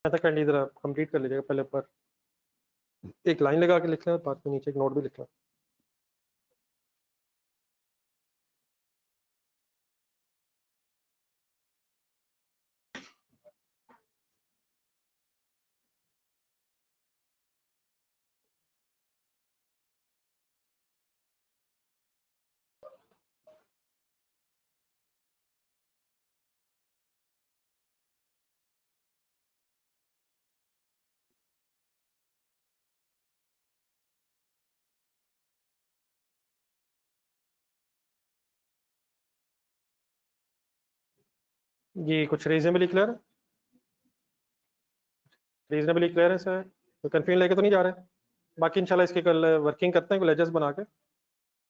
ऐसा कर लीजिए, जरा कंप्लीट कर लीजिएगा पहले पर एक लाइन लगा के लिख लें, बाद में नीचे एक नोट भी लिख लें। जी कुछ रीजनेबली क्लियर, रीजनेबली क्लियर है सर, तो कंफ्यूजन लेके तो नहीं जा रहे। बाकी इंशाल्लाह इसकी कल वर्किंग करते हैं, लेजर्स बना के।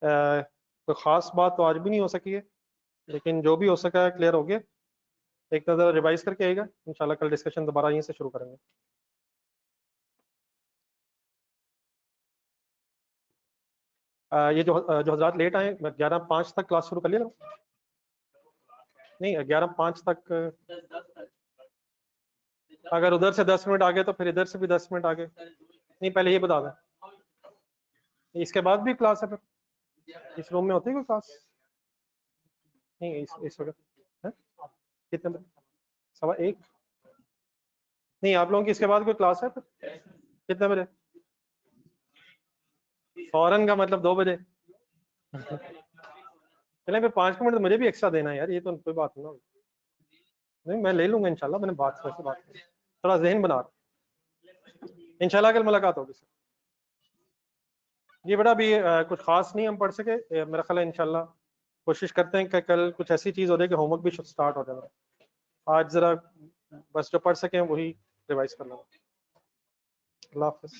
कोई खास बात तो आज भी नहीं हो सकी है, लेकिन जो भी हो सका है क्लियर हो गया। एक नज़र रिवाइज करके आएगा, इंशाल्लाह कल डिस्कशन दोबारा यहीं से शुरू करेंगे। ये जो हजरात लेट आए, 11:05 तक क्लास शुरू कर लिया ना? नहीं 11:05 तक, अगर उधर से 10 मिनट आगे तो फिर इधर से भी 10 मिनट आगे। नहीं पहले ये बता दें, इसके बाद भी क्लास है फिर इस रूम में होती है कोई क्लास? नहीं इस वक्त है? कितने बजे? 1:15? नहीं आप लोगों की इसके बाद कोई क्लास है फिर कितने बजे? फौरन का मतलब 2 बजे? चले फिर 5 मिनट तो मुझे भी एक्स्ट्रा देना है यार, ये तो कोई बात नहीं। नहीं मैं ले लूंगा इंशाल्लाह, मैंने बात वैसे बात की, थोड़ा जहन बना रहा। इंशाल्लाह कल मुलाकात होगी सर। ये बड़ा भी कुछ खास नहीं हम पढ़ सके, मेरा ख्याल है इंशाल्लाह कोशिश करते हैं कि कल कुछ ऐसी चीज़ हो जाए कि होमवर्क भी स्टार्ट हो जाए। आज जरा बस जो पढ़ सकें वही रिवाइज कर लेंगे। अल्लाह हाफिज़।